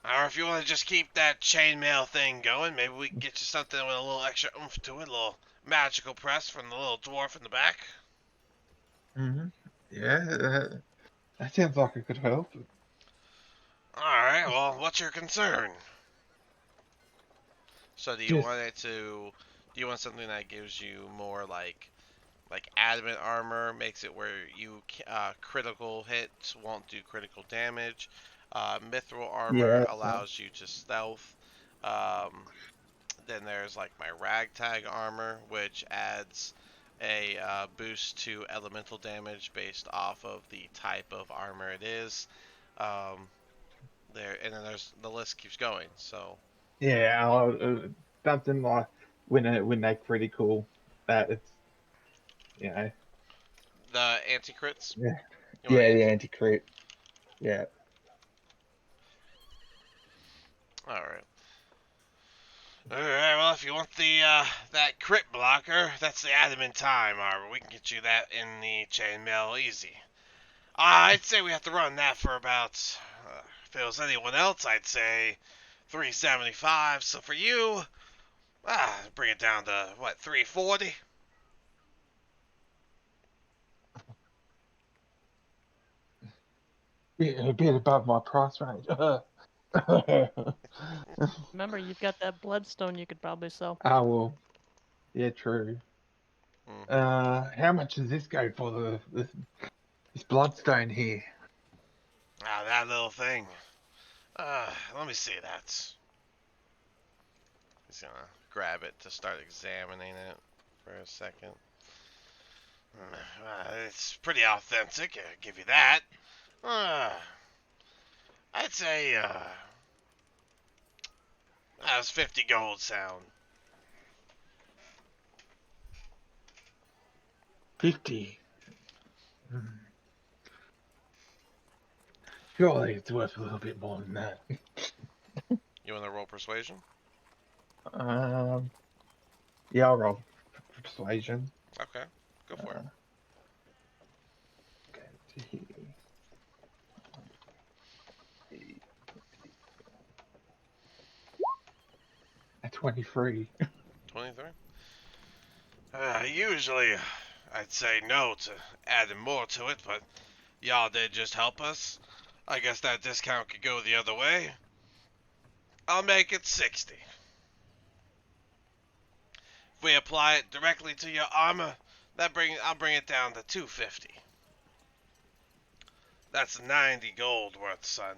or if you want to just keep that chainmail thing going, maybe we can get you something with a little extra oomph to it, a little magical press from the little dwarf in the back. Mm-hmm. Yeah, that sounds like it could help. Alright, well, what's your concern? So Just do you want something that gives you more like adamant armor, makes it where you critical hits won't do critical damage. Mithril armor yeah. allows you to stealth. Um, then there's like my ragtag armor, which adds a boost to elemental damage based off of the type of armor it is. Um, and then there's the list keeps going. So Yeah, something like when they critical, that it's you know the anti crits. yeah You want yeah the anti? anti crit yeah All right. Alright, well, if you want the that crit blocker, that's the adamant time armor. We can get you that in the chainmail easy. I'd say we have to run that for about, if it was anyone else, I'd say 375. So for you, bring it down to, what, 340? a bit above my price range. Remember, you've got that bloodstone you could probably sell. Ah well, yeah, true. Mm-hmm. How much does this go for this bloodstone here? That little thing. Let me see that. He's gonna grab it to start examining it for a second. It's pretty authentic, I'll give you that. Uh, I'd say, that was 50 gold sound. 50. Surely it's worth a little bit more than that. You want to roll persuasion? Um, yeah, I'll roll persuasion. Okay, go for it. Okay, at 23. 23? Usually, I'd say no to adding more to it, but y'all did just help us. I guess that discount could go the other way. I'll make it 60. If we apply it directly to your armor, I'll bring it down to 250. That's 90 gold worth, son.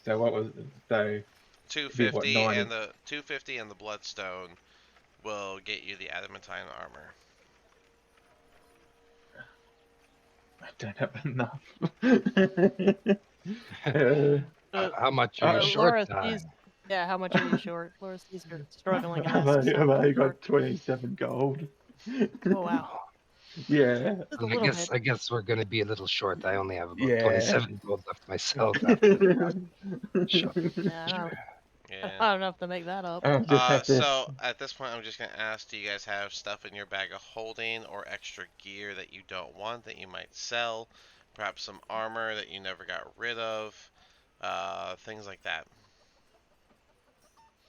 So what was so it'd be what 250 90? and the 250 and the bloodstone will get you the adamantine armor. I don't have enough. How much are you short, Laura Ty? sees. Yeah, how much are you short? Laura sees you're struggling and I've asks, only, "So I've how only short?" got 27 gold. Oh wow, Yeah, just a I little bit. guess we're gonna be a little short. I only have about yeah. 27 gold left myself after the last shot. Yeah, I Yeah. don't have enough to make that up. I'll just have to. So at this point, I'm just gonna ask: do you guys have stuff in your bag of holding or extra gear that you don't want that you might sell? Perhaps some armor that you never got rid of, things like that.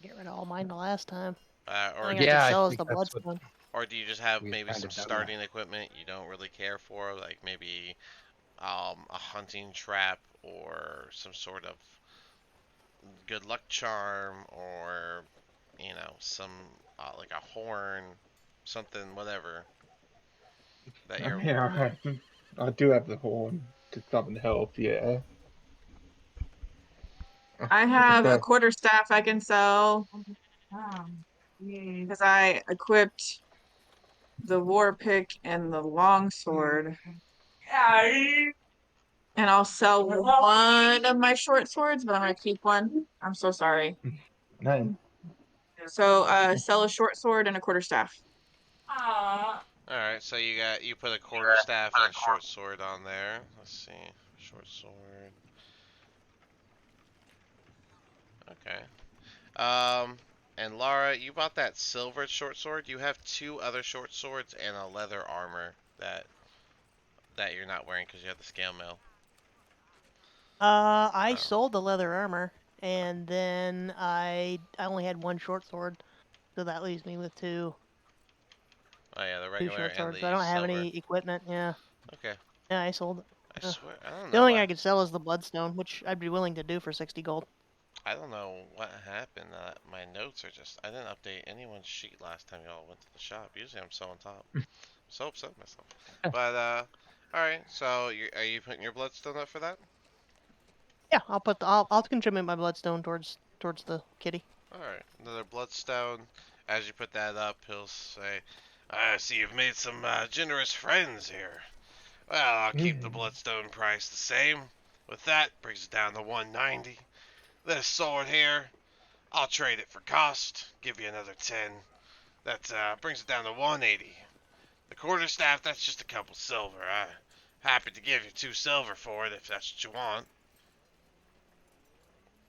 Get rid of all mine the last time. Uh, All or I do have you, to Yeah, I sell is think the that's what bloodstone. or do you just have we've maybe kind some of done. starting equipment you don't really care for, like maybe a hunting trap or some sort of good luck charm, or some like a horn, something, whatever that you're. Yeah, I do have the horn to something help. Yeah. I have a So, quarterstaff I can sell because I equipped the war pick and the longsword. And I'll sell one of my short swords, but I'm gonna keep one. I'm so sorry. No. So sell a short sword and a quarterstaff. Aww. Alright, so you put a quarterstaff and a short sword on there. Let's see. Short sword. Okay. And Laura, you bought that silver short sword. You have 2 other short swords and a leather armor that you're not wearing because you have the scale mail. I Oh. sold the leather armor, and then I only had one short sword, so that leaves me with two Oh yeah, the two regular short and swords. I the don't have silver. any equipment. Yeah, Okay. yeah, I sold it. I Yeah. swear, I don't The know only thing what I could sell is the bloodstone, which I'd be willing to do for 60 gold. I don't know what happened. My notes are just I didn't update anyone's sheet last time y'all went to the shop. Usually I'm so on top. So upset with myself. But all right. So are you putting your bloodstone up for that? Yeah, I'll contribute my bloodstone towards the kitty. All right. Another bloodstone. As you put that up, he'll say, "I see you've made some generous friends here. Well, I'll keep the bloodstone price the same. With that, brings it down to 190. This sword here, I'll trade it for cost. Give you another 10. That brings it down to 180. The quarterstaff, that's just a couple silver. I'm happy to give you 2 silver for it if that's what you want.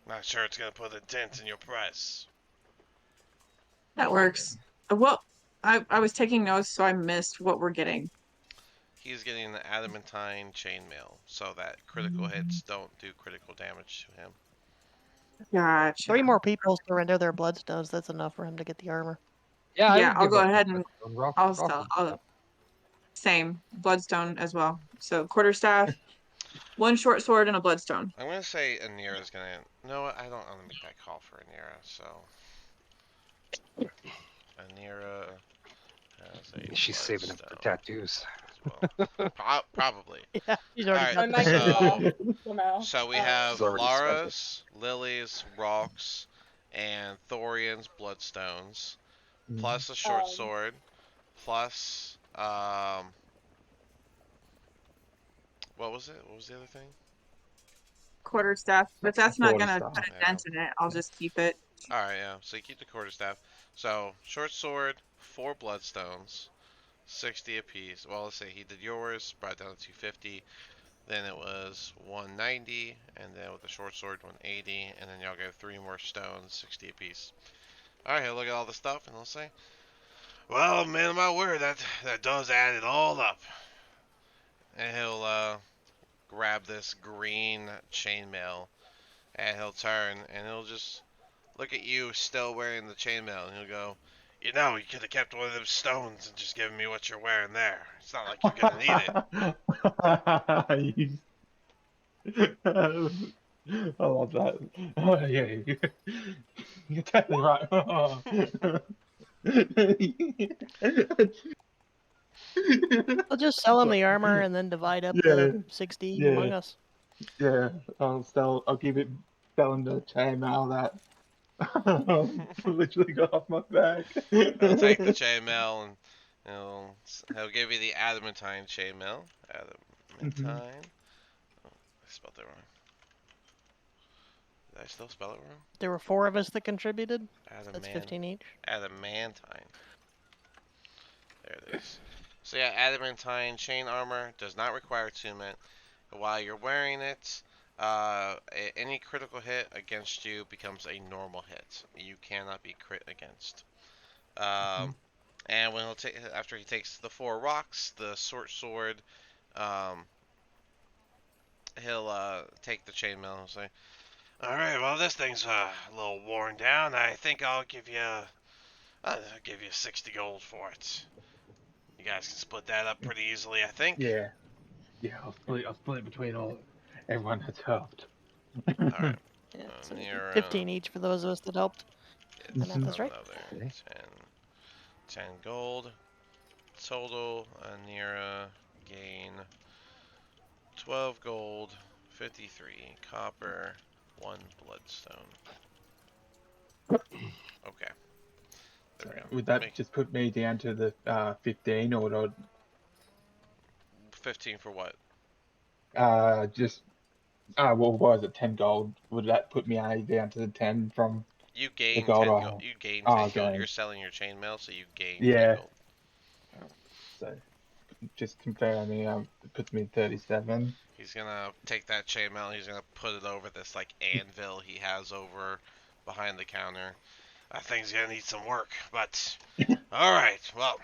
Not sure it's gonna put a dent in your price." That works. Well, I was taking notes, so I missed what we're getting. He's getting the adamantine chainmail, so that critical hits don't do critical damage to him. Gotcha. 3 more people surrender their bloodstones. That's enough for him to get the armor. Yeah, I Yeah, would I'll give go up my ahead and bloodstone. Rock, I'll rock sell. with I'll that. same bloodstone as well. So quarterstaff, one short sword, and a bloodstone. I'm gonna say Anira's gonna. No, I don't want to make that call for Anira. So Anira has a She's saving him for bloodstone tattoos. as well. Probably. Yeah, he's All already right. I got the might tattoo. do So that somehow. we have He's already spent it. Lara's, Lily's, Rock's, and Thorian's bloodstones, plus a short Um, sword, plus what was it? What was the other thing? Quarterstaff. If that's not gonna put Quarterstaff. a Yeah. dent in it, I'll just keep it. All right. Yeah. So you keep the quarterstaff. So short sword, 4 bloodstones, 60 apiece. Well, let's say he did yours, brought it down to 250. Then it was 190, and then with the short sword 180, and then y'all go 3 more stones, 60 apiece. All right, he'll look at all the stuff and he'll say, "Well, man of my word, that does add it all up." And he'll grab this green chainmail, and he'll turn and he'll just look at you still wearing the chainmail, and he'll go, "You know, you could have kept one of them stones and just given me what you're wearing there. It's not like you're gonna need it." I love that. Oh, yeah, you're totally right. I'll just sell him the armor and then divide up Yeah, the 60 yeah, among us. yeah. I'll give it, tell him the chainmail that literally got off my back. He'll take the chainmail and he'll give you the adamantine chainmail. Mhm. Adamantine. Oh, I spelled it wrong. Did I still spell it wrong? There were 4 of us that contributed. That's Adamant. 15 each. Adamantine. There it is. So yeah, adamantine chain armor does not require attunement. While you're wearing it, any critical hit against you becomes a normal hit. You cannot be crit against. And when he'll take after he takes the 4 rocks, the short sword, um, he'll take the chainmail and say, "All right, well this thing's a little worn down. I think I'll give you 60 gold for it. You guys can split that up pretty easily, I think." Yeah, yeah. I'll split it between everyone that's helped. All right, Yeah, so near 15 each for those of us that helped. it's My math is right. another Okay. 10 gold total. Anira gain 12 gold, 53 copper, 1 bloodstone. Okay, there we go. Would that just put me down to the 15, or would I? 15 for what? Just what was it? 10 gold. Would that put me down to the 10 from You the gain gold 10 I gold. have? You gain Oh, 10 gold. okay. You're selling your chainmail, so you gain 10 Yeah. gold. So just confirming, it puts me at 37. He's gonna take that chainmail and he's gonna put it over this like anvil he has over behind the counter. That thing's gonna need some work, but all right. Well,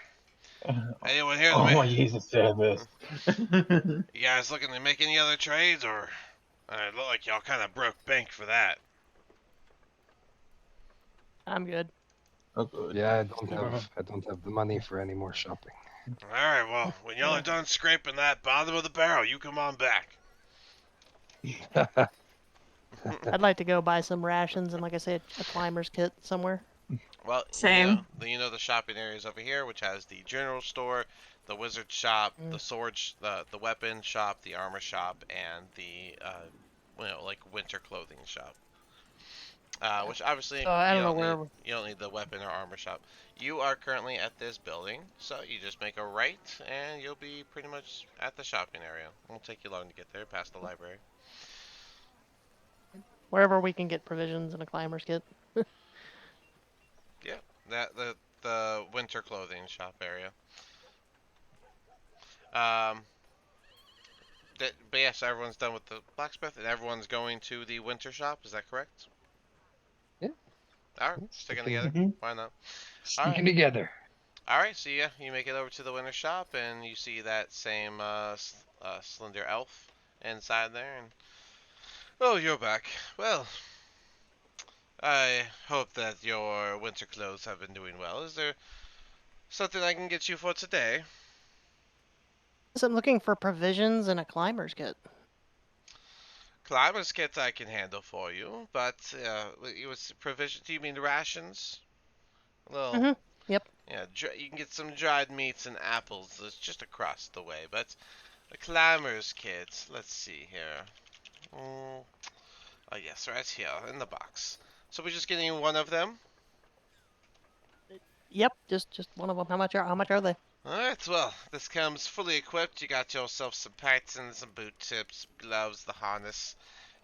anyone here? Oh, my years of service. You guys looking to make any other trades, or it look like y'all kind of broke bank for that? I'm good. Oh, good. Yeah, I don't have the money for any more shopping. All right. Well, when y'all are done scraping that bottom of the barrel, you come on back. I'd like to go buy some rations and, like I said, a climber's kit somewhere. Well, Same. the shopping areas over here, which has the general store, the wizard shop, the sword, the weapon shop, the armor shop, and the like winter clothing shop. Which obviously So I don't know where. you don't need the weapon or armor shop. You are currently at this building, so you just make a right, and you'll be pretty much at the shopping area. It won't take you long to get there, past the library. Wherever we can get provisions and a climber's kit. Yeah, the winter clothing shop area. Um, but yes, everyone's done with the blacksmith, and everyone's going to the winter shop. Is that correct? Yeah. All right, sticking together. Mhm. Why not? Sticking together. All right, so yeah, you make it over to the winter shop, and you see that same slender elf inside there. And oh, you're back. Well, I hope that your winter clothes have been doing well. Is there something I can get you for today? So I'm looking for provisions and a climber's kit. Climber's kit I can handle for you, but it was provision. Do you mean rations? Well, Yep. yeah, you can get some dried meats and apples. It's just across the way, but a climber's kit. Let's see here. Mm, oh yes, right here in the box. So we're just getting one of them. Yep. Just one of them. How much are they? Alright, well, this comes fully equipped. You got yourself some pythons, some boot tips, gloves, the harness.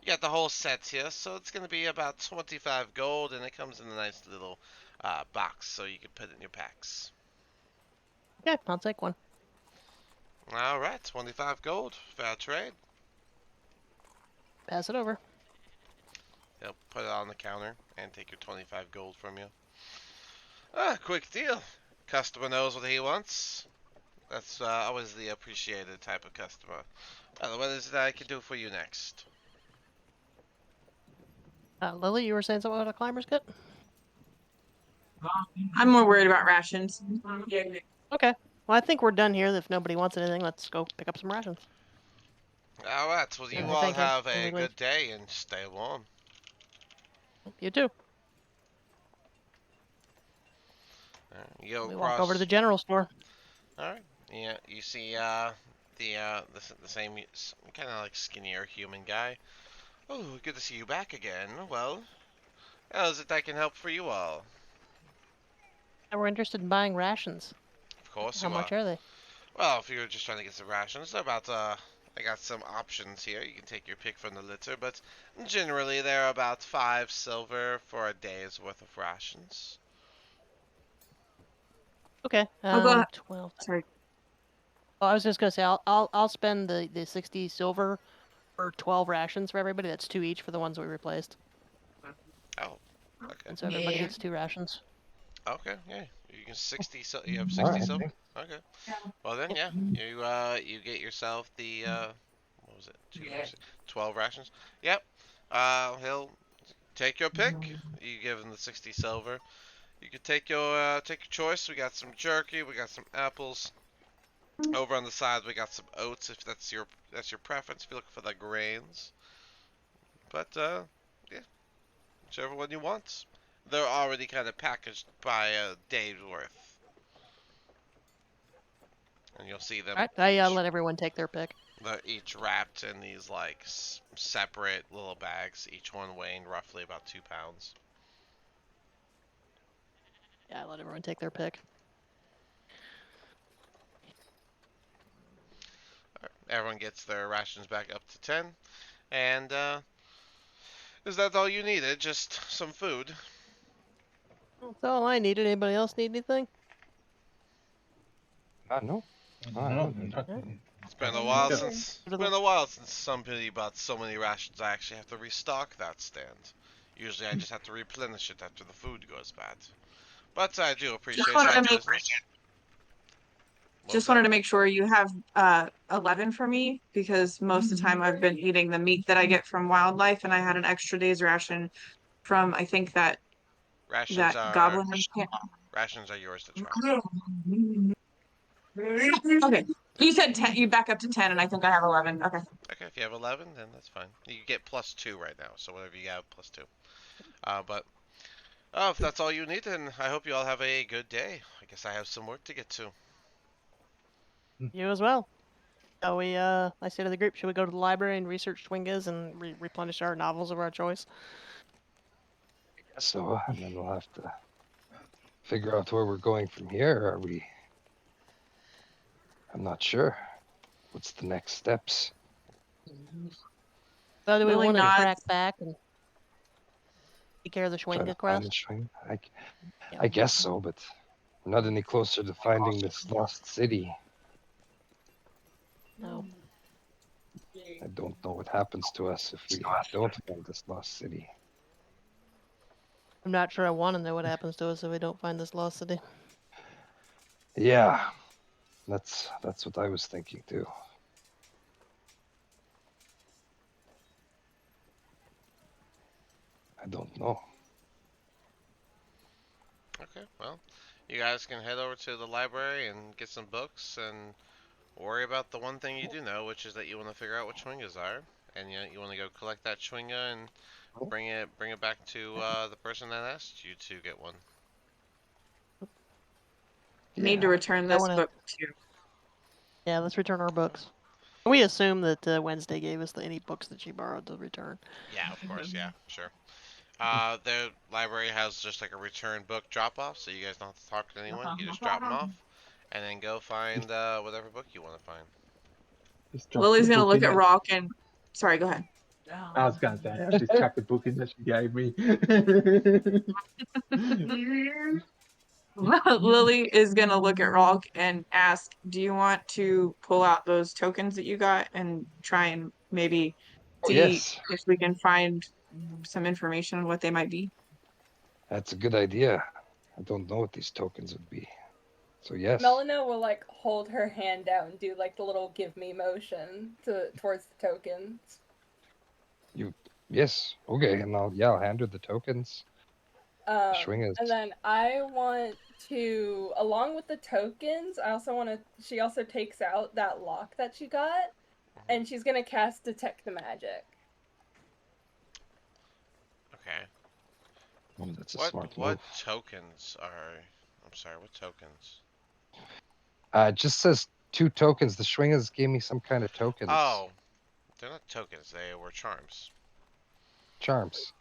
You got the whole set here, so it's going to be about 25 gold, and it comes in a nice little box, so you can put it in your packs. Yeah, I'll take one. Alright, 25 gold. Fair trade. Pass it over. He'll put it on the counter and take your 25 gold from you. Ah, quick deal. Customer knows what he wants. That's always the appreciated type of customer. Well, what is it I can do for you next? Lily, you were saying something about a climber's kit? I'm more worried about rations. Okay. Well, I think we're done here. If nobody wants anything, let's go pick up some rations. Alright, well, you I all thank him have when a we good leave. day and stay warm. You too. You go We across. walk over to the general store. Alright, yeah, you see the same kind of like skinnier human guy. Oh, good to see you back again. Well, how is it I can help for you all? And we're interested in buying rations. Of course How you are. much are they? Well, if you're just trying to get some rations, they're about I got some options here. You can take your pick from the litter, but generally they're about 5 silver for a day's worth of rations. Okay. I'll go. 12. Sorry. Oh, I was just gonna say I'll spend the 60 silver for 12 rations for everybody. That's 2 each for the ones we replaced. Oh, okay. And so everybody Yeah. gets 2 rations. Okay, yeah. You can 60 so you have All 60 right. silver? Okay. Well then, yeah. You get yourself the what was it? 12 rations. Yep. He'll take your pick. You give him the 60 silver. You can take your choice. We got some jerky, we got some apples. Over on the side we got some oats if that's your preference if you're looking for the grains. But yeah, whichever one you want. They're already kind of packaged by a day's worth. And you'll see them All right. I let everyone take their pick. they're each wrapped in these like separate little bags, each one weighing roughly about 2 pounds. Yeah, I let everyone take their pick. everyone gets their rations back up to 10. And is that all you needed? Just some food? That's all I needed. Anybody else need anything? No. I No, don't need it. nothing. It's been a Nothing while good. since somebody bought so many rations. I actually have to restock that stand. Usually, I just have to replenish it after the food goes bad. But I do Just appreciate wanted to y'all's make business. What was just that? wanted to make sure you have 11 for me because most of the time I've been eating the meat that I get from wildlife, and I had an extra day's ration from I think Rations that are goblin. rations are yours to try. Okay. You said 10, you back up to 10, and I think I have 11. Okay. Okay, if you have 11, then that's fine. You get +2 right now, so whatever you got, +2. But if that's all you need, then I hope you all have a good day. I guess I have some work to get to. You as well. So I say to the group, should we go to the library and research Schwingas and replenish our novels of our choice? So, and then we'll have to figure out where we're going from here. Are we? I'm not sure. What's the next steps? So do we Lily want to track nods. back and take care of the Try to Schwinga find the quest? swing? Yeah. I guess so, but we're not any closer to finding this lost city. No. I don't know what happens to us if we don't find this lost city. I'm not sure I want to know what happens to us if we don't find this lost city. Yeah, that's what I was thinking too. I don't know. Okay, well, you guys can head over to the library and get some books and worry about the one thing you do know, which is that you want to figure out what Schwingas are, and you want to go collect that Schwinga and bring it back to the person that asked you to get one. Need to Yeah, return I this want to. book too. Yeah, let's return our books. We assume that Wednesday gave us any books that she borrowed to return. Yeah, of course, yeah, sure. The library has just like a return book drop off, so you guys don't have to talk to anyone. You just drop them off, and then go find whatever book you want to find. Just drop the Lily's gonna book look in at it. Rock and sorry, go ahead. I was gonna say, I just chucked the book in that she gave me. Lily is gonna look at Rock and ask, "Do you want to pull out those tokens that you got and try and maybe Oh see yes, if we can find some information on what they might be?" that's a good idea. I don't know what these tokens would be. So yes, Melina will like hold her hand out and do like the little give me motion towards the tokens. yes, okay, and I'll hand her the tokens. The swing And then I want to, along with the tokens, I also want to. She also takes out that lock that she got, and she's gonna cast Detect the Magic. Okay. Oh, that's a What smart what move. tokens are? I'm sorry. What tokens? It just says 2 tokens. The Schwingers gave me some kind of tokens. Oh, they're not tokens. They were charms. Charms.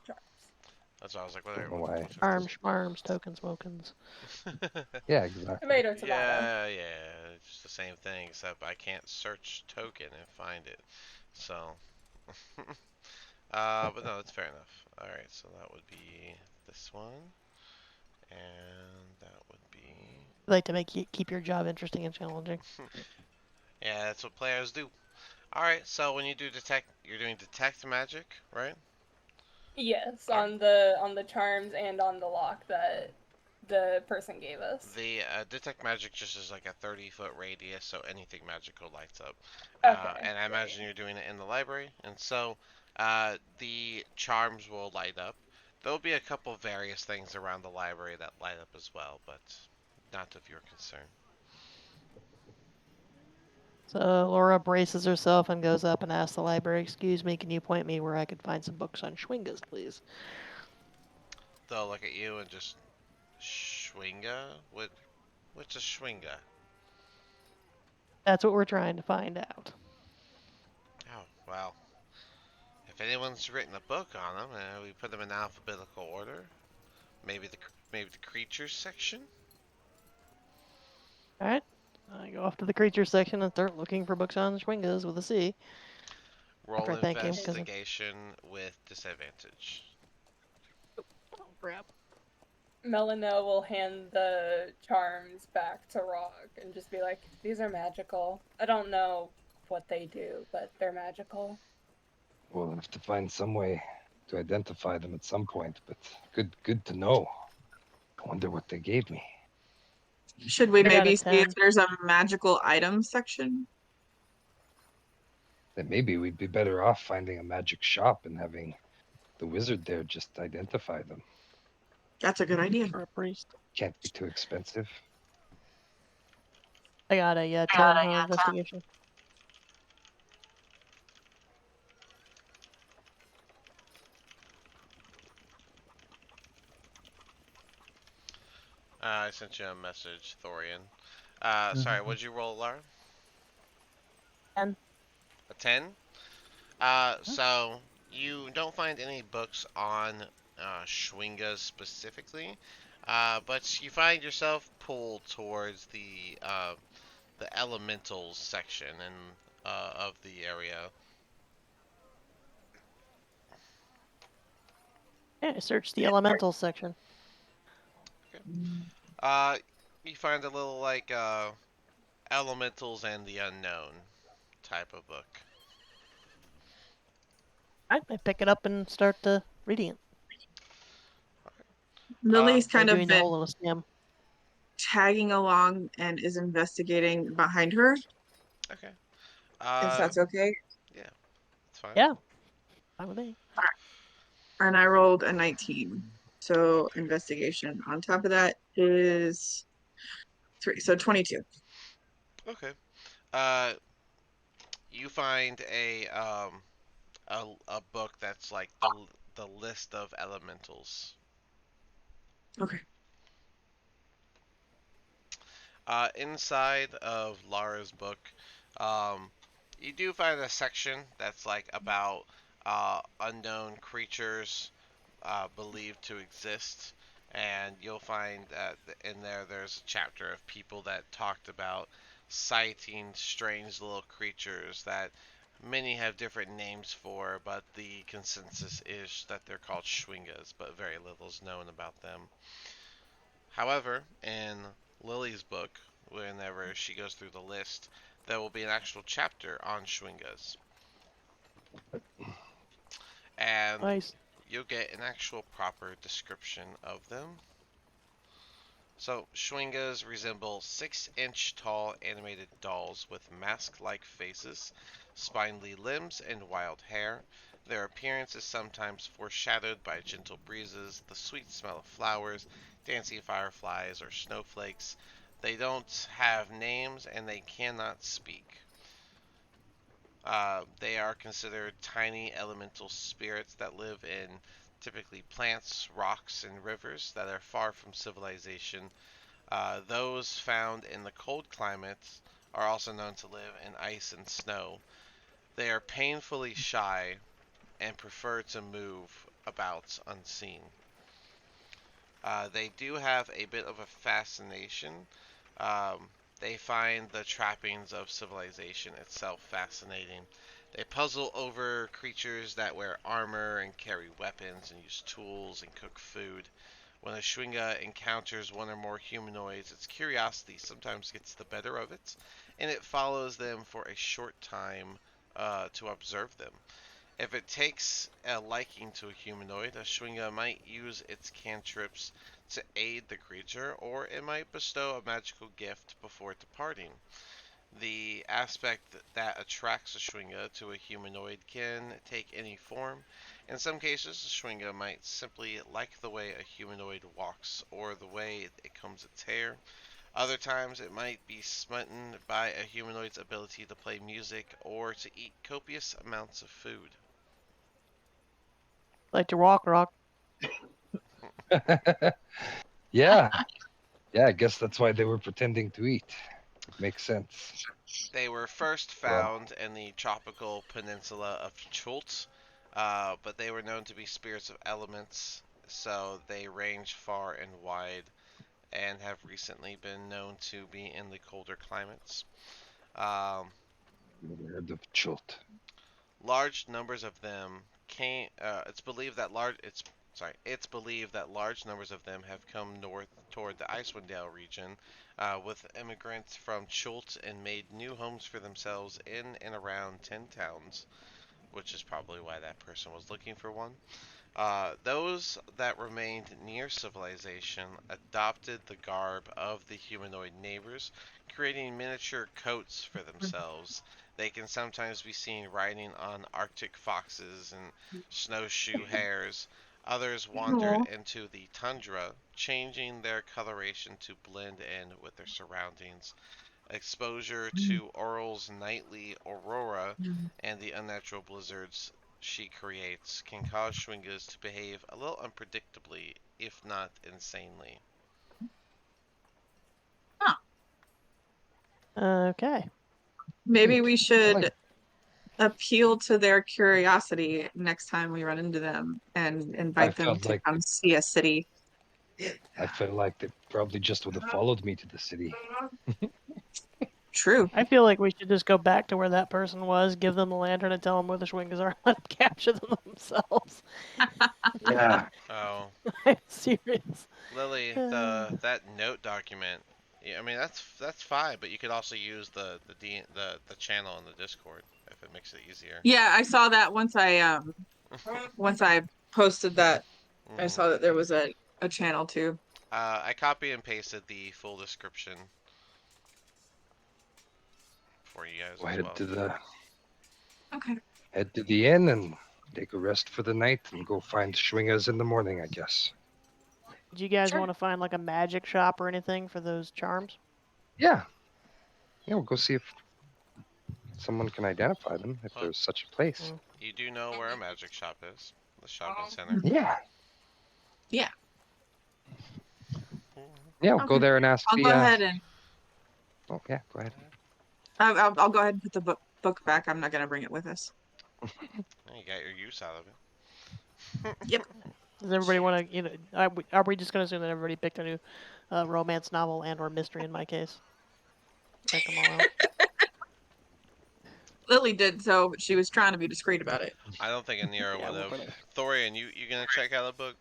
That's why I was like, what Don't are know what, why. what Arms, tokens? schmarms, tokens, wokens. Yeah, exactly. Tomato, tomato. Yeah, yeah, it's the same thing, except I can't search token and find it. So, but no, that's fair enough. All right, so that would be this one, and that would be. I like to keep your job interesting and challenging. Yeah, that's what players do. All right, so when you do detect, you're doing detect magic, right? Yes, All right. on the charms and on the lock that the person gave us. The detect magic just is like a 30-foot radius, so anything magical lights up. Okay. And I imagine you're doing it in the library, and so the charms will light up. There'll be a couple various things around the library that light up as well, but not of your concern. So Laura braces herself and goes up and asks the library, "Excuse me, can you point me where I could find some books on Schwingas, please?" They'll look at you and just Schwinga? What's a Schwinga? That's what we're trying to find out. Oh, well. If anyone's written a book on them, we put them in alphabetical order. Maybe the creatures section. All right. I go off to the creature section and start looking for books on Schwingas with a C. Roll After I thank him, because investigation with disadvantage. oh crap. Melino will hand the charms back to Rog and just be like, "These are magical. I don't know what they do, but they're magical." We'll have to find some way to identify them at some point, but good to know. I wonder what they gave me. Should we I got a maybe see if 10. there's a magical item section? Then maybe we'd be better off finding a magic shop and having the wizard there just identify them. That's a good idea. For a priest. Can't be too expensive. I got a 10 on investigation. I sent you a message, Thorian. Sorry, what'd you roll, Laura? 10. A 10? So you don't find any books on Schwingas specifically, but you find yourself pulled towards the elementals section of the area. Yeah, I searched the elemental section. Uh, you find a little like elementals and the unknown type of book. I pick it up and start reading it. Lily's Or kind of doing the been whole little skim. tagging along and is investigating behind her, Okay. if that's okay. Yeah, it's fine. Yeah, fine with me. And I rolled a 19. So Okay. investigation on top of that is 3. So 22. Okay. Uh, you find a book that's like the list of elementals. Okay. Inside of Lara's book, um, you do find a section that's like about unknown creatures believed to exist, and you'll find that in there there's a chapter of people that talked about sighting strange little creatures that many have different names for, but the consensus is that they're called Schwingas, but very little is known about them. However, in Lily's book, whenever she goes through the list, there will be an actual chapter on Schwingas. And Nice. you'll get an actual proper description of them. So, Schwingas resemble 6-inch tall animated dolls with mask like faces, spindly limbs, and wild hair. Their appearance is sometimes foreshadowed by gentle breezes, the sweet smell of flowers, dancing fireflies, or snowflakes. They don't have names and they cannot speak. They are considered tiny elemental spirits that live in typically plants, rocks, and rivers that are far from civilization. Those found in the cold climates are also known to live in ice and snow. They are painfully shy and prefer to move about unseen. They do have a bit of a fascination. Um, they find the trappings of civilization itself fascinating. They puzzle over creatures that wear armor and carry weapons and use tools and cook food. When a Schwinga encounters one or more humanoids, its curiosity sometimes gets the better of it, and it follows them for a short time to observe them. If it takes a liking to a humanoid, a Schwinga might use its cantrips to aid the creature, or it might bestow a magical gift before departing. The aspect that attracts a Schwinga to a humanoid can take any form. In some cases, a Schwinga might simply like the way a humanoid walks or the way it combs its hair. Other times, it might be smitten by a humanoid's ability to play music or to eat copious amounts of food. Like to walk, rock. Yeah. Yeah, I guess that's why they were pretending to eat. It makes sense. They were first Well, found in the tropical peninsula of Chult, but they were known to be spirits of elements, so they range far and wide. and have recently been known to be in the colder climates. Um, Never heard of Chult. Large numbers of them came. It's believed that large. It's sorry. It's believed that large numbers of them have come north toward the Icewind region, with immigrants from Chult and made new homes for themselves in and around 10 towns, which is probably why that person was looking for one. Those that remained near civilization adopted the garb of the humanoid neighbors, creating miniature coats for themselves. They can sometimes be seen riding on Arctic foxes and snowshoe hares. Others wandered Aw. into the tundra, changing their coloration to blend in with their surroundings. Exposure to Oral's nightly aurora and the unnatural blizzards she creates can cause Schwingas to behave a little unpredictably, if not insanely. Huh. Okay. Maybe Neat. we I should like. appeal to their curiosity next time we run into them and I invite them felt to like come see a city. I felt like they probably just would have followed me to the city. True. I feel like we should just go back to where that person was, give them the lantern, and tell them where the Schwingas are, and let them capture them themselves. Yeah. Oh, I'm serious. Lily, Uh, that note document. Yeah, I mean that's fine, but you could also use the channel in the Discord if it makes it easier. Yeah, I saw that once I posted that. I hmm saw that there was a channel too. I copy and pasted the full description for you guys Go as head well. to the Okay. inn and take a rest for the night and go find Schwingers in the morning, I guess. do you guys Sure. want to find like a magic shop or anything for those charms? Yeah. Yeah, we'll go see if someone can identify them, if Well, there's such a place. Mm. you do know where a magic shop is, the shopping center. Yeah. Yeah. Yeah, we'll go Okay. there and ask I'll the go ahead and oh yeah, go ahead. I'll go ahead and put the book back. I'm not gonna bring it with us. You got your use out of it. Yep. Does everybody want to, are we just going to assume that everybody picked a new romance novel and or mystery in my case? Check them all out. Lily did so, but she was trying to be discreet about it. I don't think Anira Yeah, would we'll have. put it. Thorian, you gonna check out a book?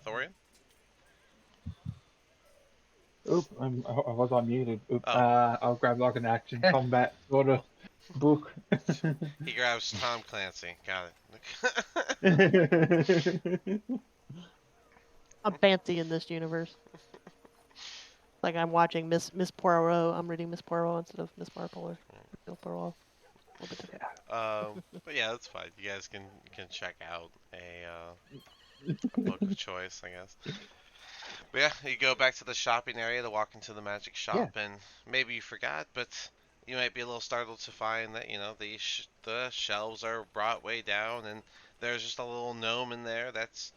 Thorian? Oop, I was unmuted. Oop, Oh, I'll grab like an action combat sort of book. he grabs Tom Clancy. Got it. I'm fancy in this universe. Like I'm watching Miss Poirot. I'm reading Miss Poirot instead of Miss Marple or Bill Poirot. A little bit different. But yeah, that's fine. You guys can check out a book of choice, I guess. But yeah, you go back to the shopping area to walk into the magic Yeah. shop, and maybe you forgot, but you might be a little startled to find that the shelves are brought way down, and there's just a little gnome in there that's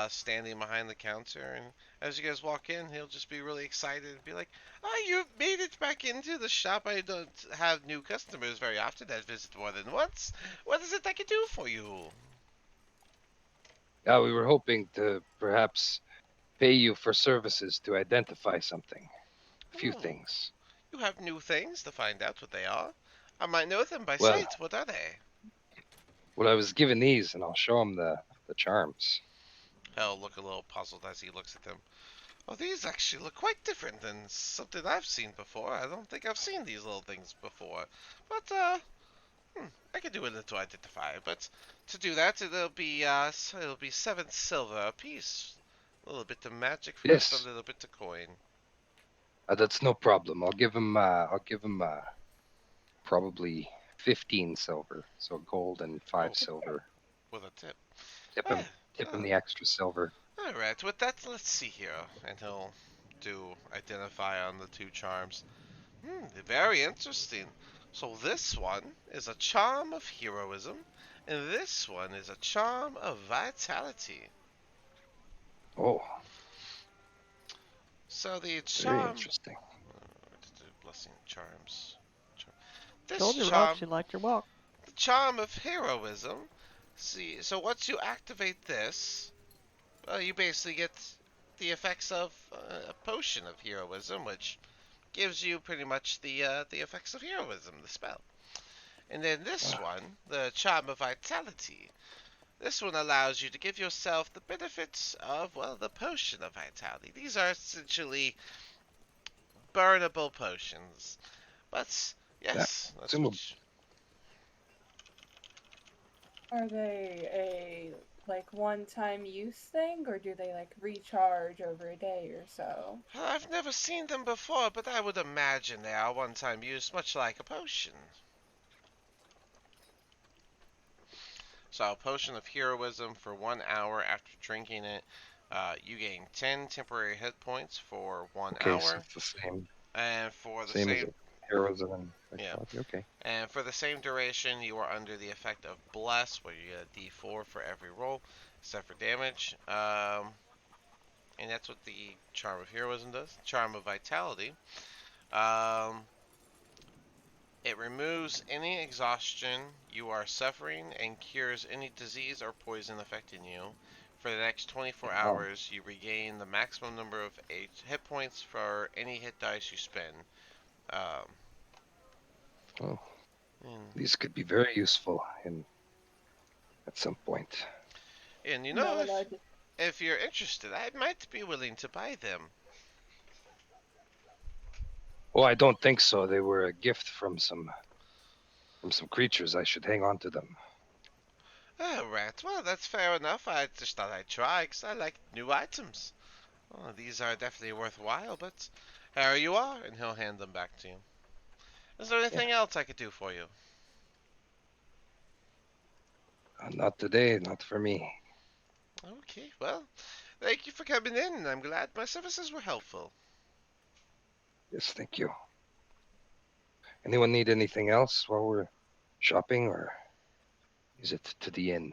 standing behind the counter. And as you guys walk in, he'll just be really excited and be like, "Oh, you've made it back into the shop. I don't have new customers very often that visit more than once. What is it I can do for you?" Yeah, we were hoping to perhaps pay you for services to identify something. A few Oh, things. you have new things to find out what they are. I might know them by Well, sight. What are they? I was given these and I'll show him the charms. He'll look a little puzzled as he looks at them. Oh, these actually look quite different than something I've seen before. I don't think I've seen these little things before. But, I can do a little to identify. But to do that, it'll be 7 silver apiece. A little bit of magic first, a Yes, little bit of coin. that's no problem. I'll give him probably 15 silver, so gold and 5 Oh, silver. with a tip. Tip Ah, him, tip him ah. the extra silver. Alright, with that, let's see here. And he'll do identify on the 2 charms. Very interesting. So this one is a charm of heroism, and this one is a charm of vitality. Oh, So the very charm, interesting. blessing charms. This Told you, Rock, charm, she liked your walk. the charm of heroism, See, so once you activate this, well, you basically get the effects of a potion of heroism, which gives you pretty much the effects of heroism, the spell. And then this one, the charm of vitality. This one allows you to give yourself the benefits of, well, the potion of vitality. These are essentially burnable potions. But yes, that's Consumable. what. Are they a like one-time use thing, or do they like recharge over a day or so? I've never seen them before, but I would imagine they are one-time use, much like a potion. So a potion of heroism for 1 hour after drinking it. You gain 10 temporary hit points for 1 Okay, so hour, it's the same. and for the Same as same heroism and yeah, vitality. Okay. and for the same duration, you are under the effect of bless, where you get a D4 for every roll, except for damage. And that's what the charm of heroism does. Charm of vitality. Um, It removes any exhaustion you are suffering and cures any disease or poison affecting you. For the next 24 Oh. hours, you regain the maximum number of hit points for any hit dice you spend. Um, Oh. and, These could be very useful at some point. and you know, No, no, just if you're interested, I might be willing to buy them. Oh, I don't think so. They were a gift from some creatures. I should hang on to them. Oh, right. Well, that's fair enough. I just thought I'd try, because I like new items. Well, these are definitely worthwhile, but here you are, and he'll hand them back to you. Is there anything else I could do for you? Not today, not for me. Okay, well, thank you for coming in, and I'm glad my services were helpful. Yes, thank you. Anyone need anything else while we're shopping, or is it to the inn?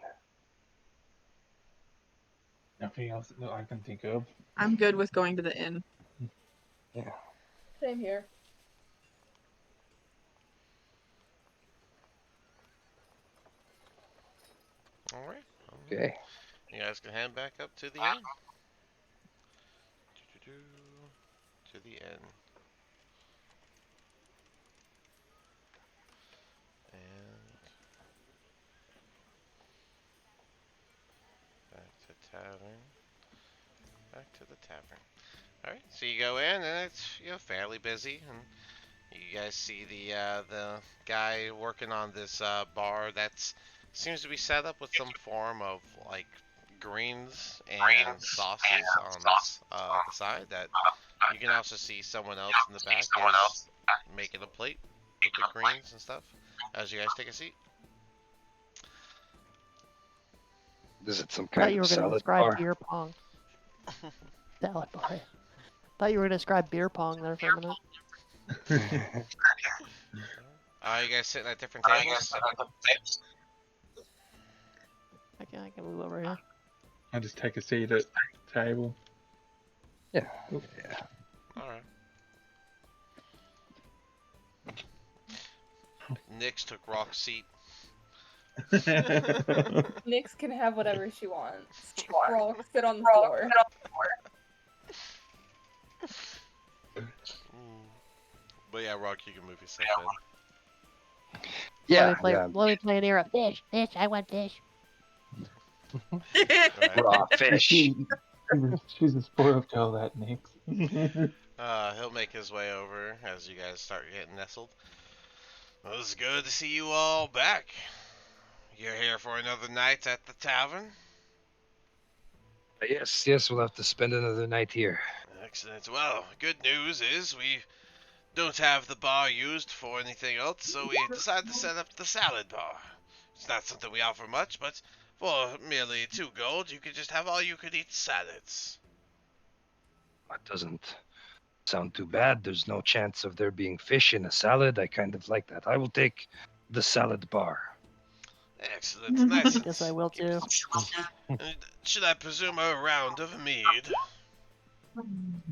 Nothing else that I can think of. I'm good with going to the inn. Yeah. same here. All right. Okay. You guys can head back up to the inn. To the inn. And back to tavern. Back to the tavern. All right. So you go in, and it's fairly busy, and you guys see the guy working on this bar that's seems to be set up with some form of like greens and sauces on the side. That you can also see someone else in the back is making a plate with the greens and stuff. As you guys take a seat. Is it some I thought kind you of were going to salad describe bar? beer pong. Salad bar. I thought you were going to describe beer pong there for a minute. You guys sitting at different tables. I can move over here. I just take a seat at the table. Yeah. All right. Nyx took Rock's seat. Nyx can have whatever she wants. Rock, sit on the floor. But yeah, Rock, you can move yourself in. Yeah. Let me play an era. Fish. I want fish. Right. Raw fish. She's a spoiled girl, that Nyx. He'll make his way over as you guys start getting nestled. Well, it's good to see you all back. You're here for another night at the tavern? Yes, we'll have to spend another night here. Excellent. Well, good news is we don't have the bar used for anything else, so we decided to set up the salad bar. It's not something we offer much, but for merely 2 gold, you can just have all you could eat salads. That doesn't sound too bad. There's no chance of there being fish in a salad. I kind of like that. I will take the salad bar. Excellent. Nice. Yes, I will too. And should I presume a round of mead?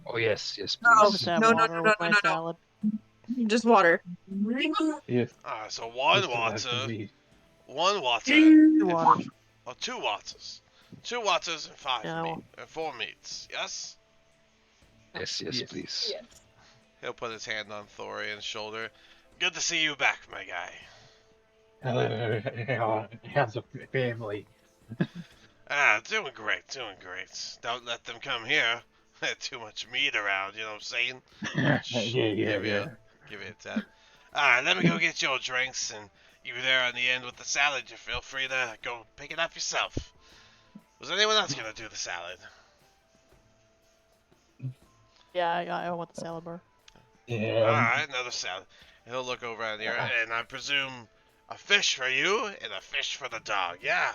Oh yes, I'll please. just have No, water with my salad. Just water. Yes. So one just to have water. some meat. One water. 2 waters. Oh, 2 waters. 2 waters and No. and 4 meats. Yes? Yes, yes, Yes. please. Yes. He'll put his hand on Thorian's shoulder. Good to see you back, my guy. How's the family? Ah, doing great, doing great. Don't let them come here. Too much meat around, you know what I'm saying? Yeah, Shh, yeah, yeah. give you a tap. Alright, let me go get your drinks, and you there on the end with the salad, you feel free to go pick it up yourself. Was anyone else gonna do the salad? Yeah, I want the salad bar. Yeah. Alright, another salad. He'll look over at here, and I presume a fish for you and a fish for the dog, yeah?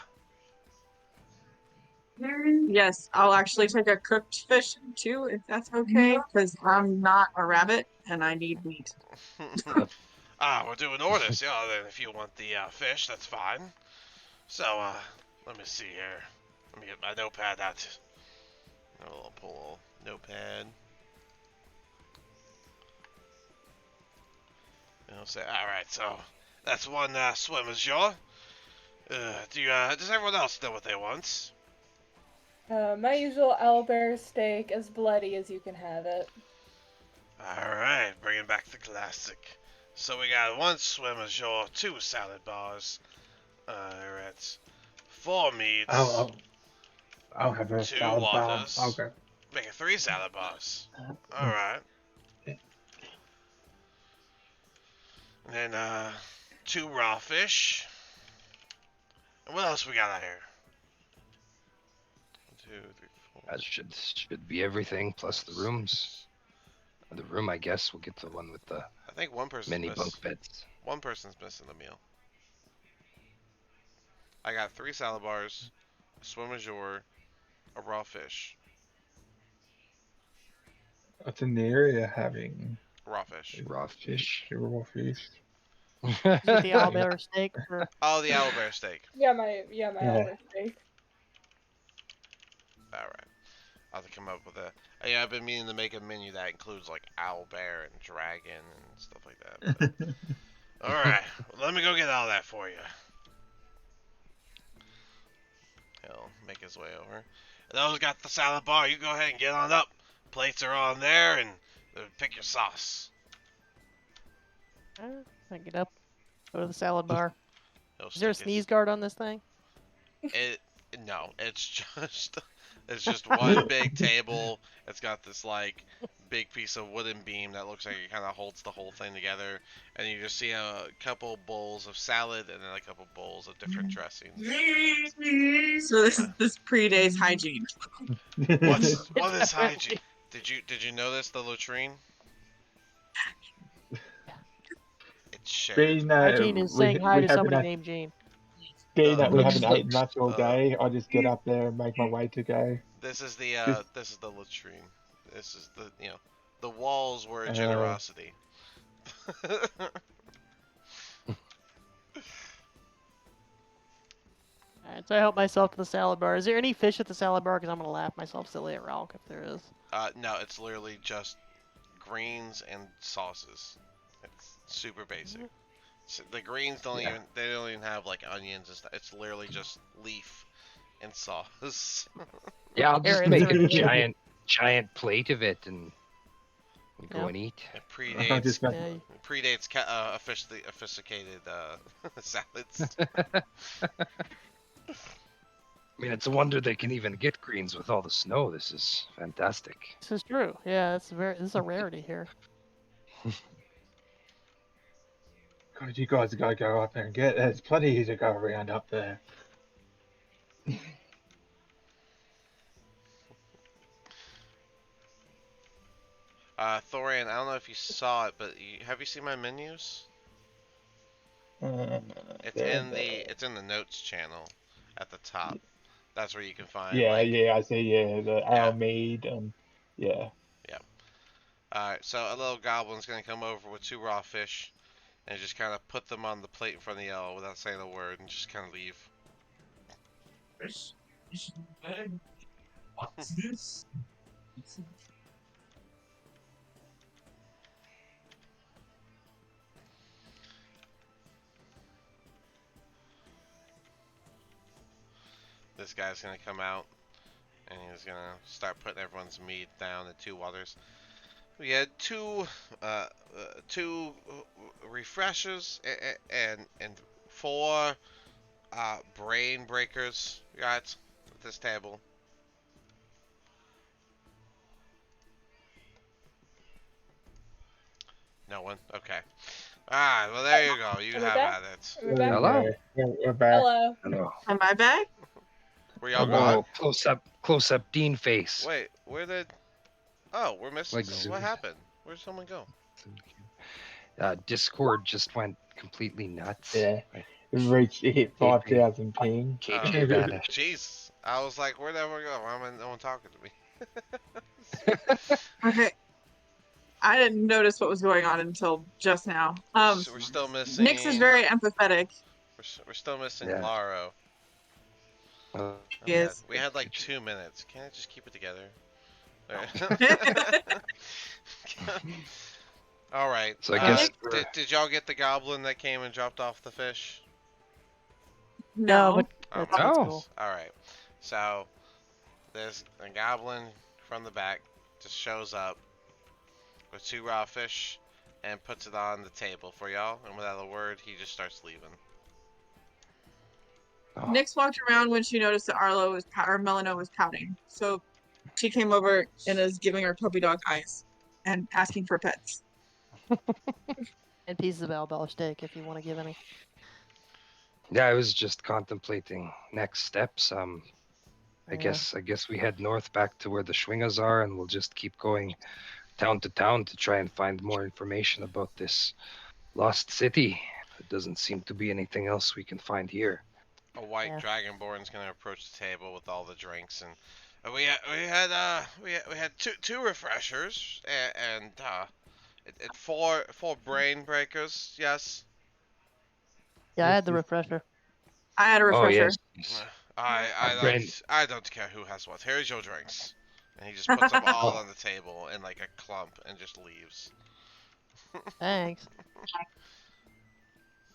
Yes, I'll actually take a cooked fish too, if that's okay, because I'm not a rabbit and I need meat. We're doing orders, yeah, then if you want the fish, that's fine. So, let me see here. Let me get my notepad out. I'll pull a little notepad. And I'll say, alright, so that's one swimmer's yaw. Does everyone else know what they want? My usual owlbear steak, as bloody as you can have it. Alright, bringing back the classic. So we got one swimmer's yaw, 2 salad bars. Alright. 4 meats. I'll have a 2 salad bar. waters. I'll go. Make it 3 salad bars. Alright. And then, 2 raw fish. And what else we got out here? 1, 2, 3, 4. That should be everything plus the rooms. The room, I guess, we'll get the one with the I think one person's many missing. bunk beds. One person's missing a meal. I got 3 salad bars, a swimmer's yaw, a raw fish. What's in the area having Raw fish. Raw fish. raw fish? You get the owlbear steak for. Oh, the owlbear steak. Yeah, my Yeah. owlbear steak. Alright. I'll have to come up with a. Yeah, I've been meaning to make a menu that includes like owlbear and dragon and stuff like that. Alright. Well, let me go get all that for you. He'll make his way over. Those got the salad bar. You go ahead and get on up. Plates are on there, and pick your sauce. I get up, go to the salad bar. He'll Is there a stick sneeze guard on this thing? No, it's just one big table. It's got this like big piece of wooden beam that looks like it kind of holds the whole thing together, and you just see a couple bowls of salad and then a couple bowls of different dressings. So this predates hygiene. What is Definitely. hygiene? Did you notice the latrine? It's shared. Being that Hygiene is saying hi to somebody named Gene. being that we Looks- haven't eaten much all uh, day, I just get up there and make my way to go. This is the Just- latrine. This is the the walls were a generosity. Alright, so I help myself to the salad bar. Is there any fish at the salad bar? Because I'm gonna laugh myself silly at Ralk if there is. No, it's literally just greens and sauces. It's super basic. So the greens don't even have like onions and stuff. It's literally just leaf and sauce. Yeah, I'll just Aaron's make a already- giant plate of it and we go Yep. and eat. It I predates just got- Yeah, sophisticated salads. I mean, it's a wonder they can even get greens with all the snow. This is fantastic. this is true. Yeah, this is a rarity here. God, you guys gotta go up there and get. There's plenty to go around up there. Thorian, I don't know if you saw it, but have you seen my menus? It's in the notes channel at the top. That's where you can find. Yeah, like, yeah, I see. Yeah, the Yeah. our mead and yeah. Alright, so a little goblin's gonna come over with 2 raw fish and just kind of put them on the plate in front of y'all without saying a word and just kind of leave. What's this? this guy's gonna come out and he's gonna start putting everyone's meat down in 2 waters. We had two refreshers and 4 brain breakers. Got at this table. No one. Okay. Ah, well there you go. You Am I have back? at it. Am I back? Hello? We're back. Hello. Hello. Am I back? Where y'all Hello. gone? Oh, close up Dean face. Wait, where did? Oh, we're missing. Like What zoomed. happened? Where'd someone go? Discord just went completely nuts. Yeah. Right. It hit 5,000 ping. KJ vanished. Jeez, I was like, where'd everyone go? Why am I no one talking to me? Okay. I didn't notice what was going on until just now. We're still missing. Nyx is very empathetic. We're still missing Yeah. Laro. Uh, Yes. We had like 2 minutes. Can't I just keep it together? All right. So I guess Did y'all get the goblin that came and dropped off the fish? No, but Oh, that's no. cool. All right. So there's a goblin from the back just shows up with 2 raw fish and puts it on the table for y'all. And without a word, he just starts leaving. Nyx walked around when she noticed that Melano was pouting. So she came over and is giving her puppy dog eyes and asking for pets. And pieces of albell steak if you want to give any. Yeah, I was just contemplating next steps. I Yeah. guess we head north back to where the Schwingas are, and we'll just keep going town to town to try and find more information about this lost city. There doesn't seem to be anything else we can find here. A white Yeah. dragonborn's gonna approach the table with all the drinks, and we had two refreshers and four brain breakers. Yes. Yeah, I had the Yes, refresher. I had a Oh refresher. yes. I I don't care who has what. Here's your drinks. And he just puts them all Oh. on the table in like a clump and just leaves. Thanks.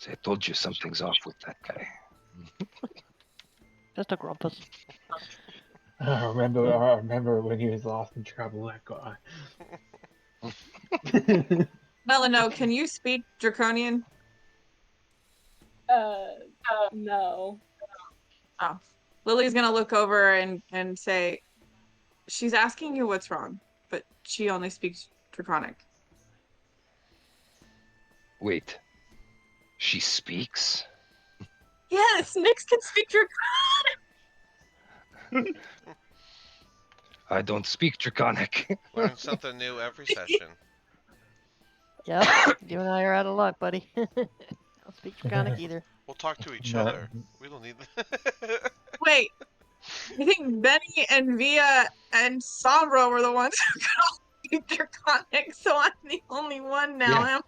I told you something's off with that guy. Just a grumpus. I remember when he was last in trouble, that guy. Melano, can you speak Draconian? No. Oh. Lily's gonna look over and say, she's asking you what's wrong, but she only speaks Draconic. Wait. She speaks? Yes, Nyx can speak Draconic. I don't speak Draconic. Learn something new every session. Yep. You and I are out of luck, buddy. Don't speak Draconic either. We'll talk to each No. other. We don't need. Wait, I think Benny and Via and Sombra were the ones who could all speak Draconic, so I'm the only one now. Yeah.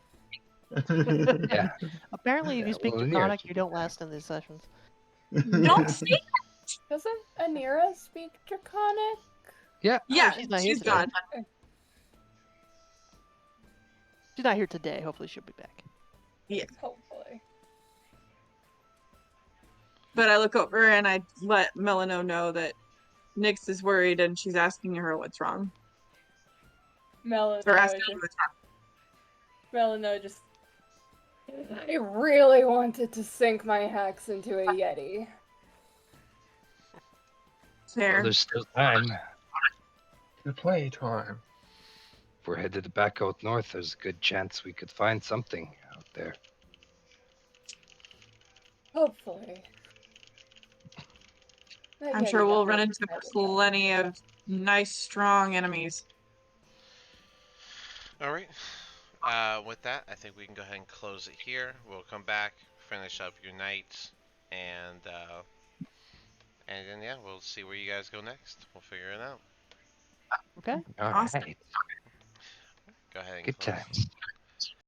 Yeah. Apparently, if you speak well, Draconic, you don't last in these sessions. Don't speak. Doesn't Anira speak Draconic? Yeah. Yeah, she's not here she's today. gone. She's not here today. Hopefully, she'll be back. Hopefully. But I look over and I let Melano know that Nyx is worried and she's asking her what's wrong. Or asking her what's wrong. Melano just. I really wanted to sink my hacks into a Yeti. Fair. Well, there's still time. The play time. If we're headed back out north, there's a good chance we could find something out there. Hopefully. That I'm Yeti sure we'll got run me into excited. plenty of nice, strong enemies. All right. With that, I think we can go ahead and close it here. We'll come back, finish up your night, and then yeah, we'll see where you guys go next. We'll figure it out. Okay. All Awesome. right. Go ahead and Good close. times.